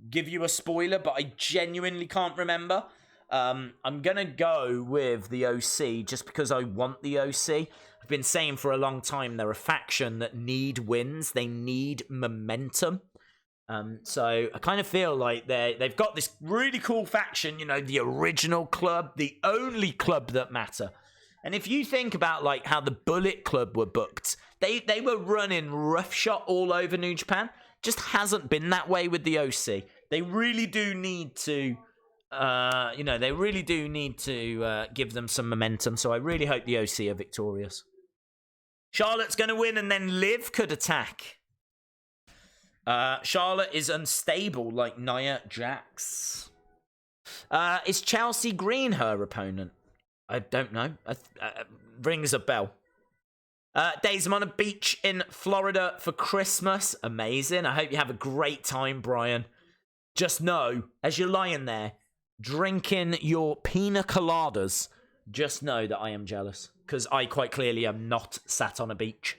give you a spoiler, but I genuinely can't remember. I'm gonna go with the OC just because I want the OC. I've been saying for a long time they're a faction that need wins. They need momentum. So I kind of feel like they've got this really cool faction, you know, the original club, the only club that matter. And if you think about how the Bullet Club were booked, they were running roughshod all over New Japan. Just hasn't been that way with the OC. They really do need to, give them some momentum. So I really hope the OC are victorious. Charlotte's going to win and then Liv could attack. Charlotte is unstable like Nia Jax. Is Chelsea Green her opponent? I don't know. Rings a bell. Days, I'm on a beach in Florida for Christmas. Amazing. I hope you have a great time, Brian. Just know, as you're lying there, drinking your pina coladas, just know that I am jealous. Because I quite clearly am not sat on a beach.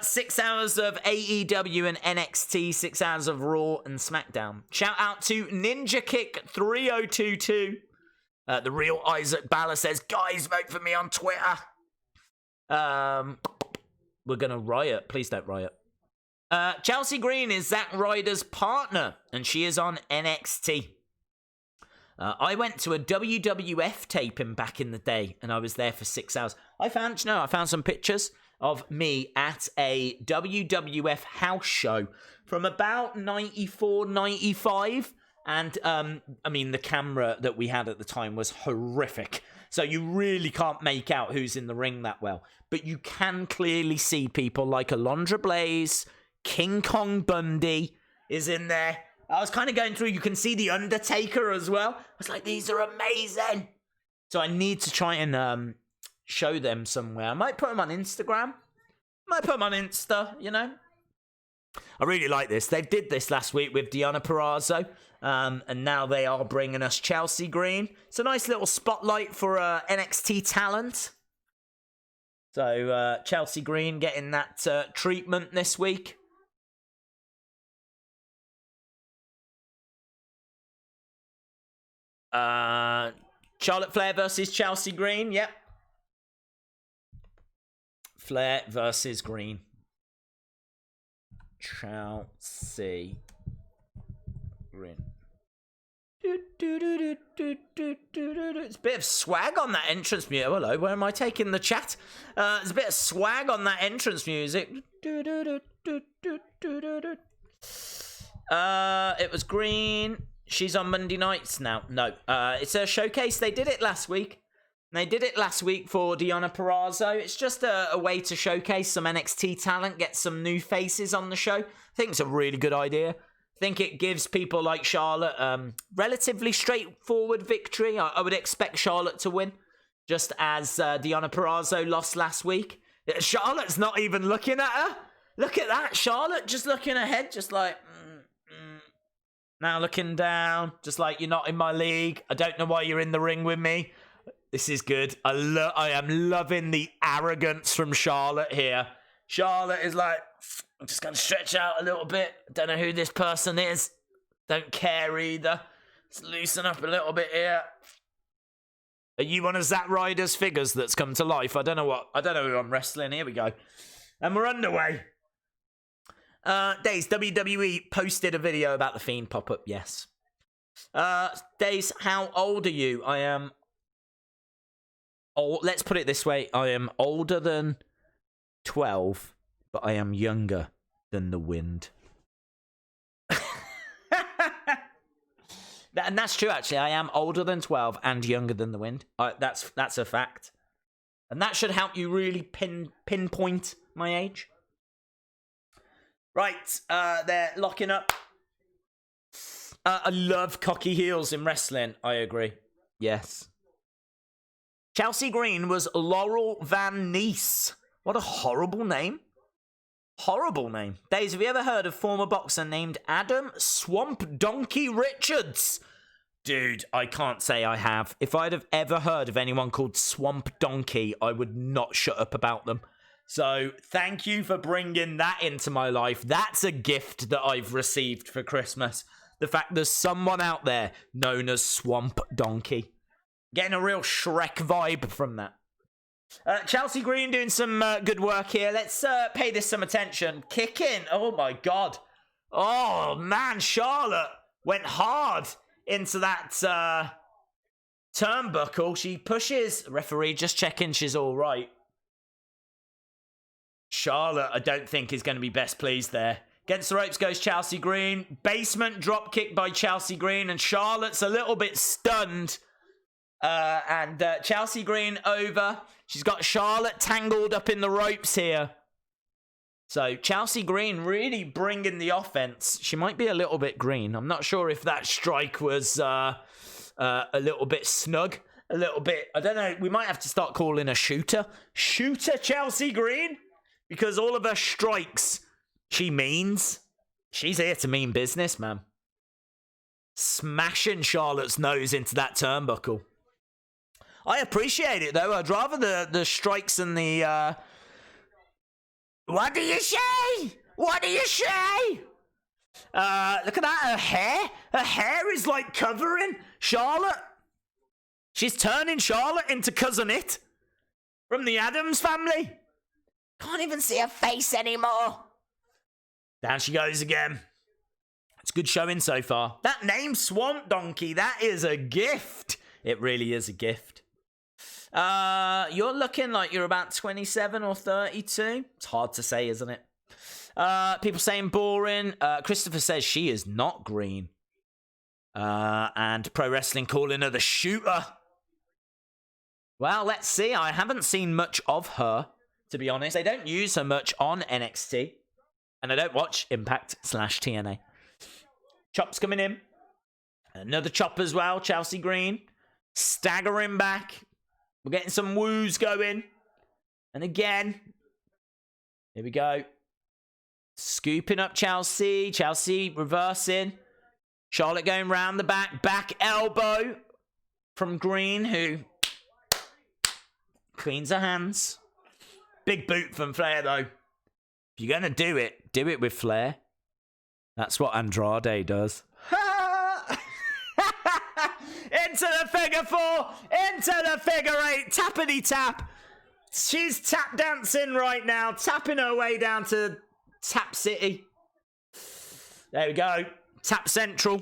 6 hours of AEW and NXT, 6 hours of Raw and SmackDown. Shout out to Ninja Kick 3022. The real Isaac Balor says, guys, vote for me on Twitter. We're gonna riot. Please don't riot. Chelsea Green is Zack Ryder's partner, and she is on NXT. I went to a WWF taping back in the day, and I was there for 6 hours. I found some pictures of me at a WWF house show from about 94, 95. And, I mean, the camera that we had at the time was horrific. So you really can't make out who's in the ring that well. But you can clearly see people like Alondra Blaze, King Kong Bundy is in there. I was kind of going through, you can see The Undertaker as well. I was like, these are amazing. So I need to try and show them somewhere. I might put them on Instagram. Might put them on Insta, you know. I really like this. They did this last week with Deonna Purrazzo. And now they are bringing us Chelsea Green. It's a nice little spotlight for NXT talent. So Chelsea Green getting that treatment this week. Charlotte Flair versus Chelsea Green. Yep. Flair versus Green. Chelsea Green. It's a bit of swag on that entrance music. Oh, hello, where am I taking the chat? There's a bit of swag on that entrance music. It was Green. She's on Monday nights now. No, it's a showcase. They did it last week. They did it last week for Deonna Purrazzo. It's just a way to showcase some NXT talent, get some new faces on the show. I think it's a really good idea. I think it gives people like Charlotte relatively straightforward victory. I would expect Charlotte to win, just as Deonna Purrazzo lost last week. Charlotte's not even looking at her. Look at that. Charlotte just looking ahead, just like... Now looking down, just like, you're not in my league. I don't know why you're in the ring with me. This is good. I am loving the arrogance from Charlotte here. Charlotte is like, I'm just going to stretch out a little bit. Don't know who this person is. Don't care either. Let's loosen up a little bit here. Are you one of Zack Ryder's figures that's come to life? I don't know who I'm wrestling. Here we go. And we're underway. Days, WWE posted a video about the Fiend pop-up. Yes. Days, how old are you? I am... Oh, let's put it this way. I am older than 12, but I am younger than the wind. And that's true, actually. I am older than 12 and younger than the wind. That's a fact. And that should help you really pinpoint my age. Right, they're locking up. I love cocky heels in wrestling. I agree. Yes. Chelsea Green was Laurel Van Ness. What a horrible name. Horrible name. Days, have you ever heard of former boxer named Adam Swamp Donkey Richards? Dude, I can't say I have. If I'd have ever heard of anyone called Swamp Donkey, I would not shut up about them. So, thank you for bringing that into my life. That's a gift that I've received for Christmas. The fact there's someone out there known as Swamp Donkey. Getting a real Shrek vibe from that. Chelsea Green doing some good work here. Let's pay this some attention. Kicking. Oh, my God. Oh, man. Charlotte went hard into that turnbuckle. She pushes. Referee just checking she's all right. Charlotte, I don't think, is going to be best pleased there. Against the ropes goes Chelsea Green. Basement drop kick by Chelsea Green. And Charlotte's a little bit stunned. And Chelsea Green over. She's got Charlotte tangled up in the ropes here. So Chelsea Green really bringing the offense. She might be a little bit green. I'm not sure if that strike was a little bit snug, a little bit, I don't know, we might have to start calling her Shooter Chelsea Green, because all of her strikes she means. She's here to mean business, man. Smashing Charlotte's nose into that turnbuckle. I appreciate it, though. I'd rather the strikes and the, What do you say? What do you say? Look at that, her hair. Her hair is, like, covering Charlotte. She's turning Charlotte into Cousin It from the Addams family. Can't even see her face anymore. Down she goes again. It's good showing so far. That name, Swamp Donkey, that is a gift. It really is a gift. You're looking like you're about 27 or 32. It's hard to say, isn't it? People saying boring. Christopher says she is not green. And Pro Wrestling calling her the Shooter. Well, let's see. I haven't seen much of her, to be honest. They don't use her much on NXT. And I don't watch Impact/TNA. Chop's coming in. Another chop as well. Chelsea Green. Staggering back. We're getting some woos going. And again. Here we go. Scooping up Chelsea. Chelsea reversing. Charlotte going round the back. Back elbow from Green, who cleans her hands. Big boot from Flair, though. If you're going to do it with Flair. That's what Andrade does. Into the figure 4. Into the figure 8. Tappity tap. She's tap dancing right now. Tapping her way down to Tap City. There we go. Tap Central.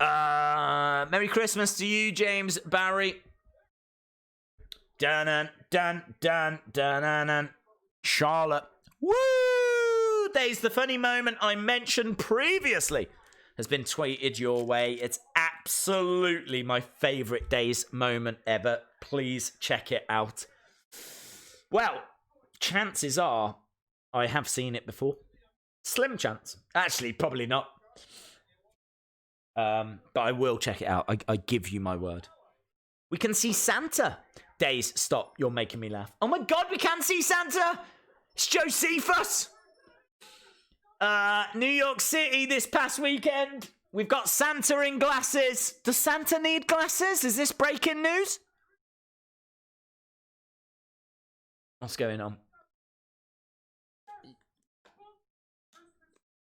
Merry Christmas to you, James Barry. Dun dun dun dun dun dun. Charlotte. Woo! There's the funny moment I mentioned previously. Has been tweeted your way. It's absolutely my favourite Days moment ever. Please check it out. Well, chances are I have seen it before. Slim chance. Actually, probably not. But I will check it out. I give you my word. We can see Santa. Days, stop. You're making me laugh. Oh my God, we can see Santa. It's Josephus. New York City this past weekend. We've got Santa in glasses. Does Santa need glasses? Is this breaking news? What's going on?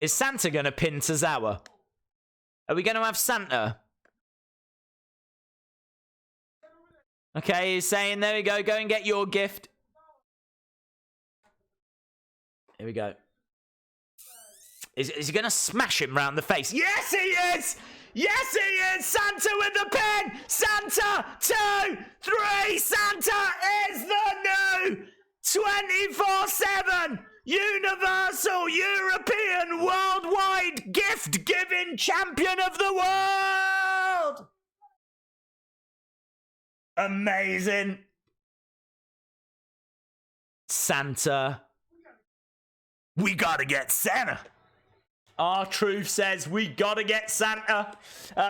Is Santa going to pin Tozawa? Are we going to have Santa? Okay, he's saying, there we go. Go and get your gift. Here we go. Is he going to smash him round the face? Yes, he is! Yes, he is! Santa with the pin! Santa! 2, 3! Santa is the new 24/7 Universal European Worldwide Gift-Giving Champion of the World! Amazing. Santa. We gotta get Santa. R-Truth says we gotta get Santa.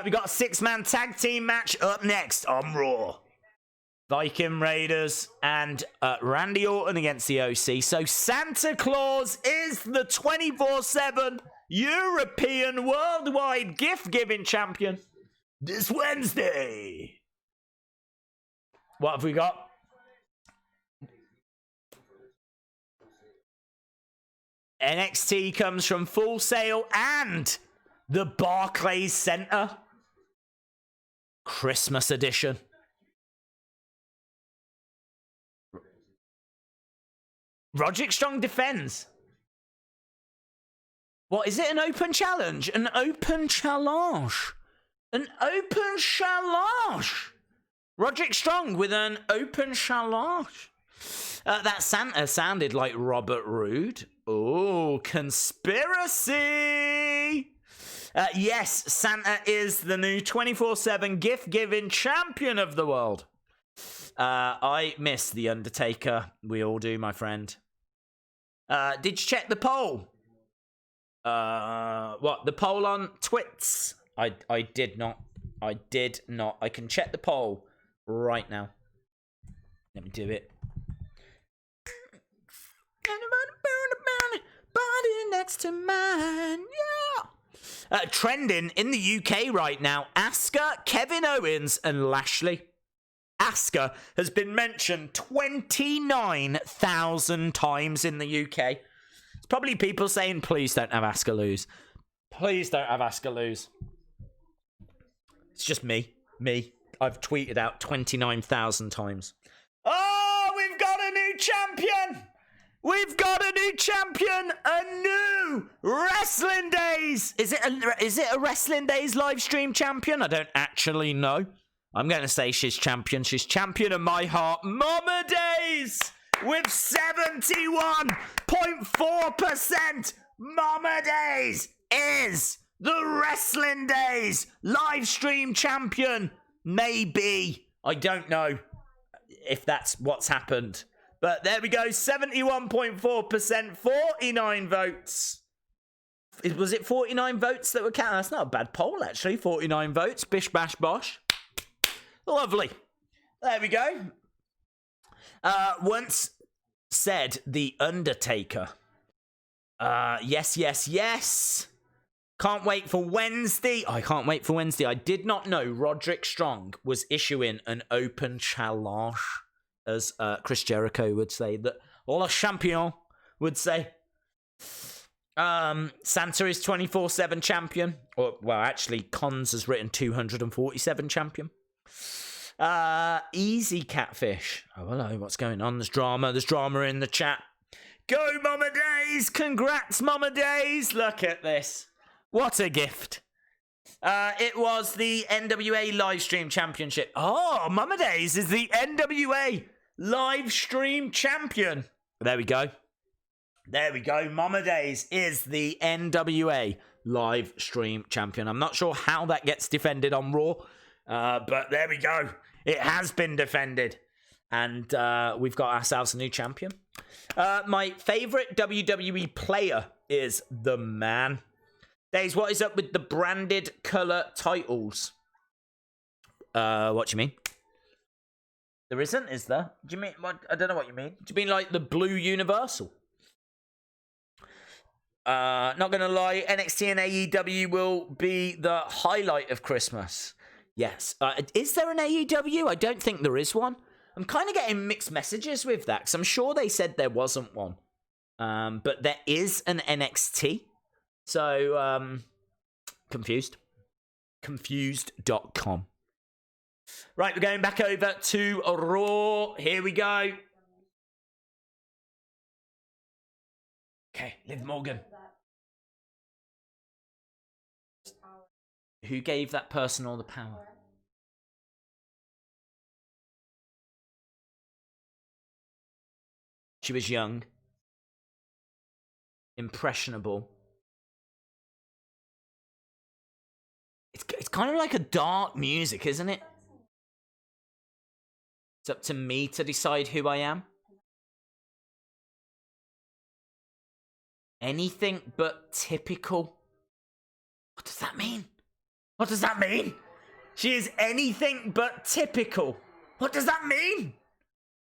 We got a 6-man tag team match up next on Raw. Viking Raiders and Randy Orton against the OC. So Santa Claus is the 24/7 European Worldwide Gift-Giving Champion this Wednesday. What have we got? NXT comes from Full Sail and the Barclays Center. Christmas edition. Roderick Strong defends. What, is it an open challenge? An open challenge. An open challenge. Roderick Strong with an open challenge. That Santa sounded like Robert Roode. Oh, conspiracy. Yes, Santa is the new 24/7 gift-giving champion of the world. I miss The Undertaker. We all do, my friend. Did you check the poll? What? The poll on Twits? I did not. I did not. I can check the poll right now. Let me do it. Body next to mine, yeah. Trending in the UK right now, Asuka, Kevin Owens, and Lashley. Asuka has been mentioned 29,000 times in the UK. It's probably people saying, please don't have Asuka lose. Please don't have Asuka lose. It's just me. I've tweeted out 29,000 times. Oh, we've got a new champion! We've got a new champion! A new Wrestling Days! Is it a Wrestling Days live stream champion? I don't actually know. I'm going to say she's champion. She's champion of my heart. Mama Days! With 71.4%! Mama Days is the Wrestling Days live stream champion. Maybe. I don't know if that's what's happened. But there we go. 71.4%. 49 votes. Was it 49 votes that were counted? That's not a bad poll, actually. 49 votes. Bish, bash, bosh. Lovely. There we go. Once said The Undertaker. Yes. Can't wait for Wednesday. I can't wait for Wednesday. I did not know Roderick Strong was issuing an open challenge, as Chris Jericho would say, that Le Champion would say. Santa is 24/7 champion. Or, well, actually, Cons has written 247 champion. Easy Catfish. Oh, hello, what's going on? There's drama in the chat. Go, Mama Days! Congrats, Mama Days! Look at this. What a gift. It was the NWA Livestream Championship. Oh, Mama Days is the NWA Livestream Champion. There we go. Mama Days is the NWA Livestream Champion. I'm not sure how that gets defended on Raw, but there we go. It has been defended. And we've got ourselves a new champion. My favourite WWE player is The Man. Days, what is up with the branded colour titles? What do you mean? There isn't, is there? Do you mean, what? I don't know what you mean. Do you mean like the blue universal? Not gonna lie, NXT and AEW will be the highlight of Christmas. Yes. Is there an AEW? I don't think there is one. I'm kind of getting mixed messages with that, because I'm sure they said there wasn't one. But there is an NXT. So, confused. Confused.com. Right, we're going back over to Raw. Here we go. Okay, Liv Morgan. Who gave that person all the power? She was young. Impressionable. It's kind of like a dark music, isn't it? It's up to me to decide who I am. Anything but typical. What does that mean? What does that mean? She is anything but typical. What does that mean?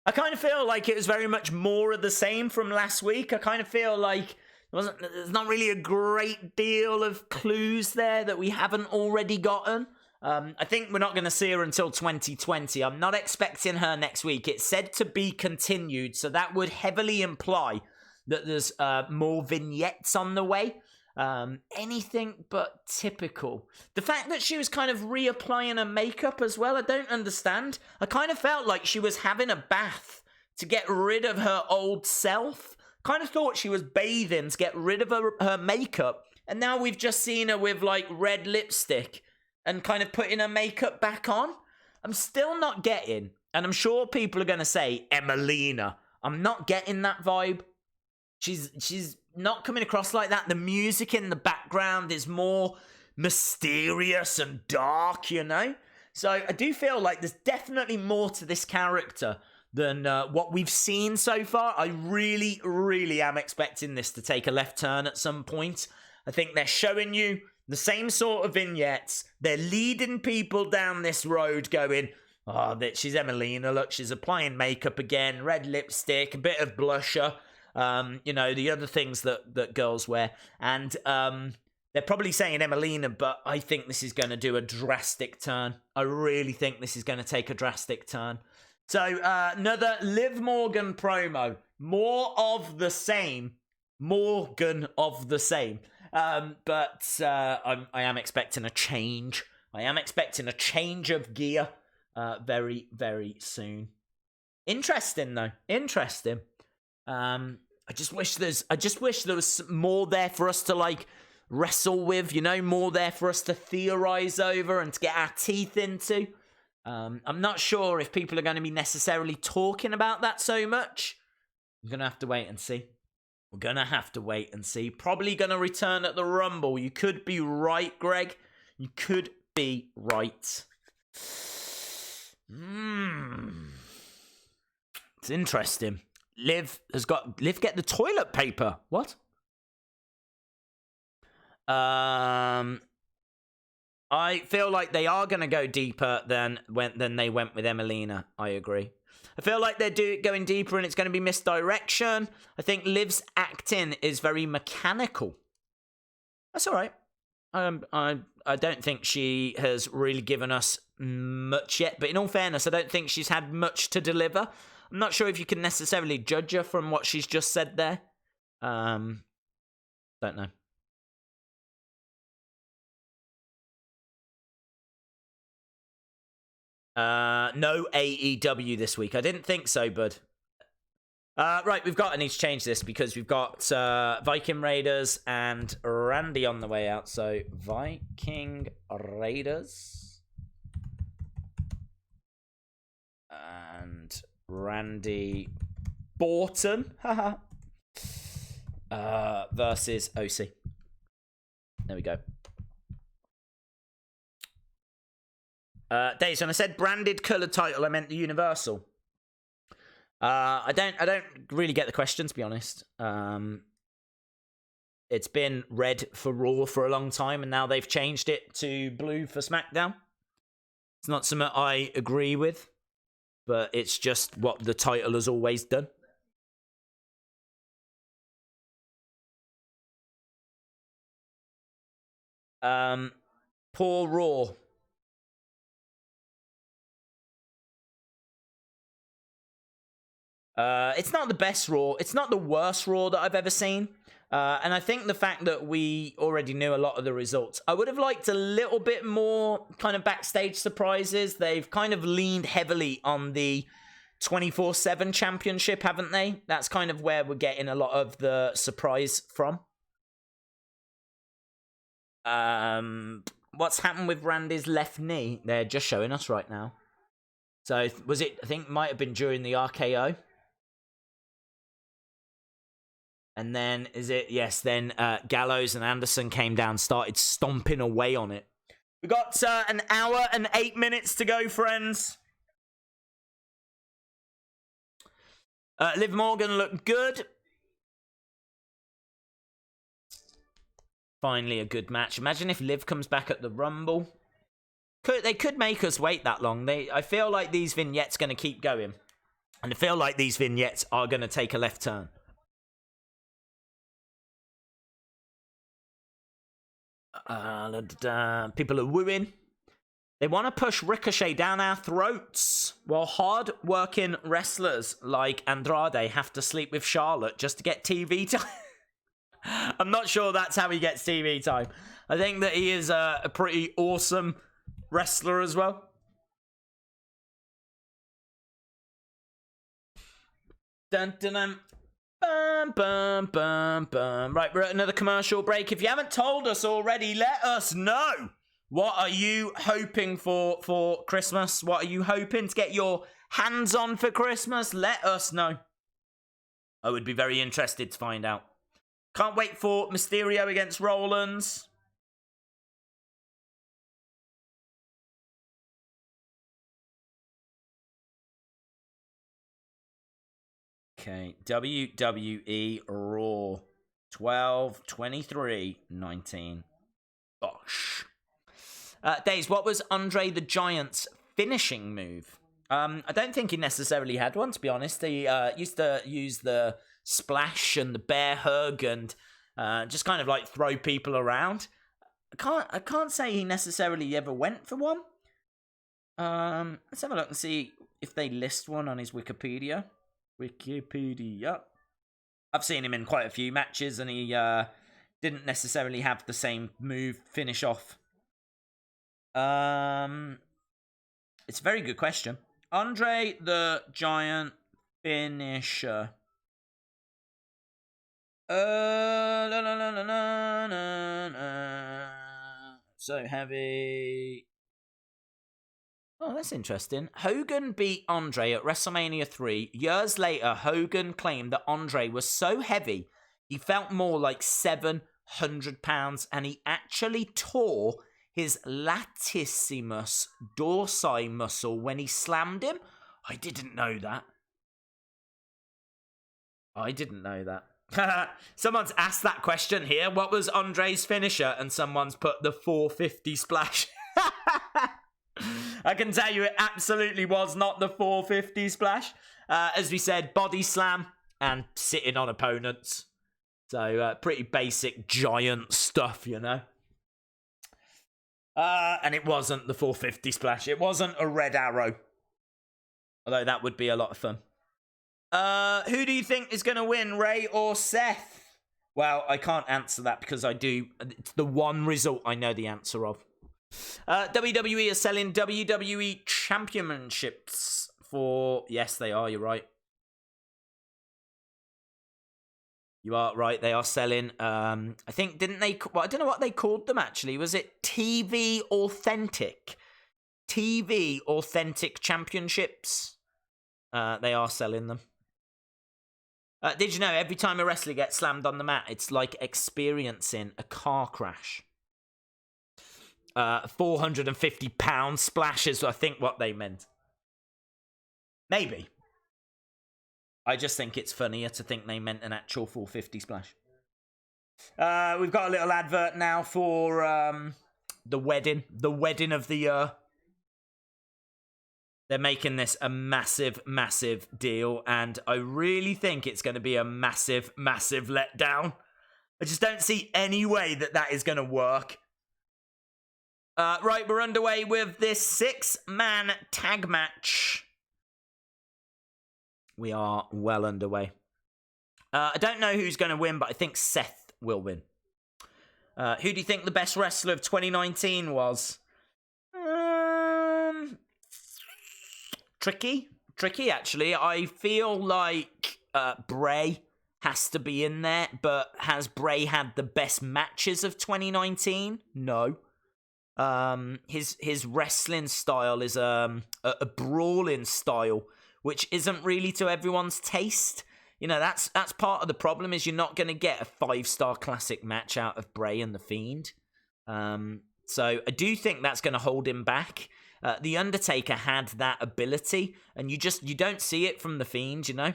I kind of feel like it was very much more of the same from last week. I kind of feel like there's not really a great deal of clues there that we haven't already gotten. I think we're not going to see her until 2020. I'm not expecting her next week. It's said to be continued, so that would heavily imply that there's more vignettes on the way. Anything but typical. The fact that she was kind of reapplying her makeup as well, I don't understand. I kind of felt like she was having a bath to get rid of her old self. Kind of thought she was bathing to get rid of her makeup. And now we've just seen her with like red lipstick and kind of putting her makeup back on. I'm still not getting, and I'm sure people are going to say, Emelina. I'm not getting that vibe. She's not coming across like that. The music in the background is more mysterious and dark, you know? So I do feel like there's definitely more to this character than what we've seen so far. I really, really am expecting this to take a left turn at some point. I think they're showing you the same sort of vignettes. They're leading people down this road going, oh, that she's Emelina. Look, she's applying makeup again, red lipstick, a bit of blusher. You know, the other things that girls wear. And they're probably saying Emelina, but I think this is going to do a drastic turn. I really think this is going to take a drastic turn. So, another Liv Morgan promo. More of the same. Morgan of the same. But I am expecting a change. I am expecting a change of gear very, very soon. Interesting, though. Interesting. I just wish there was more there for us to, like, wrestle with, you know, more there for us to theorize over and to get our teeth into. I'm not sure if people are going to be necessarily talking about that so much. I'm going to have to wait and see. We're going to have to wait and see. Probably going to return at the Rumble. You could be right, Greg. You could be right. It's interesting. Liv get the toilet paper. What? I feel like they are going to go deeper than they went with Emelina. I agree. I feel like they're going deeper and it's going to be misdirection. I think Liv's acting is very mechanical. That's all right. I don't think she has really given us much yet. But in all fairness, I don't think she's had much to deliver. I'm not sure if you can necessarily judge her from what she's just said there. Don't know. No AEW this week. I didn't think so, bud. Right, I need to change this because we've got Viking Raiders and Randy on the way out. So, Viking Raiders and Randy Borton versus OC. There we go. Days, when I said branded colored title, I meant the Universal. I don't really get the question, to be honest. It's been red for Raw for a long time, and now they've changed it to blue for SmackDown. It's not something I agree with, but it's just what the title has always done. Poor Raw. It's not the best Raw. It's not the worst Raw that I've ever seen. And I think the fact that we already knew a lot of the results, I would have liked a little bit more kind of backstage surprises. They've kind of leaned heavily on the 24/7 championship, haven't they? That's kind of where we're getting a lot of the surprise from. What's happened with Randy's left knee? They're just showing us right now. So was it, I think might have been during the RKO. And then, then Gallows and Anderson came down, started stomping away on it. We got an hour and 8 minutes to go, friends. Liv Morgan looked good. Finally, a good match. Imagine if Liv comes back at the Rumble. They could make us wait that long. I feel like these vignettes going to keep going. And I feel like these vignettes are going to take a left turn. People are wooing. They want to push Ricochet down our throats, while hard-working wrestlers like Andrade have to sleep with Charlotte just to get TV time. I'm not sure that's how he gets TV time. I think that he is a pretty awesome wrestler as well. Dun dun dun. Bum, bum, bum, bum. Right, we're at another commercial break. If you haven't told us already, let us know. What are you hoping for Christmas? What are you hoping to get your hands on for Christmas? Let us know. I would be very interested to find out. Can't wait for Mysterio against Rollins. Okay, WWE Raw. 12, 23, 19. Gosh. Days, what was Andre the Giant's finishing move? I don't think he necessarily had one, to be honest. He used to use the splash and the bear hug and just kind of like throw people around. I can't say he necessarily ever went for one. Let's have a look and see if they list one on his Wikipedia. I've seen him in quite a few matches, and he didn't necessarily have the same move finish off. It's a very good question. Andre the Giant finisher. So heavy. Oh, that's interesting. Hogan beat Andre at WrestleMania 3. Years later, Hogan claimed that Andre was so heavy, he felt more like 700 pounds, and he actually tore his latissimus dorsi muscle when he slammed him. I didn't know that. Someone's asked that question here. What was Andre's finisher? And someone's put the 450 splash. I can tell you it absolutely was not the 450 splash. As we said, body slam and sitting on opponents. So pretty basic giant stuff, you know. And it wasn't the 450 splash. It wasn't a red arrow. Although that would be a lot of fun. Who do you think is going to win, Ray or Seth? Well, I can't answer that because it's the one result I know the answer of. WWE are selling WWE championships for... Yes, they are, you're right. You are right, they are selling... I think, didn't they... Well, I don't know what they called them, actually. Was it TV Authentic? TV Authentic Championships? They are selling them. Did you know, every time a wrestler gets slammed on the mat, it's like experiencing a car crash. 450 pound splashes, I think what they meant. Maybe. I just think it's funnier to think they meant an actual 450 splash. We've got a little advert now for the wedding of the year. They're making this a massive, massive deal, and I really think it's going to be a massive, massive letdown. I just don't see any way that is going to work. Right, we're underway with this 6-man tag match. We are well underway. I don't know who's going to win, but I think Seth will win. Who do you think the best wrestler of 2019 was? Tricky, actually. I feel like Bray has to be in there, but has Bray had the best matches of 2019? No. His wrestling style is a brawling style, which isn't really to everyone's taste. You know, that's part of the problem, is you're not going to get a 5-star classic match out of Bray and The Fiend. So I do think that's going to hold him back. The Undertaker had that ability, and you don't see it from The Fiend, you know?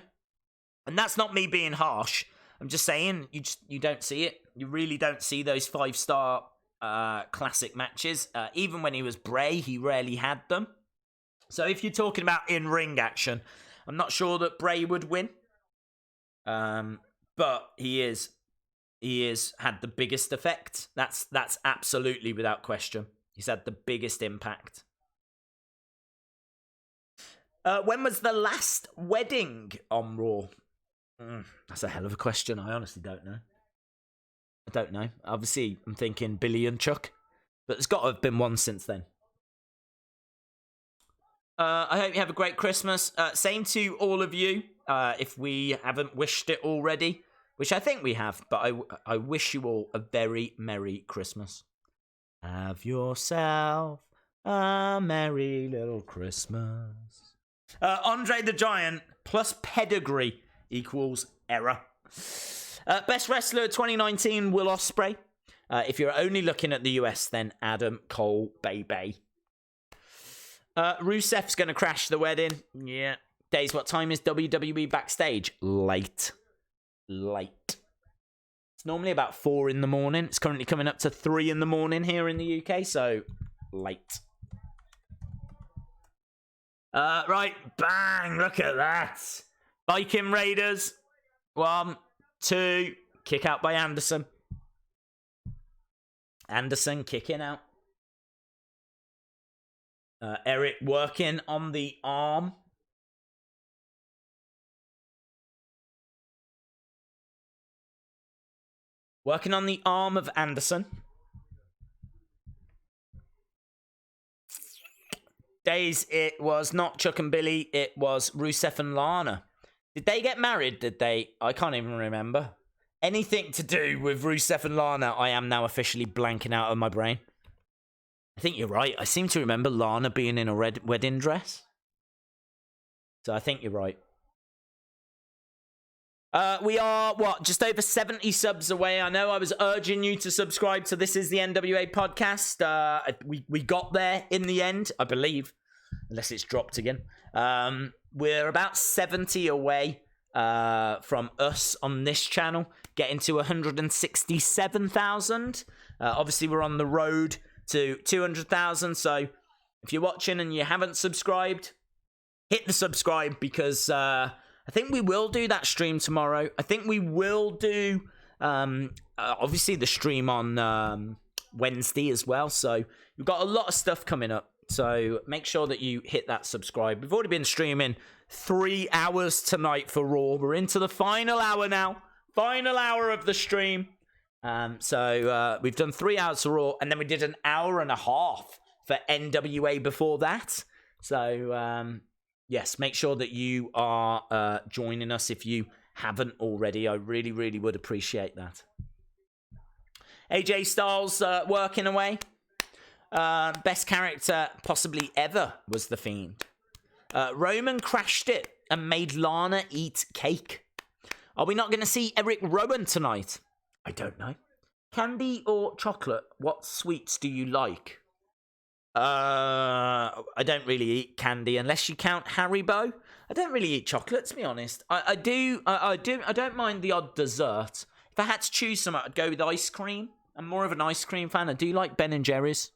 And that's not me being harsh. I'm just saying, you don't see it. You really don't see those 5-star classic matches. Even when he was Bray, he rarely had them. So if you're talking about in-ring action, I'm not sure that Bray would win. But he is had the biggest effect. That's absolutely without question. He's had the biggest impact. When was the last wedding on Raw? That's a hell of a question. I honestly don't know. I don't know. Obviously, I'm thinking Billy and Chuck. But there's got to have been one since then. I hope you have a great Christmas. Same to all of you. If we haven't wished it already. Which I think we have. But I wish you all a very Merry Christmas. Have yourself a merry little Christmas. Andre the Giant plus pedigree equals error. Best wrestler 2019, Will Ospreay. If you're only looking at the US, then Adam Cole, baby. Rusev's going to crash the wedding. Yeah. Days, what time is WWE Backstage? Late. It's normally about 4 in the morning. It's currently coming up to 3 in the morning here in the UK, so late. Right, bang, look at that. Viking Raiders. 1, 2, kick out by Anderson. Anderson kicking out. Eric working on the arm. Working on the arm of Anderson. Days, it was not Chuck and Billy, it was Rusev and Lana. Did they get married? Did they? I can't even remember. Anything to do with Rusev and Lana, I am now officially blanking out of my brain. I think you're right. I seem to remember Lana being in a red wedding dress. So I think you're right. We are, just over 70 subs away. I know I was urging you to subscribe to This Is the NWA podcast. We got there in the end, I believe. Unless it's dropped again. We're about 70 away from us on this channel. Getting to 167,000. Obviously, we're on the road to 200,000. So if you're watching and you haven't subscribed, hit the subscribe because... I think we will do that stream tomorrow. I think we will do, obviously, the stream on Wednesday as well. So we've got a lot of stuff coming up. So make sure that you hit that subscribe. We've already been streaming 3 hours tonight for Raw. We're into the final hour now. Final hour of the stream. So we've done 3 hours for Raw. And then we did an hour and a half for NWA before that. So... yes, make sure that you are joining us if you haven't already. I really, really would appreciate that. AJ Styles working away. Best character possibly ever was The Fiend. Roman crashed it and made Lana eat cake. Are we not going to see Eric Rowan tonight? I don't know. Candy or chocolate? What sweets do you like? I don't really eat candy unless you count Haribo. I don't really eat chocolate, to be honest. I don't mind the odd dessert. If I had to choose some, I'd go with ice cream. I'm more of an ice cream fan. I do like Ben and Jerry's.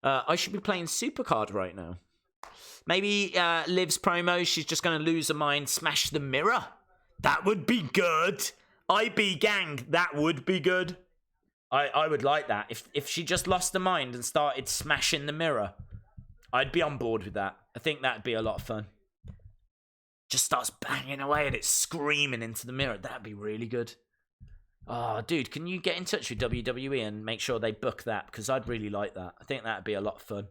I should be playing Supercard right now. Maybe Liv's promo, she's just going to lose her mind, smash the mirror. That would be good. IB gang, that would be good. I would like that. If she just lost her mind and started smashing the mirror, I'd be on board with that. I think that'd be a lot of fun. Just starts banging away and it's screaming into the mirror. That'd be really good. Oh, dude, can you get in touch with WWE and make sure they book that? Because I'd really like that. I think that'd be a lot of fun.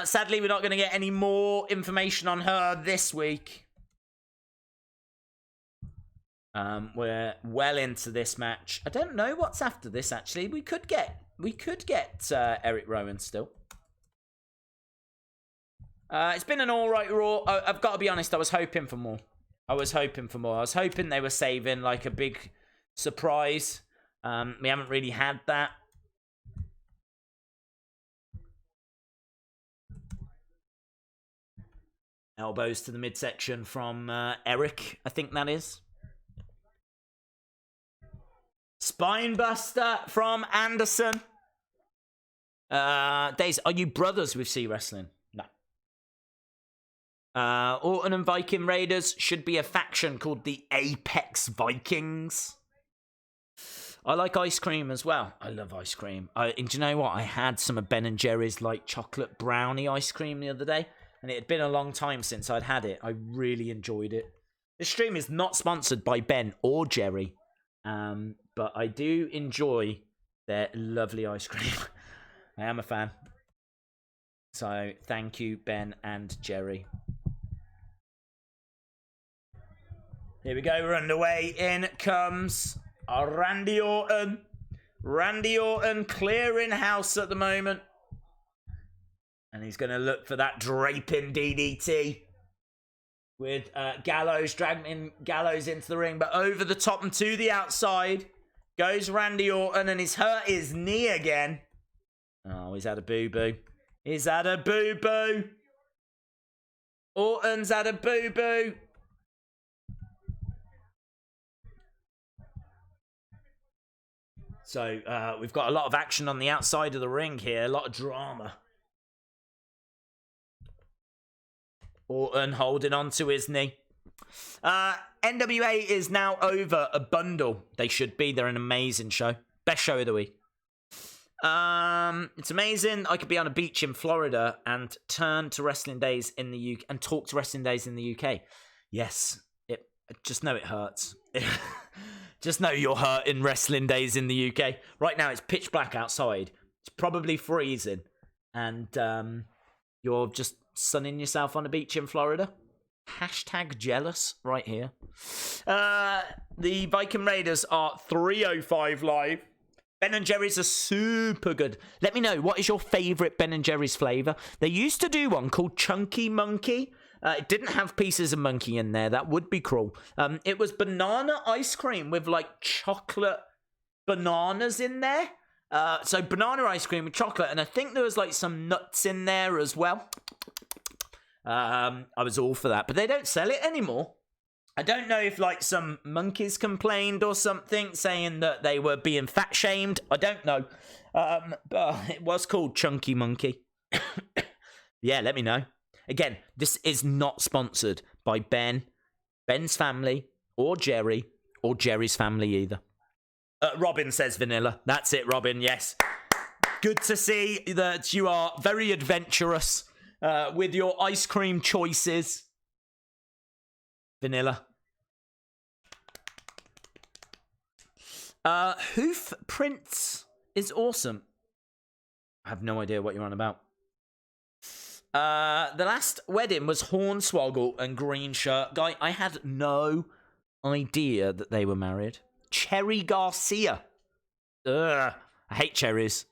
Sadly, we're not going to get any more information on her this week. We're well into this match. I don't know what's after this, actually. We could get Eric Rowan still. It's been an alright Raw. I've got to be honest, I was hoping for more. I was hoping they were saving like a big surprise. We haven't really had that. Elbows to the midsection from Eric, I think that is. Spinebuster from Anderson. Days, are you brothers with C Wrestling? No. Orton and Viking Raiders should be a faction called the Apex Vikings. I like ice cream as well. I love ice cream. And do you know what? I had some of Ben & Jerry's like chocolate brownie ice cream the other day. And it had been a long time since I'd had it. I really enjoyed it. This stream is not sponsored by Ben or Jerry. But I do enjoy their lovely ice cream. I am a fan. So, thank you, Ben and Jerry. Here we go, we're underway. In comes Randy Orton. Randy Orton clearing house at the moment. And he's going to look for that draping DDT. With Gallows dragging Gallows into the ring. But over the top and to the outside goes Randy Orton. And he's hurt his knee again. Oh, he's had a boo-boo. He's had a boo-boo. Orton's had a boo-boo. So we've got a lot of action on the outside of the ring here, a lot of drama. Orton holding on to his knee. NWA is now over a bundle. They should be. They're an amazing show. Best show of the week. It's amazing. I could be on a beach in Florida and turn to Wrestling Days in the UK and talk to Wrestling Days in the UK. Yes, just know it hurts. Just know you're hurt in Wrestling Days in the UK. Right now, it's pitch black outside. It's probably freezing, and you're just sunning yourself on a beach in Florida. Hashtag jealous right here. The Viking Raiders are 305 live. Ben & Jerry's are super good. Let me know, what is your favourite Ben & Jerry's flavour? They used to do one called Chunky Monkey. It didn't have pieces of monkey in there. That would be cruel. It was banana ice cream with like chocolate bananas in there. So banana ice cream with chocolate. And I think there was like some nuts in there as well. I was all for that. But they don't sell it anymore. I don't know if like some monkeys complained or something, saying that they were being fat shamed. I don't know. But it was called Chunky Monkey. Yeah, let me know. Again, this is not sponsored by Ben's family, or Jerry's family either. Robin says vanilla. That's it, Robin, yes. Good to see that you are very adventurous with your ice cream choices. Vanilla. Hoof Prince is awesome. I have no idea what you're on about. The last wedding was Hornswoggle and Green Shirt Guy. I had no idea that they were married. Cherry Garcia. Ugh, I hate cherries.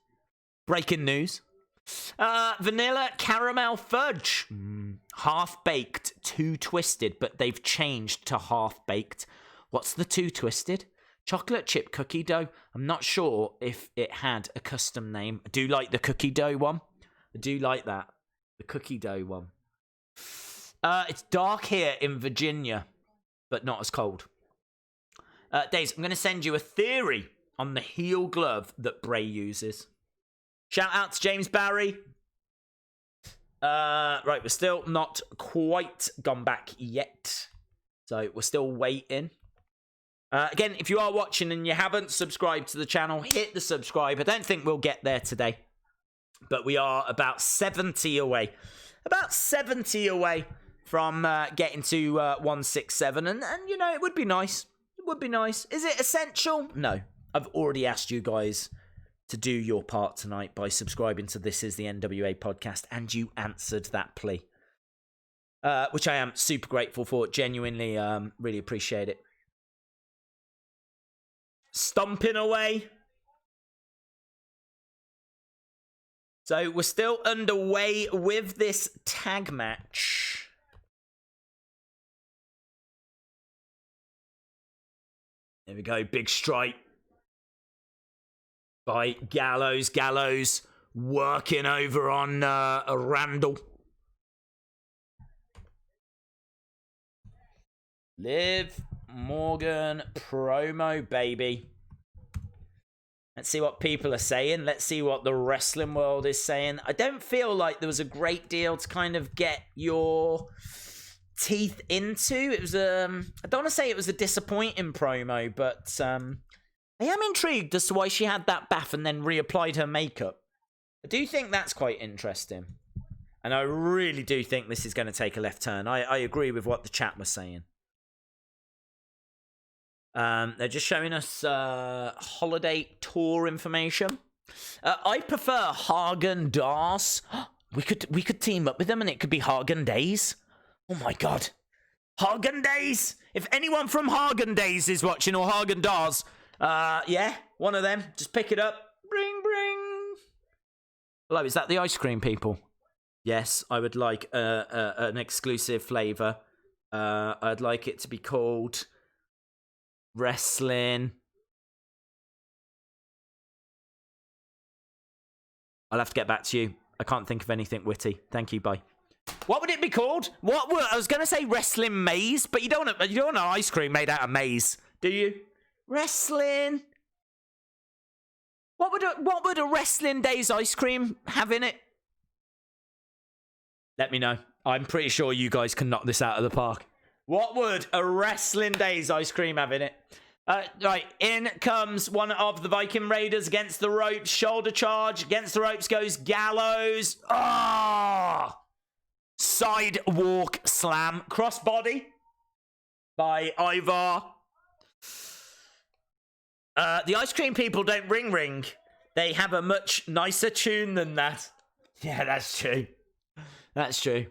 Breaking news. Vanilla Caramel Fudge. Half-baked, too twisted, but they've changed to half-baked. What's the too twisted? Chocolate chip cookie dough. I'm not sure if it had a custom name. I do like the cookie dough one. I do like that. The cookie dough one. It's dark here in Virginia, but not as cold. Days, I'm going to send you a theory on the heel glove that Bray uses. Shout out to James Barry. Right, we're still not quite gone back yet. So we're still waiting. Again, if you are watching and you haven't subscribed to the channel, hit the subscribe. I don't think we'll get there today. But we are about 70 away. About 70 away from getting to 167. And, you know, it would be nice. It would be nice. Is it essential? No. I've already asked you guys to do your part tonight by subscribing to This Is the NWA podcast. And you answered that plea. Which I am super grateful for. Genuinely, really appreciate it. Stomping away. So we're still underway with this tag match. There we go, big strike by Gallows. Gallows working over on Randall. Liv Morgan promo, baby. Let's see what people are saying. Let's see what the wrestling world is saying. I don't feel like there was a great deal to kind of get your teeth into. It was I don't want to say it was a disappointing promo, but I am intrigued as to why she had that bath and then reapplied her makeup. I do think that's quite interesting. And I really do think this is going to take a left turn. I agree with what the chat was saying. They're just showing us holiday tour information. I prefer Hagen-Dazs. We could team up with them and it could be Hagen-Days. Oh my god. Hagen-Days! If anyone from Hagen-Days is watching, or Hagen-Dazs, yeah, one of them. Just pick it up. Bring, bring. Hello, is that the ice cream people? Yes, I would like an exclusive flavour. I'd like it to be called Wrestling. I'll have to get back to you. I can't think of anything witty. Thank you, bye. What would it be called? I was going to say Wrestling Maze, but you don't want an ice cream made out of maize, do you? Wrestling What would a Wrestling Days ice cream have in it? Let me know. I'm pretty sure you guys can knock this out of the park. What would a Wrestling Days ice cream have in it? Right, in comes one of the Viking Raiders against the ropes. Shoulder charge. Against the ropes goes Gallows. Ah! Sidewalk slam. Crossbody by Ivar. The ice cream people don't ring. They have a much nicer tune than that. Yeah, that's true. That's true.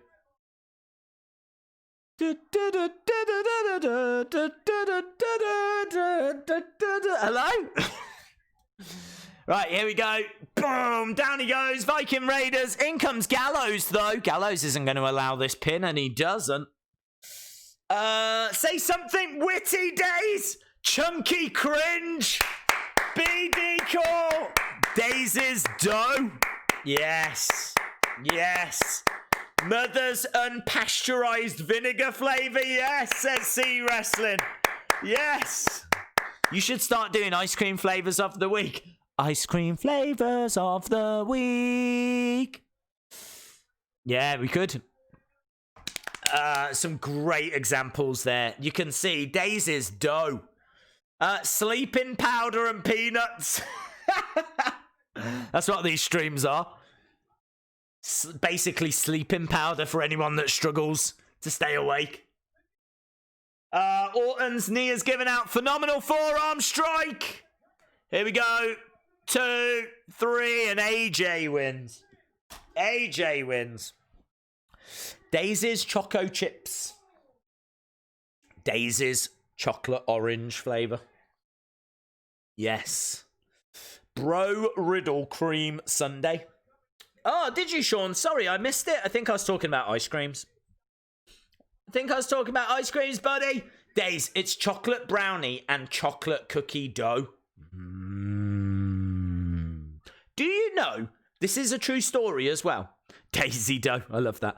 Hello? Right, here we go. Boom! Down he goes. Viking Raiders. In comes Gallows, though. Gallows isn't going to allow this pin, and he doesn't. Say something witty, Days. Chunky cringe. BD call. Days' dough. Yes. Yes. Mother's unpasteurized vinegar flavor. Yes, says C Wrestling. Yes. You should start doing ice cream flavors of the week. Ice cream flavors of the week. Yeah, we could. Some great examples there. You can see Daisy's dough. Sleeping powder and peanuts. That's what these streams are. Basically sleeping powder for anyone that struggles to stay awake. Orton's knee is given out. Phenomenal forearm strike. Here we go. 2, 3, and AJ wins. AJ wins. Daisy's Choco Chips. Daisy's chocolate orange flavour. Yes. Bro Riddle Cream Sundae. Oh, did you, Sean? Sorry, I missed it. I think I was talking about ice creams. Buddy. Days, it's chocolate brownie and chocolate cookie dough. Do you know, this is a true story as well. Daisy dough, I love that.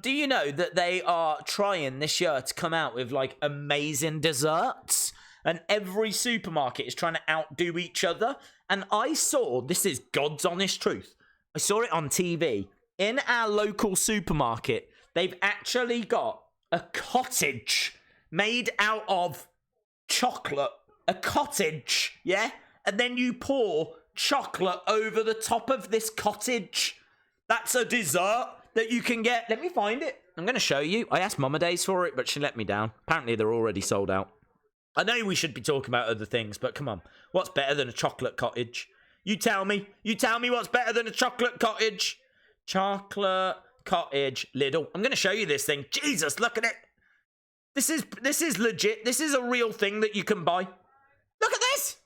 Do you know that they are trying this year to come out with, like, amazing desserts? And every supermarket is trying to outdo each other. And I saw, this is God's honest truth, I saw it on TV. In our local supermarket, they've actually got a cottage made out of chocolate. A cottage, yeah? And then you pour chocolate over the top of this cottage. That's a dessert that you can get. Let me find it. I'm going to show you. I asked Mama Days for it, but she let me down. Apparently, they're already sold out. I know we should be talking about other things, but come on. What's better than a chocolate cottage? You tell me. You tell me what's better than a chocolate cottage. Chocolate cottage Lidl. I'm going to show you this thing. Jesus, look at it. This is legit. This is a real thing that you can buy. Look at this.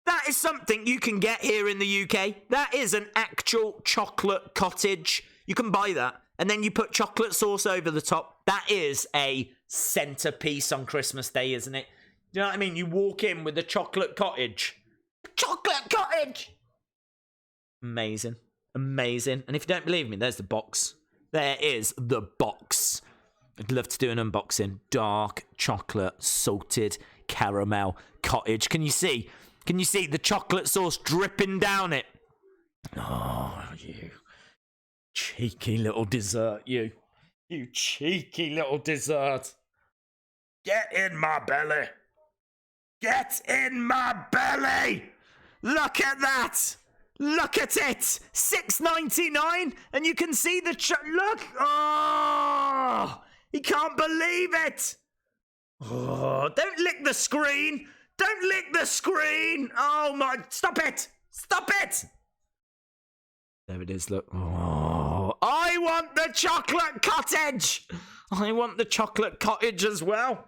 That is something you can get here in the UK. That is an actual chocolate cottage. You can buy that. And then you put chocolate sauce over the top. That is a centerpiece on Christmas Day, isn't it? You know what I mean? You walk in with a chocolate cottage. Chocolate cottage! Amazing. Amazing. And if you don't believe me, there's the box. There is the box. I'd love to do an unboxing. Dark chocolate salted caramel cottage. Can you see? Can you see the chocolate sauce dripping down it? Oh, you cheeky little dessert, you. You cheeky little dessert. Get in my belly. Get in my belly. Look at that. Look at it. $6.99. And you can see the... Look. Oh, he can't believe it. Oh, don't lick the screen. Don't lick the screen. Oh, my... Stop it. Stop it. There it is, look. Oh, I want the chocolate cottage. I want the chocolate cottage as well.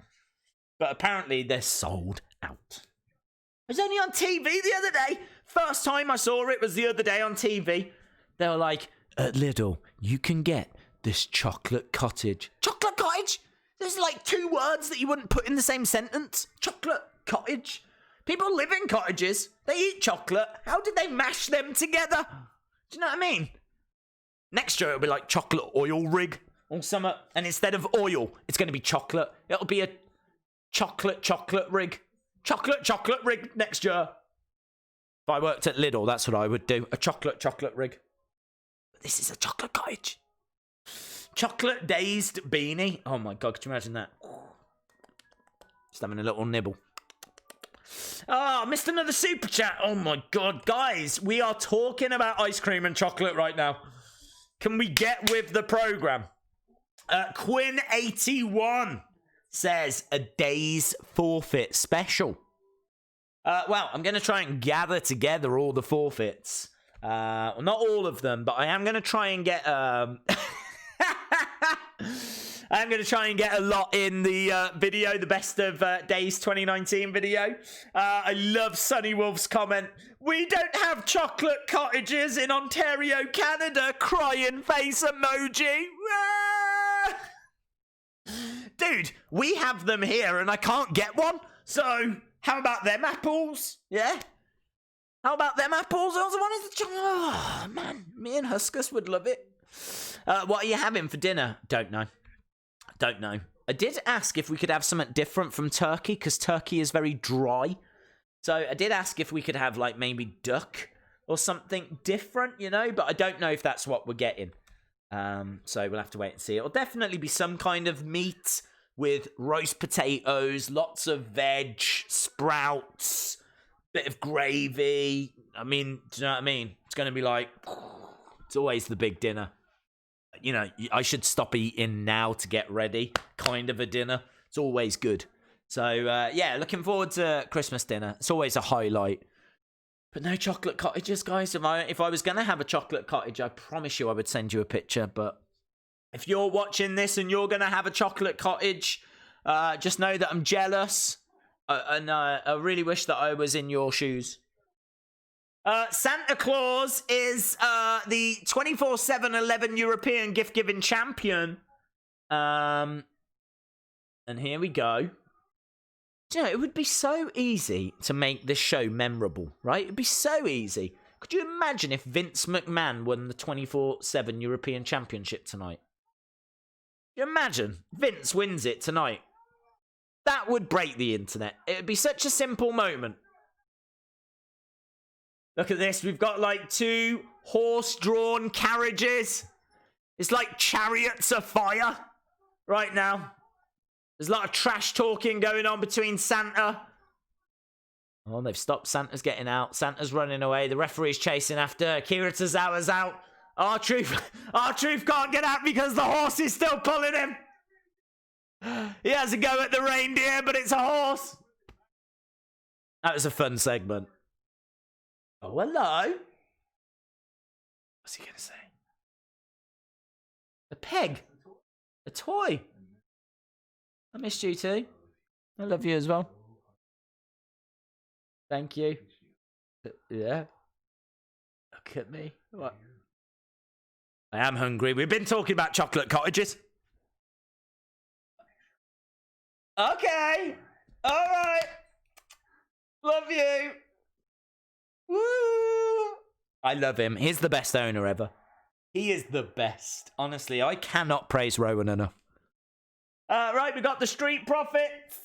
But apparently they're sold out. It was only on TV the other day. First time I saw it was the other day on TV. They were like, at Lidl, you can get this chocolate cottage. Chocolate cottage? There's like 2 words that you wouldn't put in the same sentence. Chocolate cottage. People live in cottages. They eat chocolate. How did they mash them together? Do you know what I mean? Next year it'll be like chocolate oil rig or something. And instead of oil, it's going to be chocolate. It'll be a chocolate rig. Chocolate rig next year. If I worked at Lidl, that's what I would do. A chocolate rig. This is a chocolate cottage. Chocolate dazed beanie. Oh my god, could you imagine that? Just having a little nibble. Oh, I missed another super chat. Oh my god, guys, we are talking about ice cream and chocolate right now. Can we get with the program? Quinn81 says a day's forfeit special. Well, I'm going to try and gather together all the forfeits. Well, not all of them, but I am going to try and get... I'm going to try and get a lot in the video, the best of Days 2019 video. I love Sunny Wolf's comment. We don't have chocolate cottages in Ontario, Canada. Crying face emoji. Dude, we have them here and I can't get one. So, how about them apples? Yeah? How about them apples? I also wanted the chocolate. Oh, man. Me and Huskus would love it. What are you having for dinner? Don't know. Don't know. I did ask if we could have something different from turkey, because turkey is very dry. So I did ask if we could have, like, maybe duck or something different, you know? But I don't know if that's what we're getting. So we'll have to wait and see. It'll definitely be some kind of meat with roast potatoes, lots of veg, sprouts, bit of gravy. I mean, do you know what I mean? It's going to be like... It's always the big dinner. You know, I should stop eating now to get ready. Kind of a dinner. It's always good. So, yeah, looking forward to Christmas dinner. It's always a highlight. But no chocolate cottages, guys. If I was going to have a chocolate cottage, I promise you I would send you a picture. But if you're watching this and you're going to have a chocolate cottage, just know that I'm jealous. And I really wish that I was in your shoes. Santa Claus is the 24/7/11 European gift-giving champion. And here we go. Do you know, it would be so easy to make this show memorable, right? It'd be so easy. Could you imagine if Vince McMahon won the 24/7 European Championship tonight? Can you imagine? Vince wins it tonight. That would break the internet. It would be such a simple moment. Look at this. We've got like 2 horse-drawn carriages. It's like chariots of fire right now. There's a lot of trash talking going on between Santa. Oh, they've stopped. Santa's getting out. Santa's running away. The referee's chasing after. Akira Tozawa's out. R-Truth can't get out because the horse is still pulling him. He has a go at the reindeer, but it's a horse. That was a fun segment. Oh, hello. What's he going to say? A peg. A toy. I missed you too. I love you as well. Thank you. Yeah. Look at me. What? I am hungry. We've been talking about chocolate cottages. Okay. All right. Love you. Woo! I love him. He's the best owner ever. He is the best. Honestly, I cannot praise Rowan enough. Right, we got the Street Profits.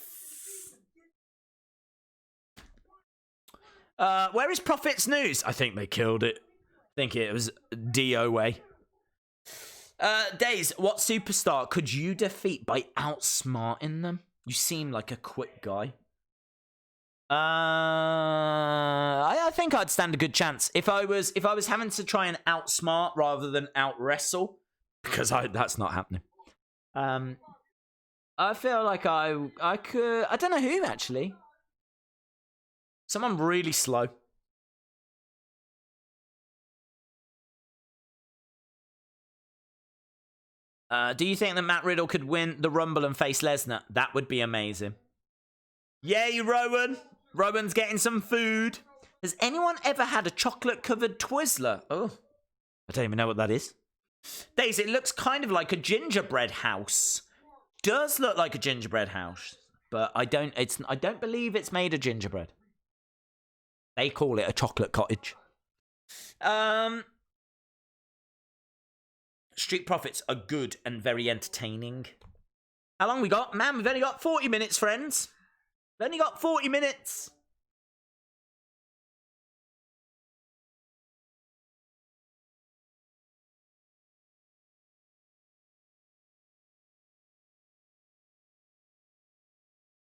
Where is Profits News? I think they killed it. I think it was DOA. Days, what superstar could you defeat by outsmarting them? You seem like a quick guy. I think I'd stand a good chance if I was having to try and outsmart rather than out wrestle, because that's not happening. I feel like I could. I don't know who actually. Someone really slow. Do you think that Matt Riddle could win the Rumble and face Lesnar? That would be amazing. Yay, Rowan! Rowan's getting some food. Has anyone ever had a chocolate-covered Twizzler? Oh, I don't even know what that is. Daisy, it looks kind of like a gingerbread house. Does look like a gingerbread house, but I don't believe it's made of gingerbread. They call it a chocolate cottage. Street Profits are good and very entertaining. How long we got? Man, we've only got 40 minutes, friends. We've only got 40 minutes.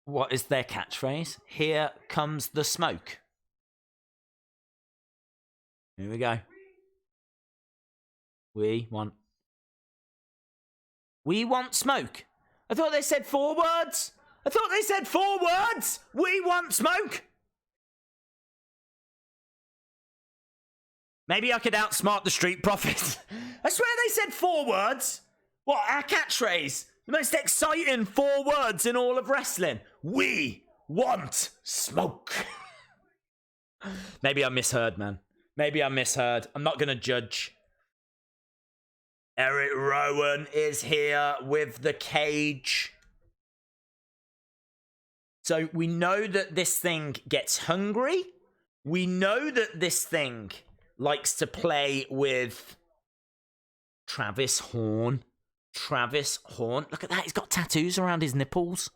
What is their catchphrase? Here comes the smoke. Here we go. We want smoke. I thought they said 4 words. We want smoke. Maybe I could outsmart the Street Profits. I swear they said 4 words. What, our catchphrase? The most exciting 4 words in all of wrestling. We want smoke. Maybe I misheard, man. I'm not going to judge. Eric Rowan is here with the cage. So we know that this thing gets hungry. We know that this thing likes to play with Travis Horn. Look at that. He's got tattoos around his nipples.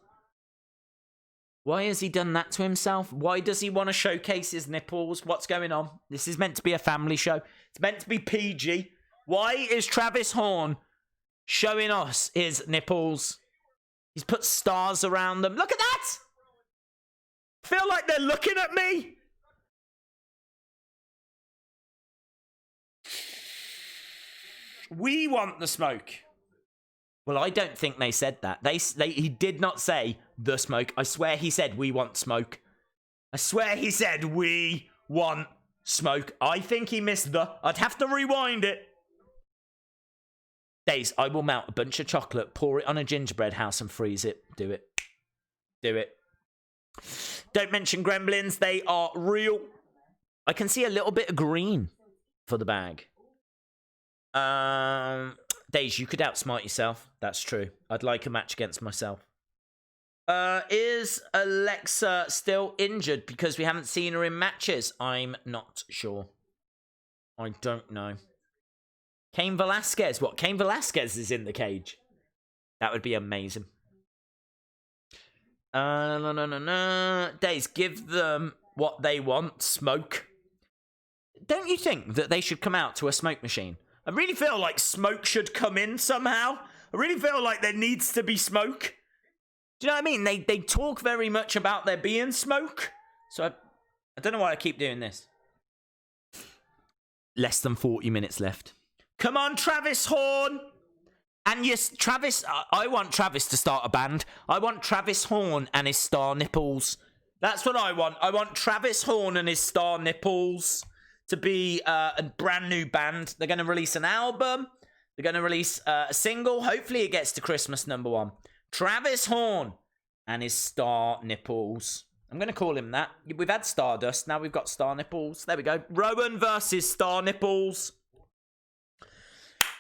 Why has he done that to himself? Why does he want to showcase his nipples? What's going on? This is meant to be a family show. It's meant to be PG. Why is Travis Horn showing us his nipples? He's put stars around them. Look at that! Feel like they're looking at me. We want the smoke. Well, I don't think they said that. He did not say the smoke. I swear he said we want smoke. I swear he said we want smoke. I think he missed the. I'd have to rewind it. Days, I will melt a bunch of chocolate, pour it on a gingerbread house and freeze it. Do it. Don't mention gremlins. They are real. I can see a little bit of green for the bag. Days, you could outsmart yourself. That's true. I'd like a match against myself. Is Alexa still injured because we haven't seen her in matches? I'm not sure. I don't know. Cain Velasquez. What? Cain Velasquez is in the cage. That would be amazing. No. Days, give them what they want. Smoke. Don't you think that they should come out to a smoke machine? I really feel like smoke should come in somehow. I really feel like there needs to be smoke. Do you know what I mean? They talk very much about there being smoke. So I don't know why I keep doing this. Less than 40 minutes left. Come on, Travis Horn. And yes, Travis, I want Travis to start a band. I want Travis Horn and his star nipples. That's what I want. I want Travis Horn and his star nipples to be a brand new band. They're going to release an album. They're going to release a single. Hopefully it gets to Christmas #1. Travis Horn and his star nipples. I'm going to call him that. We've had Stardust. Now we've got star nipples. There we go. Rowan versus star nipples.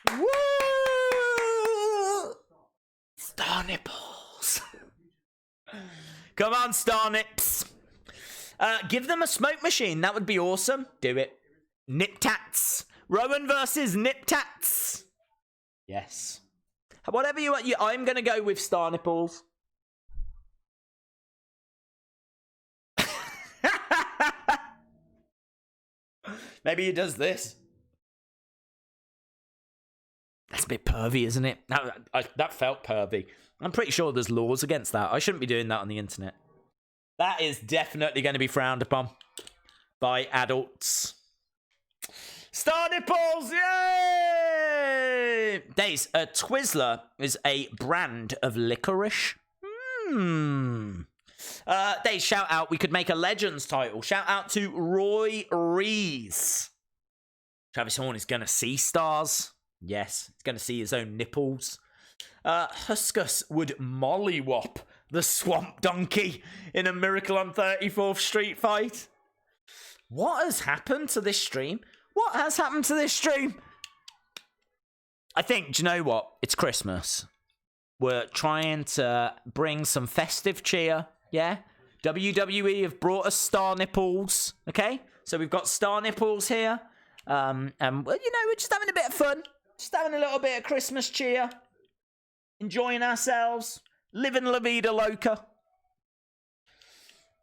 Woo! Star nipples. Come on, star nips. Give them a smoke machine. That would be awesome. Do it. Nip tats. Rowan versus nip tats. Yes. Whatever you want. I'm going to go with star nipples. Maybe he does this. That's a bit pervy, isn't it? That felt pervy. I'm pretty sure there's laws against that. I shouldn't be doing that on the internet. That is definitely going to be frowned upon by adults. Star nipples! Yay! Days, a Twizzler is a brand of licorice. Days, shout out. We could make a Legends title. Shout out to Roy Rees. Travis Horn is going to see stars. Yes, he's going to see his own nipples. Huskus would mollywop the Swamp Donkey in a Miracle on 34th Street fight. What has happened to this stream? I think, do you know what? It's Christmas. We're trying to bring some festive cheer, yeah? WWE have brought us star nipples, okay? So we've got star nipples here. And, well, you know, we're just having a bit of fun. Just having a little bit of Christmas cheer. Enjoying ourselves. Living La Vida Loca.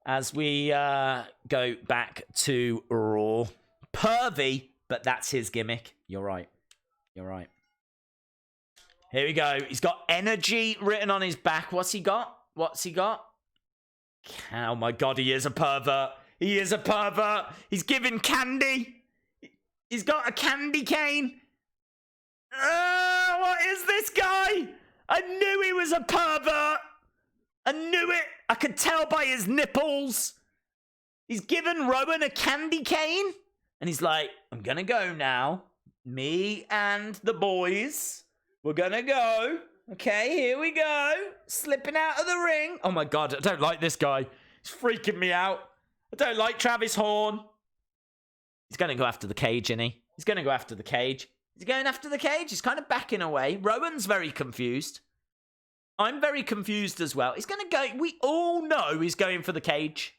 As we go back to Raw. Pervy, but that's his gimmick. You're right. Here we go. He's got energy written on his back. What's he got? Oh my God, he is a pervert. He is a pervert. He's giving candy. He's got a candy cane. What is this guy? I knew he was a pervert. I knew it. I could tell by his nipples. He's given Rowan a candy cane. And he's like, I'm going to go now. Me and the boys. We're going to go. Okay, here we go. Slipping out of the ring. Oh my God, I don't like this guy. He's freaking me out. I don't like Travis Horn. He's going to go after the cage, isn't he? He's going to go after the cage. He's going after the cage. He's kind of backing away. Rowan's very confused. I'm very confused as well. He's going to go. We all know he's going for the cage.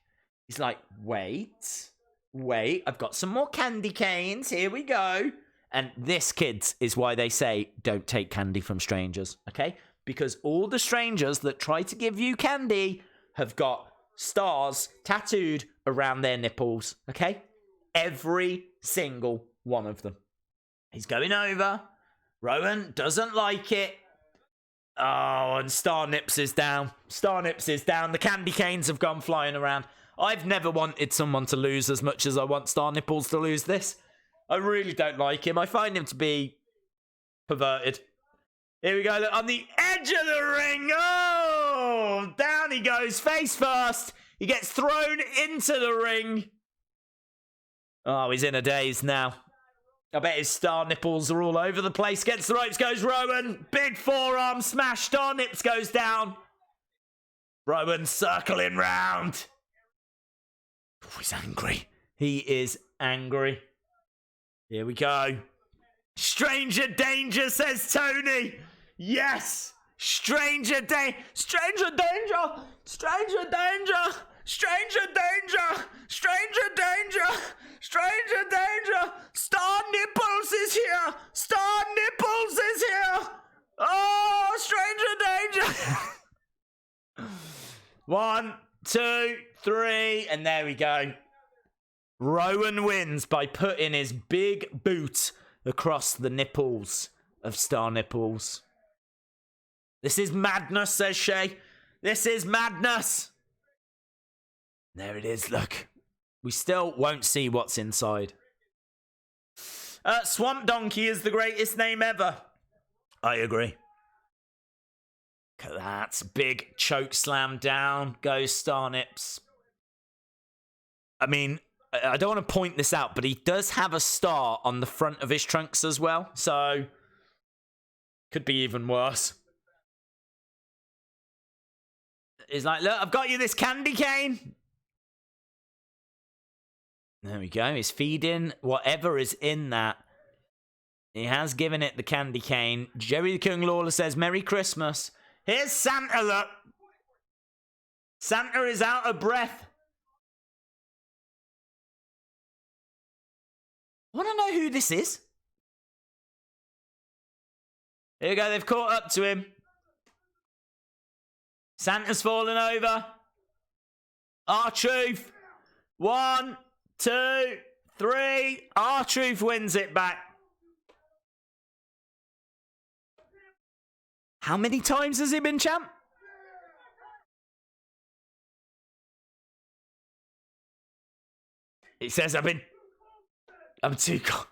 He's like, wait. I've got some more candy canes. Here we go. And this, kids, is why they say don't take candy from strangers, okay? Because all the strangers that try to give you candy have got stars tattooed around their nipples, okay? Every single one of them. He's going over. Rowan doesn't like it. Oh, and Star Nips is down. Star Nips is down. The candy canes have gone flying around. I've never wanted someone to lose as much as I want Star Nipples to lose this. I really don't like him. I find him to be perverted. Here we go. Look, on the edge of the ring. Oh, down he goes. Face first. He gets thrown into the ring. Oh, he's in a daze now. I bet his Star Nipples are all over the place. Gets the ropes, goes Rowan. Big forearm smash. Star Nips goes down. Rowan circling round. Oh, he's angry. He is angry. Here we go. Stranger danger, says Tony. Yes. Stranger danger. Stranger danger. Stranger danger. Stranger danger. Stranger danger. Stranger danger. Star Nipples is here. Star Nipples is here. Oh, stranger danger. 1, 2, 3, and there we go. Rowan wins by putting his big boot across the nipples of Star Nipples. This is madness, says Shay. This is madness. There it is, look. We still won't see what's inside. Swamp Donkey is the greatest name ever. I agree. Look at that. Big choke slam down. Goes Star Nips. I mean, I don't want to point this out, but he does have a star on the front of his trunks as well. So, could be even worse. He's like, look, I've got you this candy cane. There we go. He's feeding whatever is in that. He has given it the candy cane. Jerry the King Lawler says, Merry Christmas. Here's Santa, look. Santa is out of breath. I want to know who this is. Here we go. They've caught up to him. Santa's fallen over. R-Truth. 1, 2, 3. R-Truth wins it back. How many times has he been champ? He says, I'm too gone.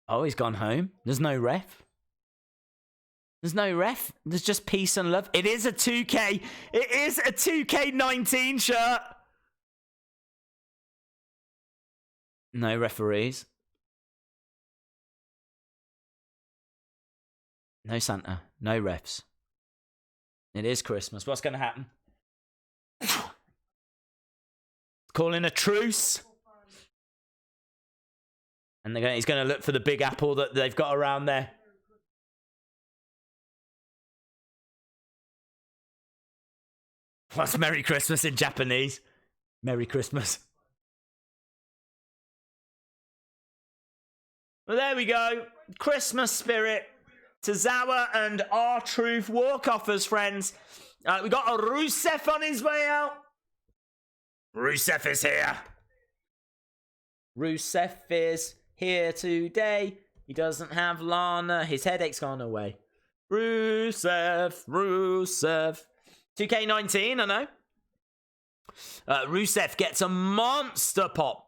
Oh, he's gone home. There's no ref. There's no ref. There's just peace and love. It is a 2K. It is a 2K19 shirt. No referees. No Santa. No refs. It is Christmas. What's going to happen? Calling a truce. And he's going to look for the big apple that they've got around there. What's Merry Christmas in Japanese? Merry Christmas. Well, there we go. Christmas spirit. Tozawa and R-Truth walk-offers, friends. We got a Rusev on his way out. Rusev is here. Rusev is here today. He doesn't have Lana. His headache's gone away. Rusev, Rusev. 2K19, I know. Rusev gets a monster pop.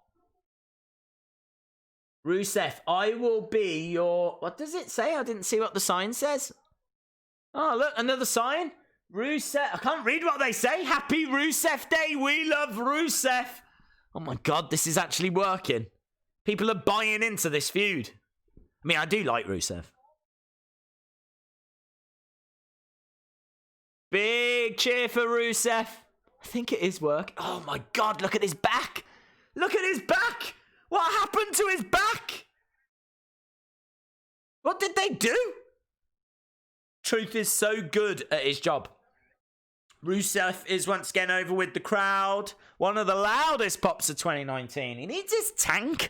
Rusev, I will be your... What does it say? I didn't see what the sign says. Oh, look, another sign. Rusev. I can't read what they say. Happy Rusev Day. We love Rusev. Oh my God, this is actually working. People are buying into this feud. I mean, I do like Rusev. Big cheer for Rusev. I think it is work. Oh my God, look at his back. Look at his back. What happened to his back? What did they do? Truth is so good at his job. Rusev is once again over with the crowd. One of the loudest pops of 2019. He needs his tank.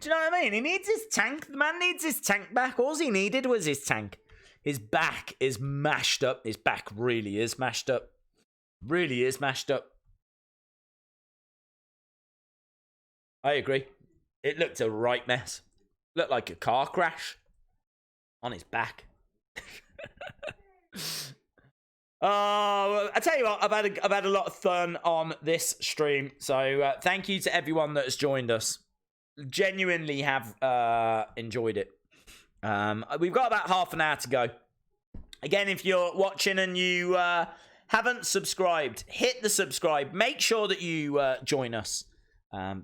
Do you know what I mean? He needs his tank. The man needs his tank back. All he needed was his tank. His back is mashed up. His back really is mashed up. Really is mashed up. I agree. It looked a right mess. Looked like a car crash on his back. I tell you what, I've had a lot of fun on this stream. So thank you to everyone that has joined us. Genuinely have enjoyed it. We've got about half an hour to go. Again, if you're watching and you haven't subscribed, hit the subscribe. Make sure that you join us.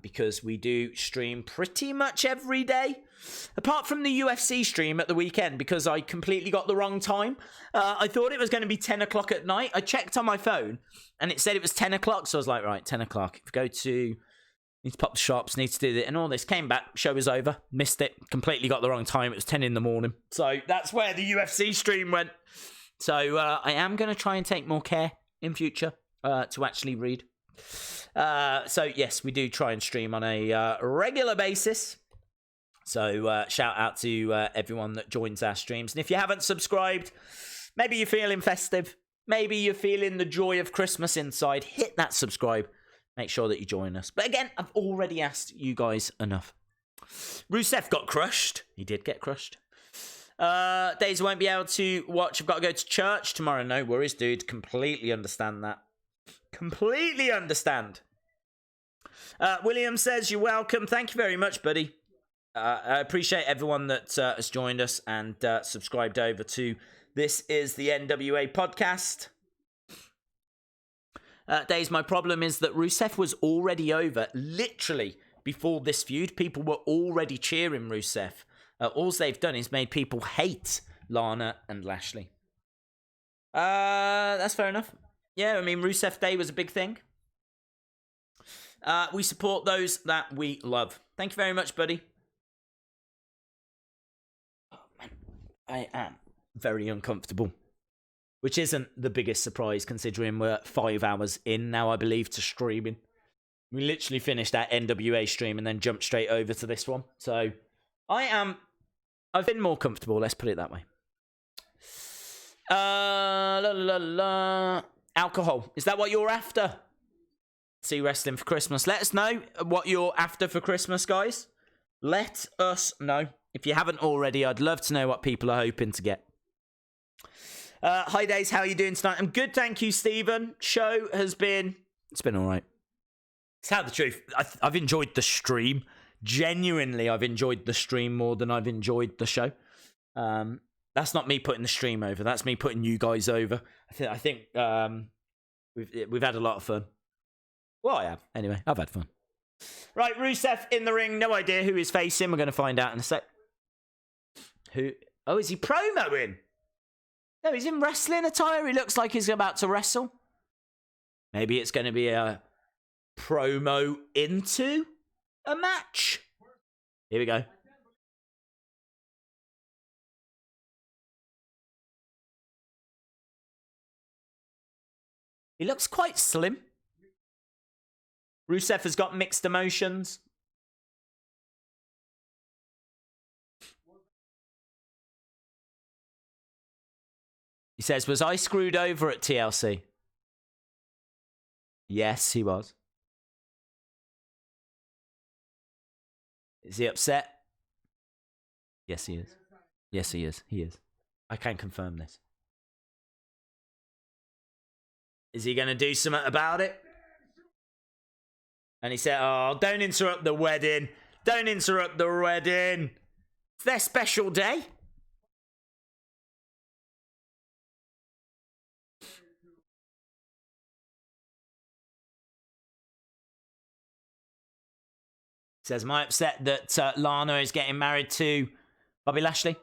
Because we do stream pretty much every day. Apart from the UFC stream at the weekend, because I completely got the wrong time. I thought it was going to be 10 o'clock at night. I checked on my phone, and it said it was 10 o'clock. So I was like, right, 10 o'clock. If I go to... Need to pop the shops, need to do it, and all this. Came back, show was over. Missed it. Completely got the wrong time. It was 10 in the morning. So that's where the UFC stream went. So I am going to try and take more care in future to actually read. So yes, we do try and stream on a regular basis. So shout out to everyone that joins our streams. And if you haven't subscribed, maybe you're feeling festive, maybe you're feeling the joy of Christmas inside, hit that subscribe. Make sure that you join us. But again, I've already asked you guys enough. Rusev got crushed. He did get crushed. Days I won't be able to watch. I've got to go to church tomorrow. No worries, dude. Completely understand that. Completely understand. William says, you're welcome. Thank you very much, buddy. I appreciate everyone that has joined us and subscribed over to This Is the NWA podcast. Days, my problem is that Rusev was already over. Literally, before this feud, people were already cheering Rusev. All they've done is made people hate Lana and Lashley. That's fair enough. Yeah, I mean, Rusev Day was a big thing. We support those that we love. Thank you very much, buddy. Oh, man. I am very uncomfortable. Which isn't the biggest surprise, considering we're 5 hours in now, I believe, to streaming. We literally finished that NWA stream and then jumped straight over to this one. So, I've been more comfortable, let's put it that way. Alcohol. Is that what you're after? See wrestling for Christmas. Let us know what you're after for Christmas, guys. Let us know. If you haven't already, I'd love to know what people are hoping to get. Hi, Days. How are you doing tonight? I'm good, thank you, Stephen. Show has been... It's been all right. To tell the truth, I've enjoyed the stream. Genuinely, I've enjoyed the stream more than I've enjoyed the show. That's not me putting the stream over. That's me putting you guys over. I think we've had a lot of fun. Well, I have. Anyway, I've had fun. Right, Rusev in the ring. No idea who he's facing. We're going to find out in a sec. Who? Oh, is he promoing? No, he's in wrestling attire. He looks like he's about to wrestle. Maybe it's going to be a promo into a match. Here we go. He looks quite slim. Rusev has got mixed emotions. He says, was I screwed over at TLC? Yes, he was. Is he upset? Yes, he is. Yes, he is. He is. I can confirm this. Is he going to do something about it? And he said, oh, don't interrupt the wedding. Don't interrupt the wedding. It's their special day. Says, am I upset that Lana is getting married to Bobby Lashley?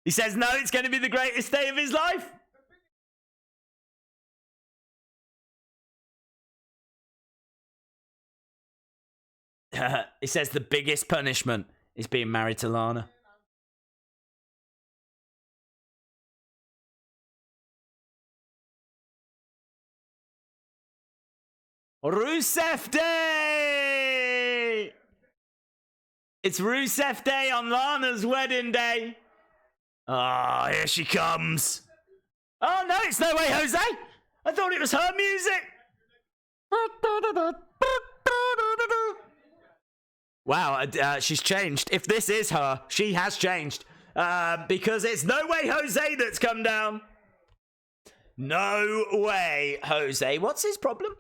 He says, no, it's going to be the greatest day of his life. He says the biggest punishment is being married to Lana. Rusev Day! It's Rusev Day on Lana's wedding day. Ah, here she comes. Oh, no, it's No Way Jose. I thought it was her music. Wow, she's changed. If this is her, she has changed. Because it's No Way Jose that's come down. No Way Jose. What's his problem?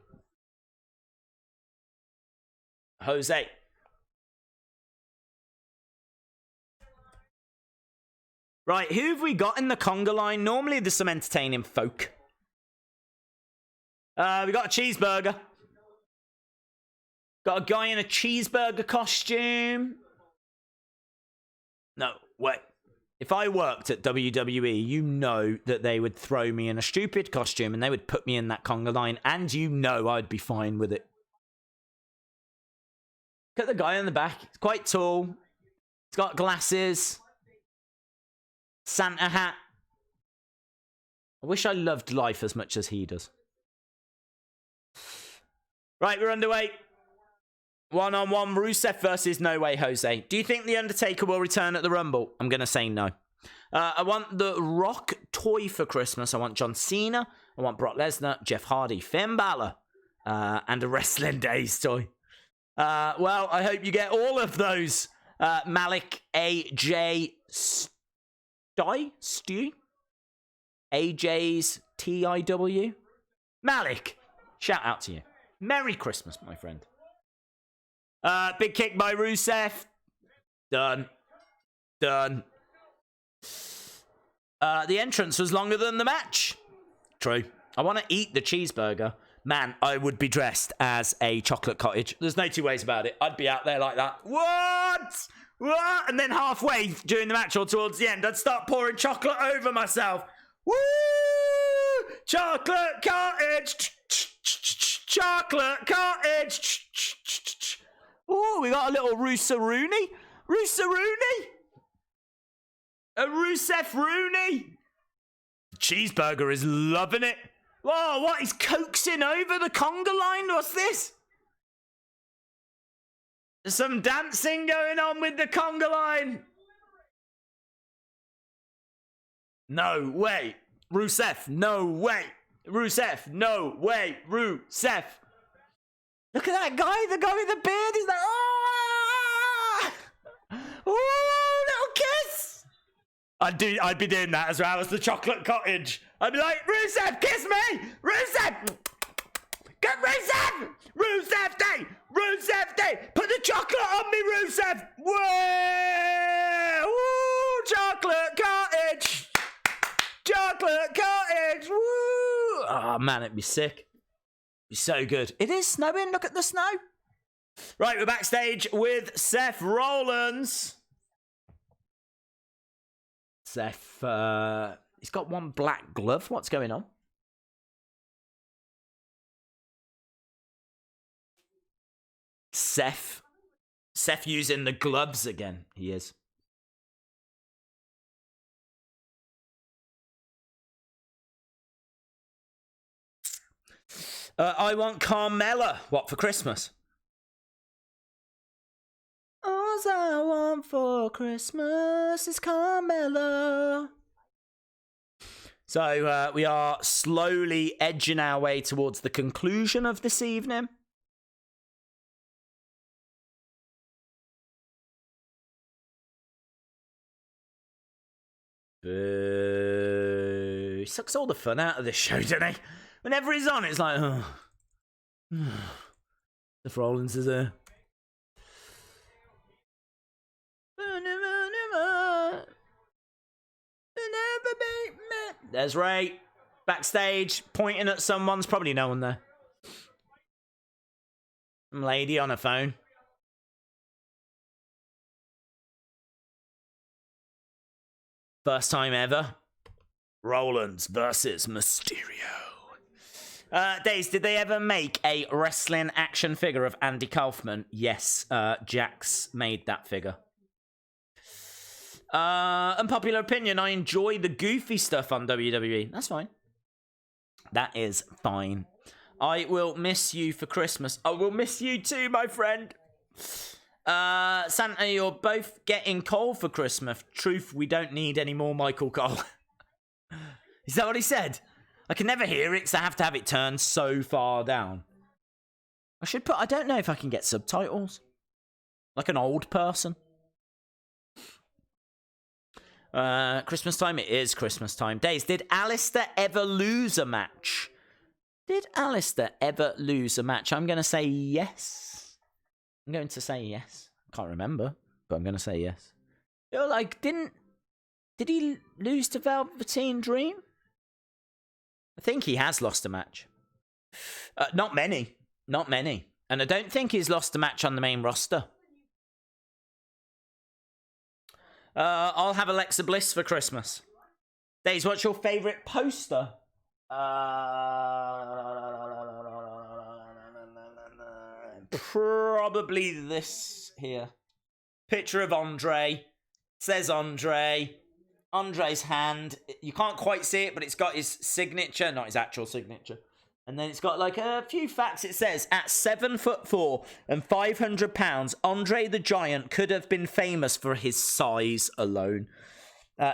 Jose. Right, who have we got in the conga line? Normally there's some entertaining folk. We got a cheeseburger. Got a guy in a cheeseburger costume. No, wait. If I worked at WWE, you know that they would throw me in a stupid costume and they would put me in that conga line, and you know I'd be fine with it. Look at the guy in the back. He's quite tall. He's got glasses. Santa hat. I wish I loved life as much as he does. Right, we're underway. One-on-one, Rusev versus No Way Jose. Do you think The Undertaker will return at the Rumble? I'm going to say no. I want The Rock toy for Christmas. I want John Cena. I want Brock Lesnar, Jeff Hardy, Finn Balor, and a Wrestling Days toy. Well, I hope you get all of those. Malik AJ Stew? AJ's TIW? Malik, shout out to you. Merry Christmas, my friend. Big kick by Rusev. Done. The entrance was longer than the match. True. I want to eat the cheeseburger. Man, I would be dressed as a chocolate cottage. There's no two ways about it. I'd be out there like that. What? And then halfway during the match or towards the end, I'd start pouring chocolate over myself. Woo! Chocolate cottage. Chocolate cottage. Oh, we got a little Rooney. A Rusev Rooney. The cheeseburger is loving it. Whoa, what? He's coaxing over the conga line? What's this? There's some dancing going on with the conga line. No way. Rusev, no way. Rusev, no way. Rusev. Look at that guy, the guy with the beard. He's like, ah! Oh, little kiss. I'd be doing that as well as the chocolate cottage. I'd be like, Rusev, kiss me! Rusev! Get Rusev! Rusev Day! Rusev Day! Put the chocolate on me, Rusev! Whoa! Woo! Chocolate cottage! Chocolate cottage! Woo! Oh, man, it'd be sick. It'd be so good. It is snowing. Look at the snow. Right, we're backstage with Seth Rollins. Seth, he's got one black glove. What's going on? Seth using the gloves again. He is. I want Carmella. What, for Christmas? All I want for Christmas is Carmella. So we are slowly edging our way towards the conclusion of this evening. Boo. He sucks all the fun out of this show, doesn't he? Whenever he's on, it's like, oh. If Rollins is there. There's Ray. Backstage, pointing at someone's probably no one there. Some lady on a phone. First time ever. Rollins versus Mysterio. Days, did they ever make a wrestling action figure of Andy Kaufman? Yes, Jax made that figure. Unpopular opinion, I enjoy the goofy stuff on WWE. That's fine. That is fine. I will miss you for Christmas. I will miss you too, my friend. Santa, you're both getting Cole for Christmas. Truth, we don't need any more Michael Cole. Is that what he said? I can never hear it because I have to have it turned so far down. I don't know if I can get subtitles. Like an old person. Christmas time, it is Christmas time. Days, did Alistair ever lose a match? Did Alistair ever lose a match? I'm going to say yes. I'm going to say yes. I can't remember, but I'm going to say yes. You're like, did he lose to Velveteen Dream? I think he has lost a match. Not many. Not many. And I don't think he's lost a match on the main roster. I'll have Alexa Bliss for Christmas. Days, what's your favourite poster? Probably this here. Picture of Andre. Says Andre. Andre's hand. You can't quite see it, but it's got his signature. Not his actual signature. And then it's got like a few facts. It says, at 7'4" and 500 pounds, Andre the Giant could have been famous for his size alone.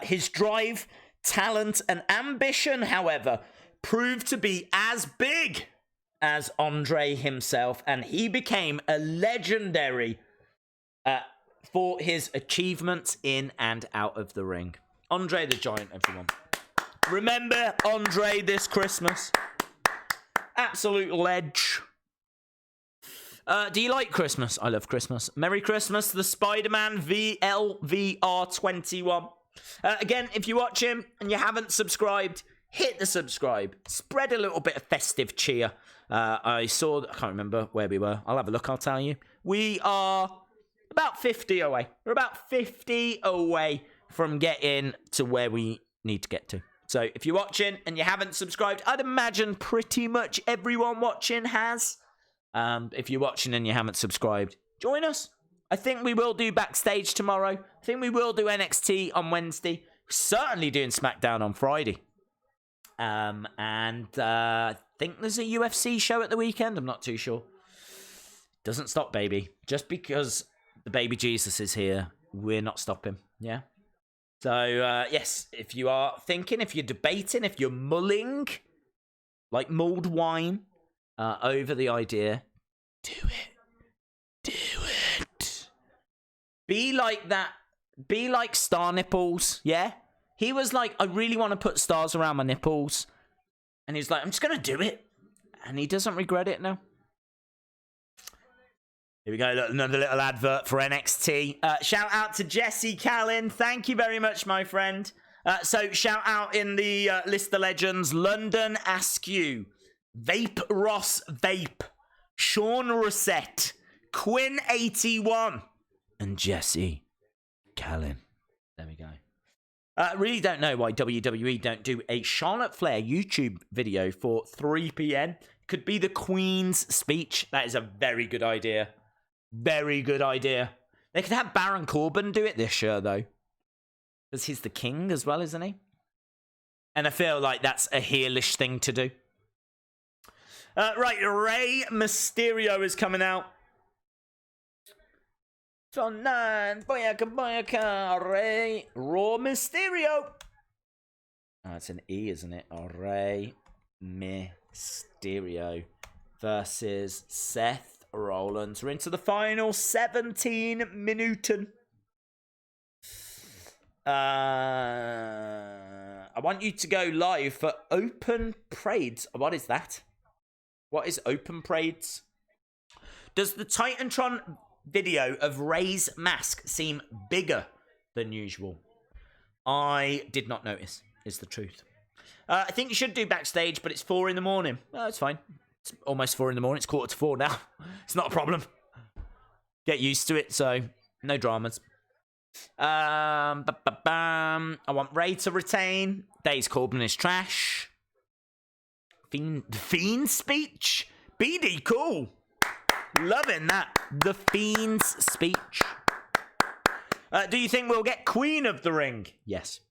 His drive, talent, and ambition, however, proved to be as big as Andre himself, and he became a legendary for his achievements in and out of the ring. Andre the Giant, everyone. Remember Andre this Christmas. Absolute ledge. Do you like Christmas? I love Christmas. Merry Christmas, the Spider-Man VLVR21. Again, if you're watching and you haven't subscribed, hit the subscribe. Spread a little bit of festive cheer. I can't remember where we were. I'll have a look, I'll tell you. We are about 50 away. We're about 50 away from getting to where we need to get to. So if you're watching and you haven't subscribed, I'd imagine pretty much everyone watching has. If you're watching and you haven't subscribed, join us. I think we will do Backstage tomorrow. I think we will do NXT on Wednesday. Certainly doing SmackDown on Friday. And I think there's a UFC show at the weekend. I'm not too sure. Doesn't stop, baby. Just because the baby Jesus is here, we're not stopping. Yeah? So, yes, if you are thinking, if you're debating, if you're mulling, like mulled wine, over the idea, do it. Do it. Be like that. Be like Star Nipples, yeah? He was like, I really want to put stars around my nipples. And he's like, I'm just going to do it. And he doesn't regret it now. Here we go, look, another little advert for NXT. Shout out to Jesse Callan. Thank you very much, my friend. So shout out in the list of legends. London Askew, Vape Ross Vape, Sean Rossett, Quinn 81, and Jesse Callan. There we go. Really don't know why WWE don't do a Charlotte Flair YouTube video for 3 p.m. Could be the Queen's speech. That is a very good idea. Very good idea. They could have Baron Corbin do it this year, though. Because he's the king as well, isn't he? And I feel like that's a heelish thing to do. Right, Rey Mysterio is coming out. So nine, boyaka, Rey, Raw Mysterio. Oh, it's an E, isn't it? Rey Mysterio versus Seth Rollins. We're into the final 17 minuten. I I want you to go live for open parades. What is that? What is open parades? Does the Titantron video of Ray's mask seem bigger than usual? I did not notice, is the truth. I think you should do backstage, but it's 4 in the morning. Oh, it's fine. It's almost 4 in the morning. It's 4:45 now. It's not a problem. Get used to it, so no dramas. I want Ray to retain. Days Corbin is trash. Fiend speech? BD, cool. Loving that. The Fiend's speech. Do you think we'll get Queen of the Ring? Yes.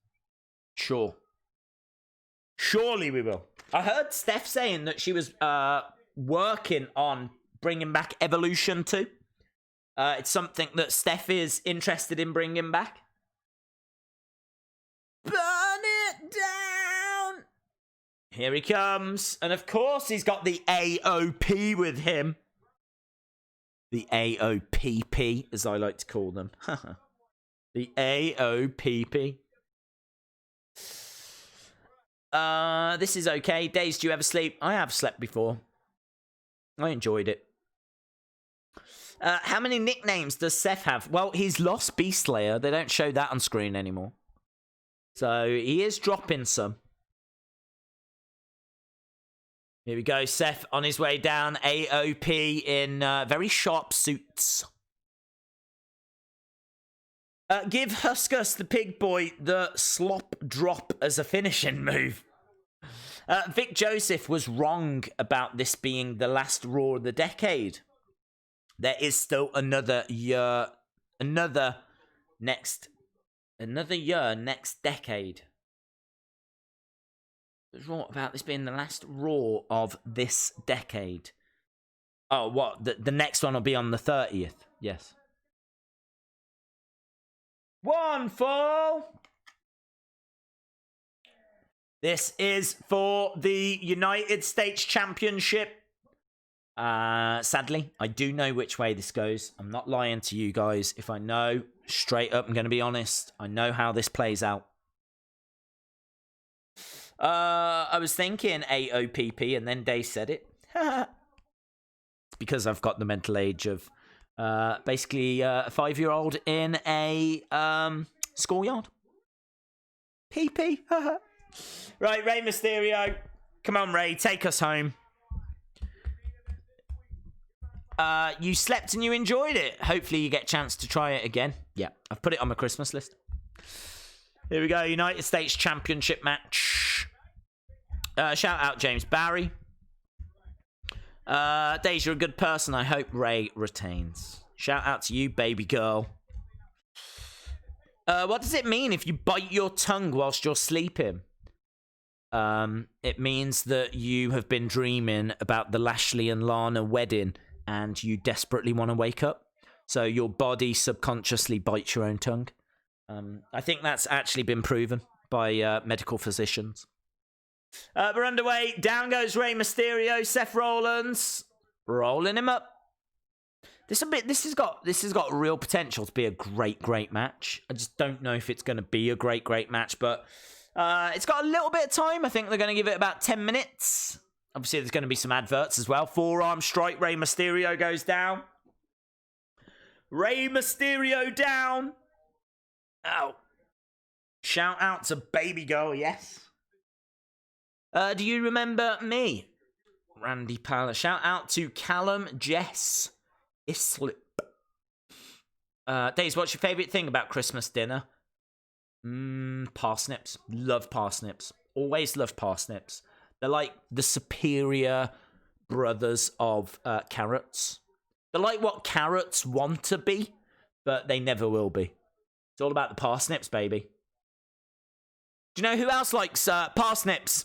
Sure. Surely we will. I heard Steph saying that she was working on bringing back Evolution 2. It's something that Steph is interested in bringing back. Burn it down! Here he comes. And of course he's got the AOP with him. The AOPP, as I like to call them. The AOPP. This is okay. Days, do you ever sleep? I have slept before. I enjoyed it. How many nicknames does Seth have? Well, he's lost Beast Slayer. They don't show that on screen anymore. So he is dropping some. Here we go. Seth on his way down. AOP in very sharp suits. Give Huskus the Pig Boy the slop drop as a finishing move. Vic Joseph was wrong about this being the last Raw of the decade. There is still another year next decade. What's wrong about this being the last Raw of this decade? Oh, what? The next one will be on the 30th. Yes. One fall. This is for the United States Championship. Sadly, I do know which way this goes. I'm not lying to you guys. If I know, straight up, I'm going to be honest. I know how this plays out. I was thinking AOPP, and then Day said it. It's because I've got the mental age of basically a 5-year-old in a schoolyard. PP. Right, Rey Mysterio. Come on, Ray, take us home. You slept and you enjoyed it. Hopefully you get a chance to try it again. Yeah, I've put it on my Christmas list. Here we go, United States Championship match. Shout out James Barry. Days, you're a good person. I hope Ray retains. Shout out to you, baby girl. What does it mean if you bite your tongue whilst you're sleeping? It means that you have been dreaming about the Lashley and Lana wedding and you desperately want to wake up. So your body subconsciously bites your own tongue. I think that's actually been proven by medical physicians. We're underway. Down goes Rey Mysterio. Seth Rollins rolling him up. This has got real potential to be a great match. I just don't know if it's going to be a great match, but it's got a little bit of time. I think they're going to give it about 10 minutes. Obviously, there's going to be some adverts as well. Forearm strike. Rey Mysterio goes down. Rey Mysterio down. Ow. Shout out to baby girl, yes. Do you remember me? Randy Pala. Shout out to Callum Jess Islip. Days, what's your favourite thing about Christmas dinner? Parsnips. Love parsnips. Always love parsnips. They're like the superior brothers of carrots. They're like what carrots want to be, but they never will be. It's all about the parsnips, baby. Do you know who else likes parsnips?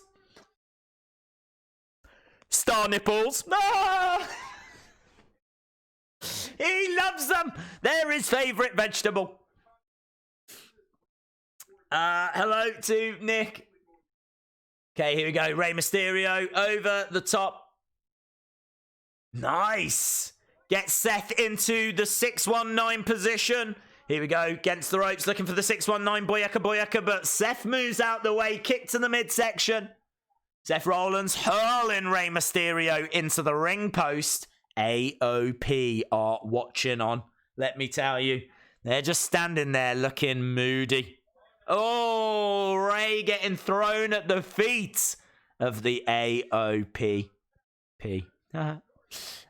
Star nipples. Ah! He loves them. They're his favourite vegetable. Hello to Nick. Okay, here we go. Rey Mysterio over the top. Nice. Get Seth into the 619 position. Here we go. Against the ropes, looking for the 619 Boyaka, but Seth moves out the way. Kick to the midsection. Seth Rollins hurling Rey Mysterio into the ring post. AOP are watching on. Let me tell you. They're just standing there looking moody. Oh, Rey getting thrown at the feet of the AOP.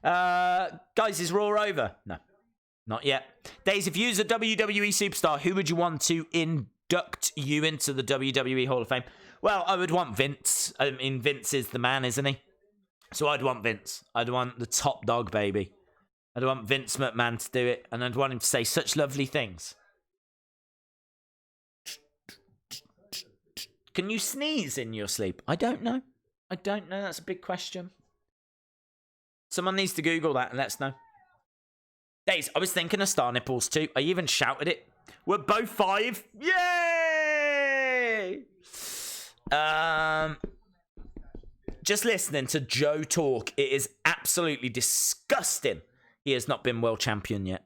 Guys, is Raw over? No, not yet. Days, if you was a WWE superstar, who would you want to induct you into the WWE Hall of Fame? Well, I would want Vince. I mean, Vince is the man, isn't he? So I'd want Vince. I'd want the top dog, baby. I'd want Vince McMahon to do it, and I'd want him to say such lovely things. Can you sneeze in your sleep? I don't know. That's a big question. Someone needs to Google that and let us know. Days, I was thinking of star nipples too. I even shouted it. We're both 5. Yay! Just listening to Joe talk, it is absolutely disgusting. He has not been world champion yet.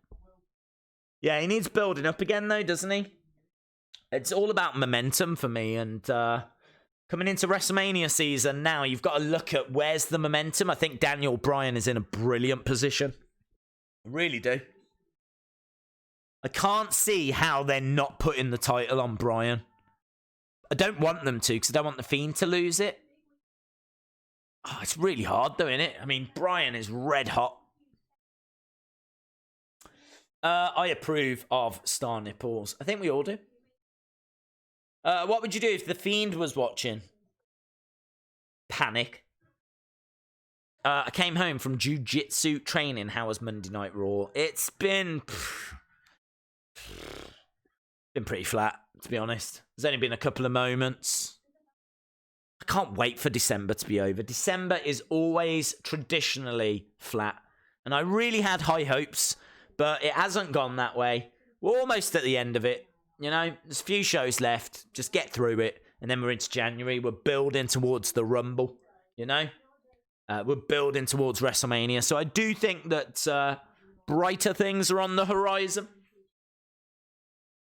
Yeah, he needs building up again though, doesn't he? It's all about momentum for me, and coming into WrestleMania season now, you've got to look at where's the momentum. I think Daniel Bryan is in a brilliant position. I really do. I can't see how they're not putting the title on Bryan. I don't want them to, because I don't want The Fiend to lose it. Oh, it's really hard though, isn't it? I mean, Bryan is red hot. I approve of star nipples. I think we all do. What would you do if The Fiend was watching? Panic. I came home from jiu-jitsu training. How was Monday Night Raw? It's been pretty flat, to be honest. There's only been a couple of moments. I can't wait for December to be over. December is always traditionally flat. And I really had high hopes, but it hasn't gone that way. We're almost at the end of it. You know, there's a few shows left. Just get through it. And then we're into January. We're building towards the Rumble. You know? We're building towards WrestleMania. So I do think that brighter things are on the horizon.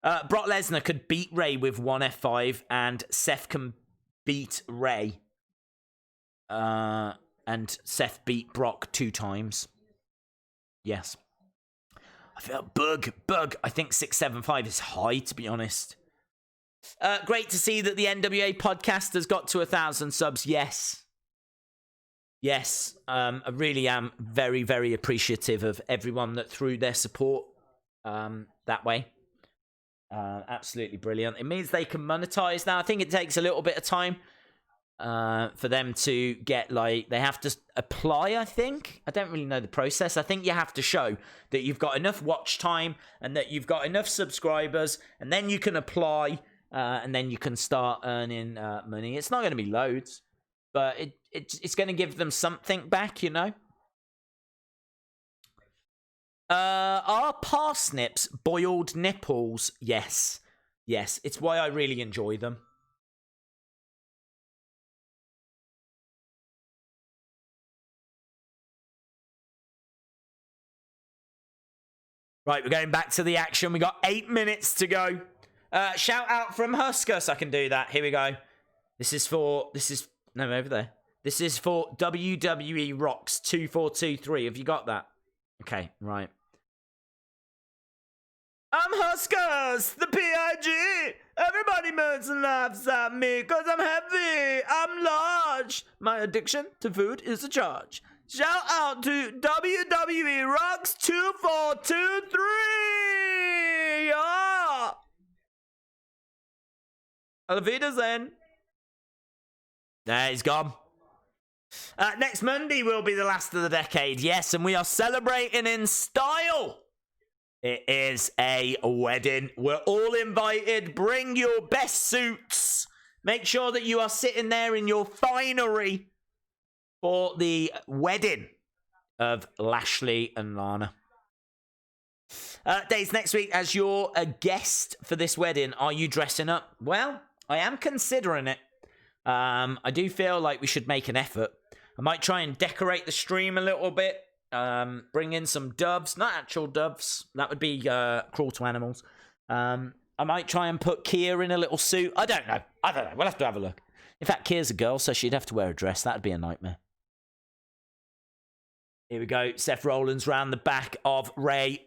Brock Lesnar could beat Rey with one F5. And Seth can beat Rey. And Seth beat Brock 2 times. Yes. I felt bug. I think 675 is high, to be honest. Great to see that the NWA podcast has got to 1,000 subs. Yes. I really am very, very appreciative of everyone that threw their support that way. Absolutely brilliant. It means they can monetize now. I think it takes a little bit of time for them to get, like, they have to apply, I think. I don't really know the process. I think you have to show that you've got enough watch time and that you've got enough subscribers, and then you can apply, and then you can start earning money. It's not going to be loads, but it's going to give them something back, you know? Are parsnips boiled nipples? Yes. It's why I really enjoy them. Right, we're going back to the action. We got 8 minutes to go. Shout out from Husker, so I can do that. Here we go. No, over there. This is for WWE Rocks 2423. Have you got that? Okay, right. I'm Huskers, the PIG. Everybody moans and laughs at me because I'm heavy. I'm large. My addiction to food is a charge. Shout out to WWE Rocks 2423. Yeah. Auf Wiedersehen. There, he's gone. Next Monday will be the last of the decade. Yes, and we are celebrating in style. It is a wedding. We're all invited. Bring your best suits. Make sure that you are sitting there in your finery for the wedding of Lashley and Lana. Days, next week, as you're a guest for this wedding, are you dressing up? Well, I am considering it. I do feel like we should make an effort. I might try and decorate the stream a little bit. Bring in some doves, not actual doves. That would be cruel to animals. I might try and put Kia in a little suit. I don't know. We'll have to have a look. In fact, Kia's a girl, so she'd have to wear a dress. That'd be a nightmare. Here we go. Seth Rollins round the back of Ray.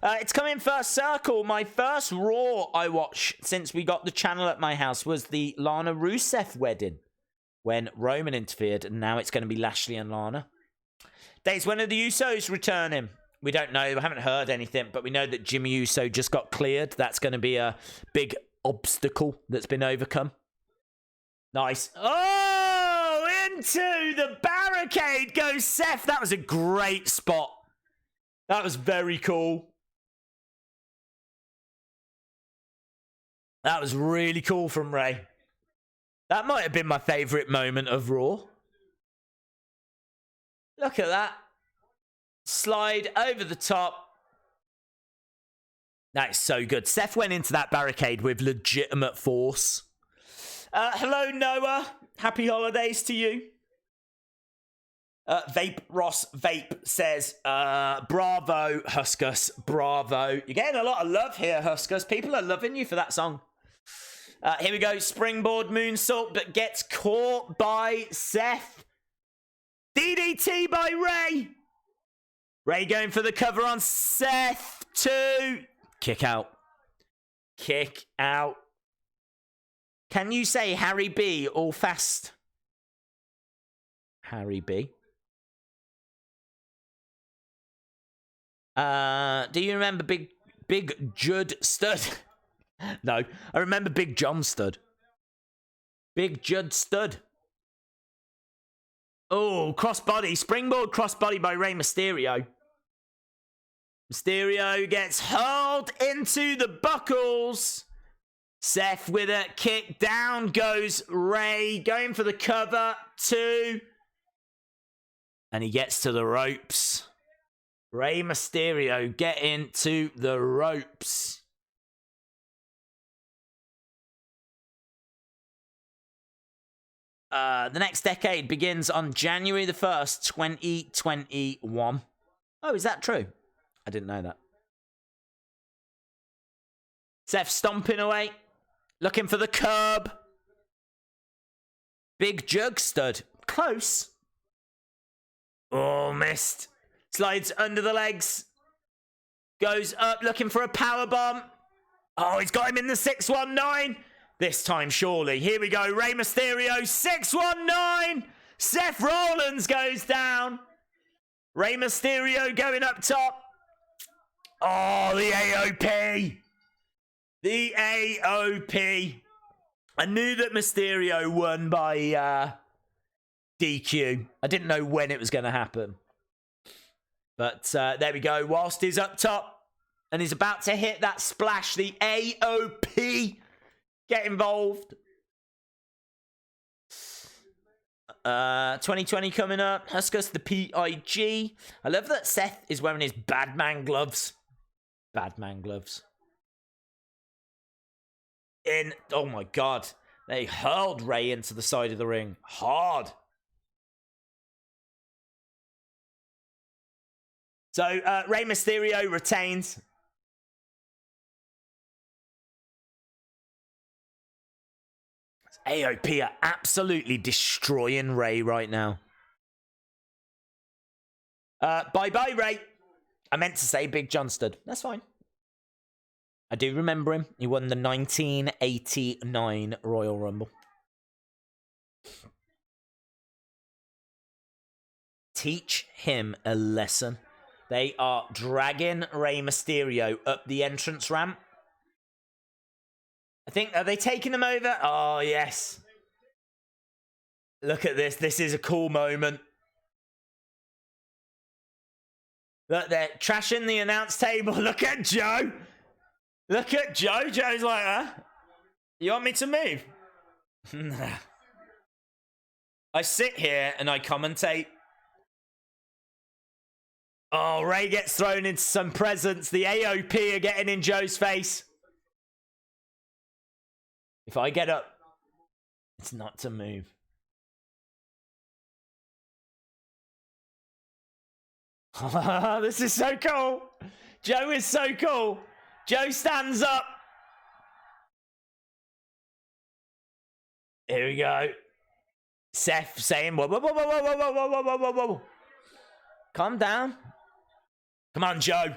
It's coming first circle. My first Raw I watched since we got the channel at my house was the Lana Rusev wedding when Roman interfered, and now it's going to be Lashley and Lana. Dates, when are the Usos returning? We don't know. I haven't heard anything, but we know that Jimmy Uso just got cleared. That's going to be a big obstacle that's been overcome. Nice. Oh, into the barricade goes Seth. That was a great spot. That was very cool. That was really cool from Ray. That might have been my favourite moment of Raw. Look at that. Slide over the top. That is so good. Seth went into that barricade with legitimate force. Hello, Noah. Happy holidays to you. Vape Ross Vape says, bravo, Huskus. Bravo. You're getting a lot of love here, Huskus. People are loving you for that song. Here we go. Springboard moonsault, but gets caught by Seth. DDT by Ray. Ray going for the cover on Seth. 2. Kick out. Kick out. Can you say Harry B all fast? Harry B. Do you remember Big Judd Stud? No, I remember Big John Stud. Big Judd Stud. Oh, crossbody. Springboard crossbody by Rey Mysterio. Mysterio gets hurled into the buckles. Seth with a kick. Down goes Ray. Going for the cover. 2. And he gets to the ropes. Rey Mysterio getting to the ropes. The next decade begins on January the 1st, 2021. Oh, is that true? I didn't know that. Seth stomping away. Looking for the curb. Big Jug Stud. Close. Oh, missed. Slides under the legs. Goes up looking for a powerbomb. Oh, he's got him in the 619. This time, surely. Here we go. Rey Mysterio, 619. Seth Rollins goes down. Rey Mysterio going up top. Oh, the AOP. The AOP. I knew that Mysterio won by DQ. I didn't know when it was going to happen. But there we go. Whilst he's up top and he's about to hit that splash, the AOP get involved. 2020 coming up. Huskus the PIG. I love that Seth is wearing his Badman gloves. Badman gloves. Oh my god. They hurled Ray into the side of the ring. Hard. So, Rey Mysterio retains. AOP are absolutely destroying Ray right now. Bye-bye, Ray. I meant to say Big John Stud. That's fine. I do remember him. He won the 1989 Royal Rumble. Teach him a lesson. They are dragging Rey Mysterio up the entrance ramp. I think, are they taking him over? Oh, yes. Look at this. This is a cool moment. Look, they're trashing the announce table. Look at Joe. Look at Joe. Joe's like, huh? You want me to move? I sit here and I commentate. Oh, Ray gets thrown into some presents. The AOP are getting in Joe's face. If I get up, it's not to move. This is so cool. Joe is so cool. Joe stands up. Here we go. Seth saying, whoa, whoa, whoa, whoa, whoa, whoa, whoa, whoa, whoa, whoa, whoa. Calm down. Come on, Joe.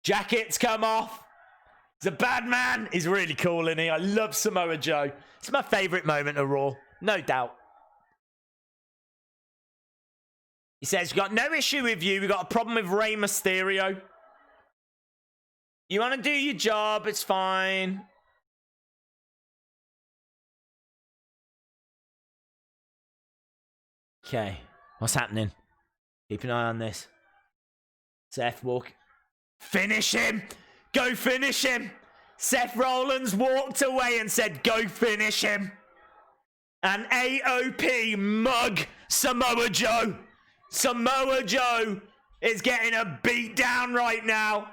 Jackets come off. He's a bad man. He's really cool, isn't he? I love Samoa Joe. It's my favourite moment of Raw. No doubt. He says, we've got no issue with you. We've got a problem with Rey Mysterio. You want to do your job. It's fine. Okay. What's happening? Keep an eye on this. Seth walk. Finish him. Go finish him. Seth Rollins walked away and said, go finish him. And AOP mug Samoa Joe. Samoa Joe is getting a beat down right now.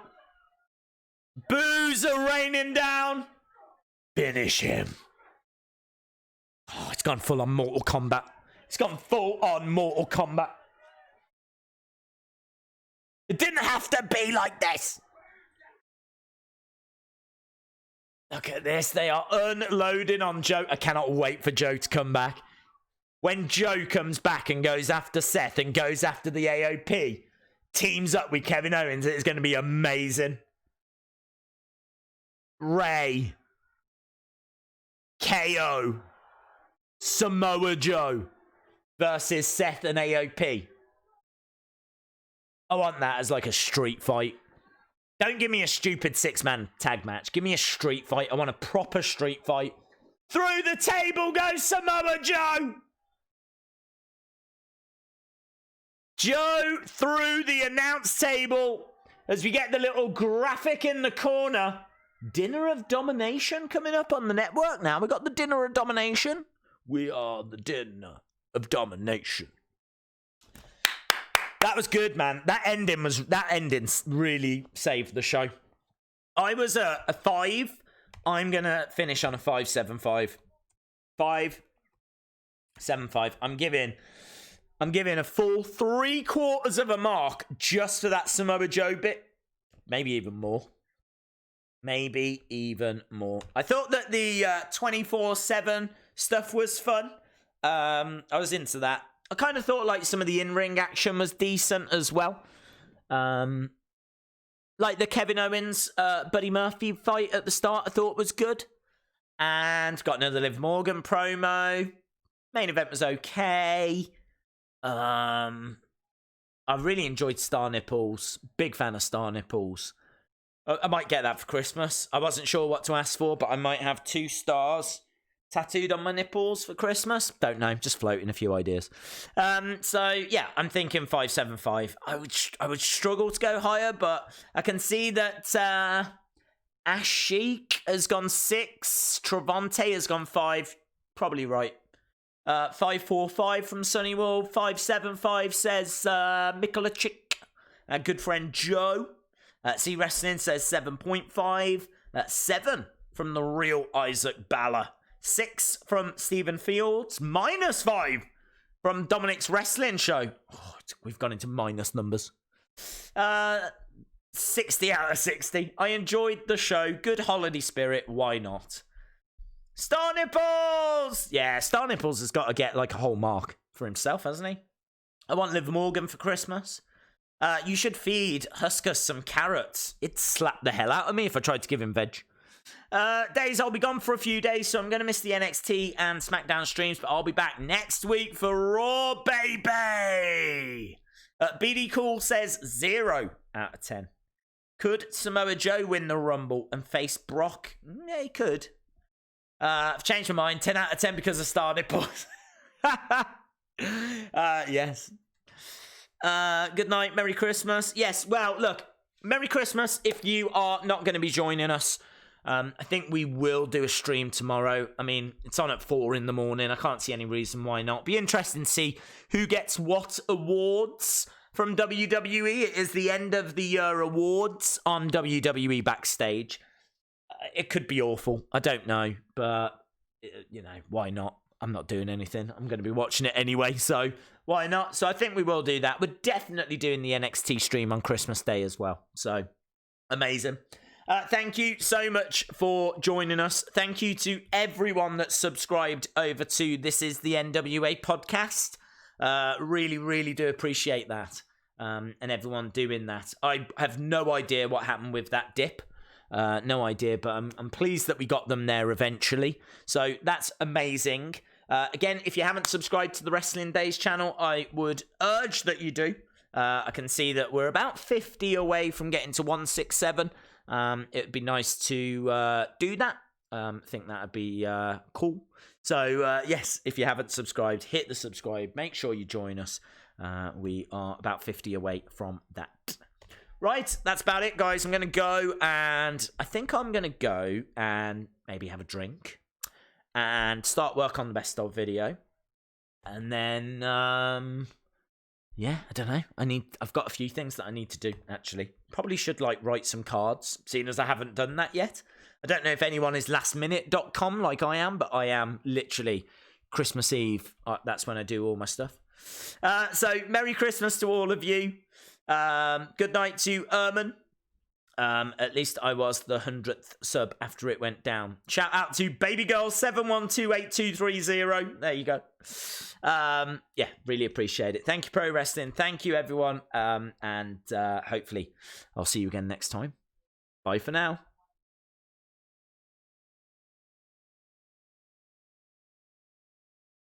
Boos are raining down. Finish him. Oh, it's gone full on Mortal Kombat. It's gone full on Mortal Kombat. It didn't have to be like this. Look at this. They are unloading on Joe. I cannot wait for Joe to come back. When Joe comes back and goes after Seth and goes after the AOP, teams up with Kevin Owens, it's going to be amazing. Ray. KO. Samoa Joe versus Seth and AOP. I want that as like a street fight. Don't give me a stupid 6-man tag match. Give me a street fight. I want a proper street fight. Through the table goes Samoa Joe. Joe through the announce table as we get the little graphic in the corner. Dinner of Domination coming up on the network now. We got the Dinner of Domination. We are the Dinner of Domination. That was good, man. That ending really saved the show. I was a 5. I'm gonna finish on a 5.75. 5.75. I'm giving a full 3/4 of a mark just for that Samoa Joe bit. Maybe even more. Maybe even more. I thought that the 24/7 stuff was fun. I was into that. I kind of thought like some of the in-ring action was decent as well. Like the Kevin Owens, Buddy Murphy fight at the start I thought was good. And got another Liv Morgan promo. Main event was okay. I really enjoyed Star Nipples. Big fan of Star Nipples. I might get that for Christmas. I wasn't sure what to ask for, but I might have 2 stars tattooed on my nipples for Christmas. Don't know, just floating a few ideas. So yeah, I'm thinking 5.75. I would struggle to go higher, but I can see that Ash Sheik has gone 6. Travante has gone 5. Probably right. 5.45 from Sunny Wall. 5.75 says Mikulachik. Good friend Joe. C Wrestling says 7.5. 7 from the real Isaac Balla. 6 from Stephen Fields. -5 from Dominic's Wrestling Show. Oh, we've gone into minus numbers. 60 out of 60. I enjoyed the show. Good holiday spirit. Why not? Star Nipples! Yeah, Star Nipples has got to get like a whole mark for himself, hasn't he? I want Liv Morgan for Christmas. You should feed Husker some carrots. It'd slap the hell out of me if I tried to give him veg. Days, I'll be gone for a few days, so I'm going to miss the NXT and SmackDown streams, but I'll be back next week for Raw, baby! BD Cool says 0 out of 10. Could Samoa Joe win the Rumble and face Brock? Yeah, he could. I've changed my mind. 10 out of 10 because of Star Nipples. Yes. Good night. Merry Christmas. Yes, well, look. Merry Christmas if you are not going to be joining us. I think we will do a stream tomorrow. I mean, it's on at 4 in the morning. I can't see any reason why not. Be interesting to see who gets what awards from WWE. It is the end of the year awards on WWE Backstage. It could be awful. I don't know. But, you know, why not? I'm not doing anything. I'm going to be watching it anyway, so why not? So I think we will do that. We're definitely doing the NXT stream on Christmas Day as well. So amazing. Thank you so much for joining us. Thank you to everyone that's subscribed over to This Is the NWA podcast. Really, really do appreciate that. And everyone doing that. I have no idea what happened with that dip. No idea, but I'm pleased that we got them there eventually. So that's amazing. Again, if you haven't subscribed to the Wrestling Days channel, I would urge that you do. I can see that we're about 50 away from getting to 167. It'd be nice to do that. I think that'd be cool. So yes, if you haven't subscribed, hit the subscribe. Make sure you join us. We are about 50 away from that. Right, that's about it, guys. I'm going to go, and I think I'm going to go and maybe have a drink and start work on the best of video. And then, yeah, I don't know. I've got a few things that I need to do, actually. Probably should, write some cards, seeing as I haven't done that yet. I don't know if anyone is lastminute.com like I am, but I am literally Christmas Eve. That's when I do all my stuff. So, Merry Christmas to all of you. Good night to Erman. At least I was the 100th sub after it went down. Shout out to babygirl71282330. There you go. Yeah, really appreciate it. Thank you, Pro Wrestling. Thank you, everyone. And hopefully I'll see you again next time. Bye for now.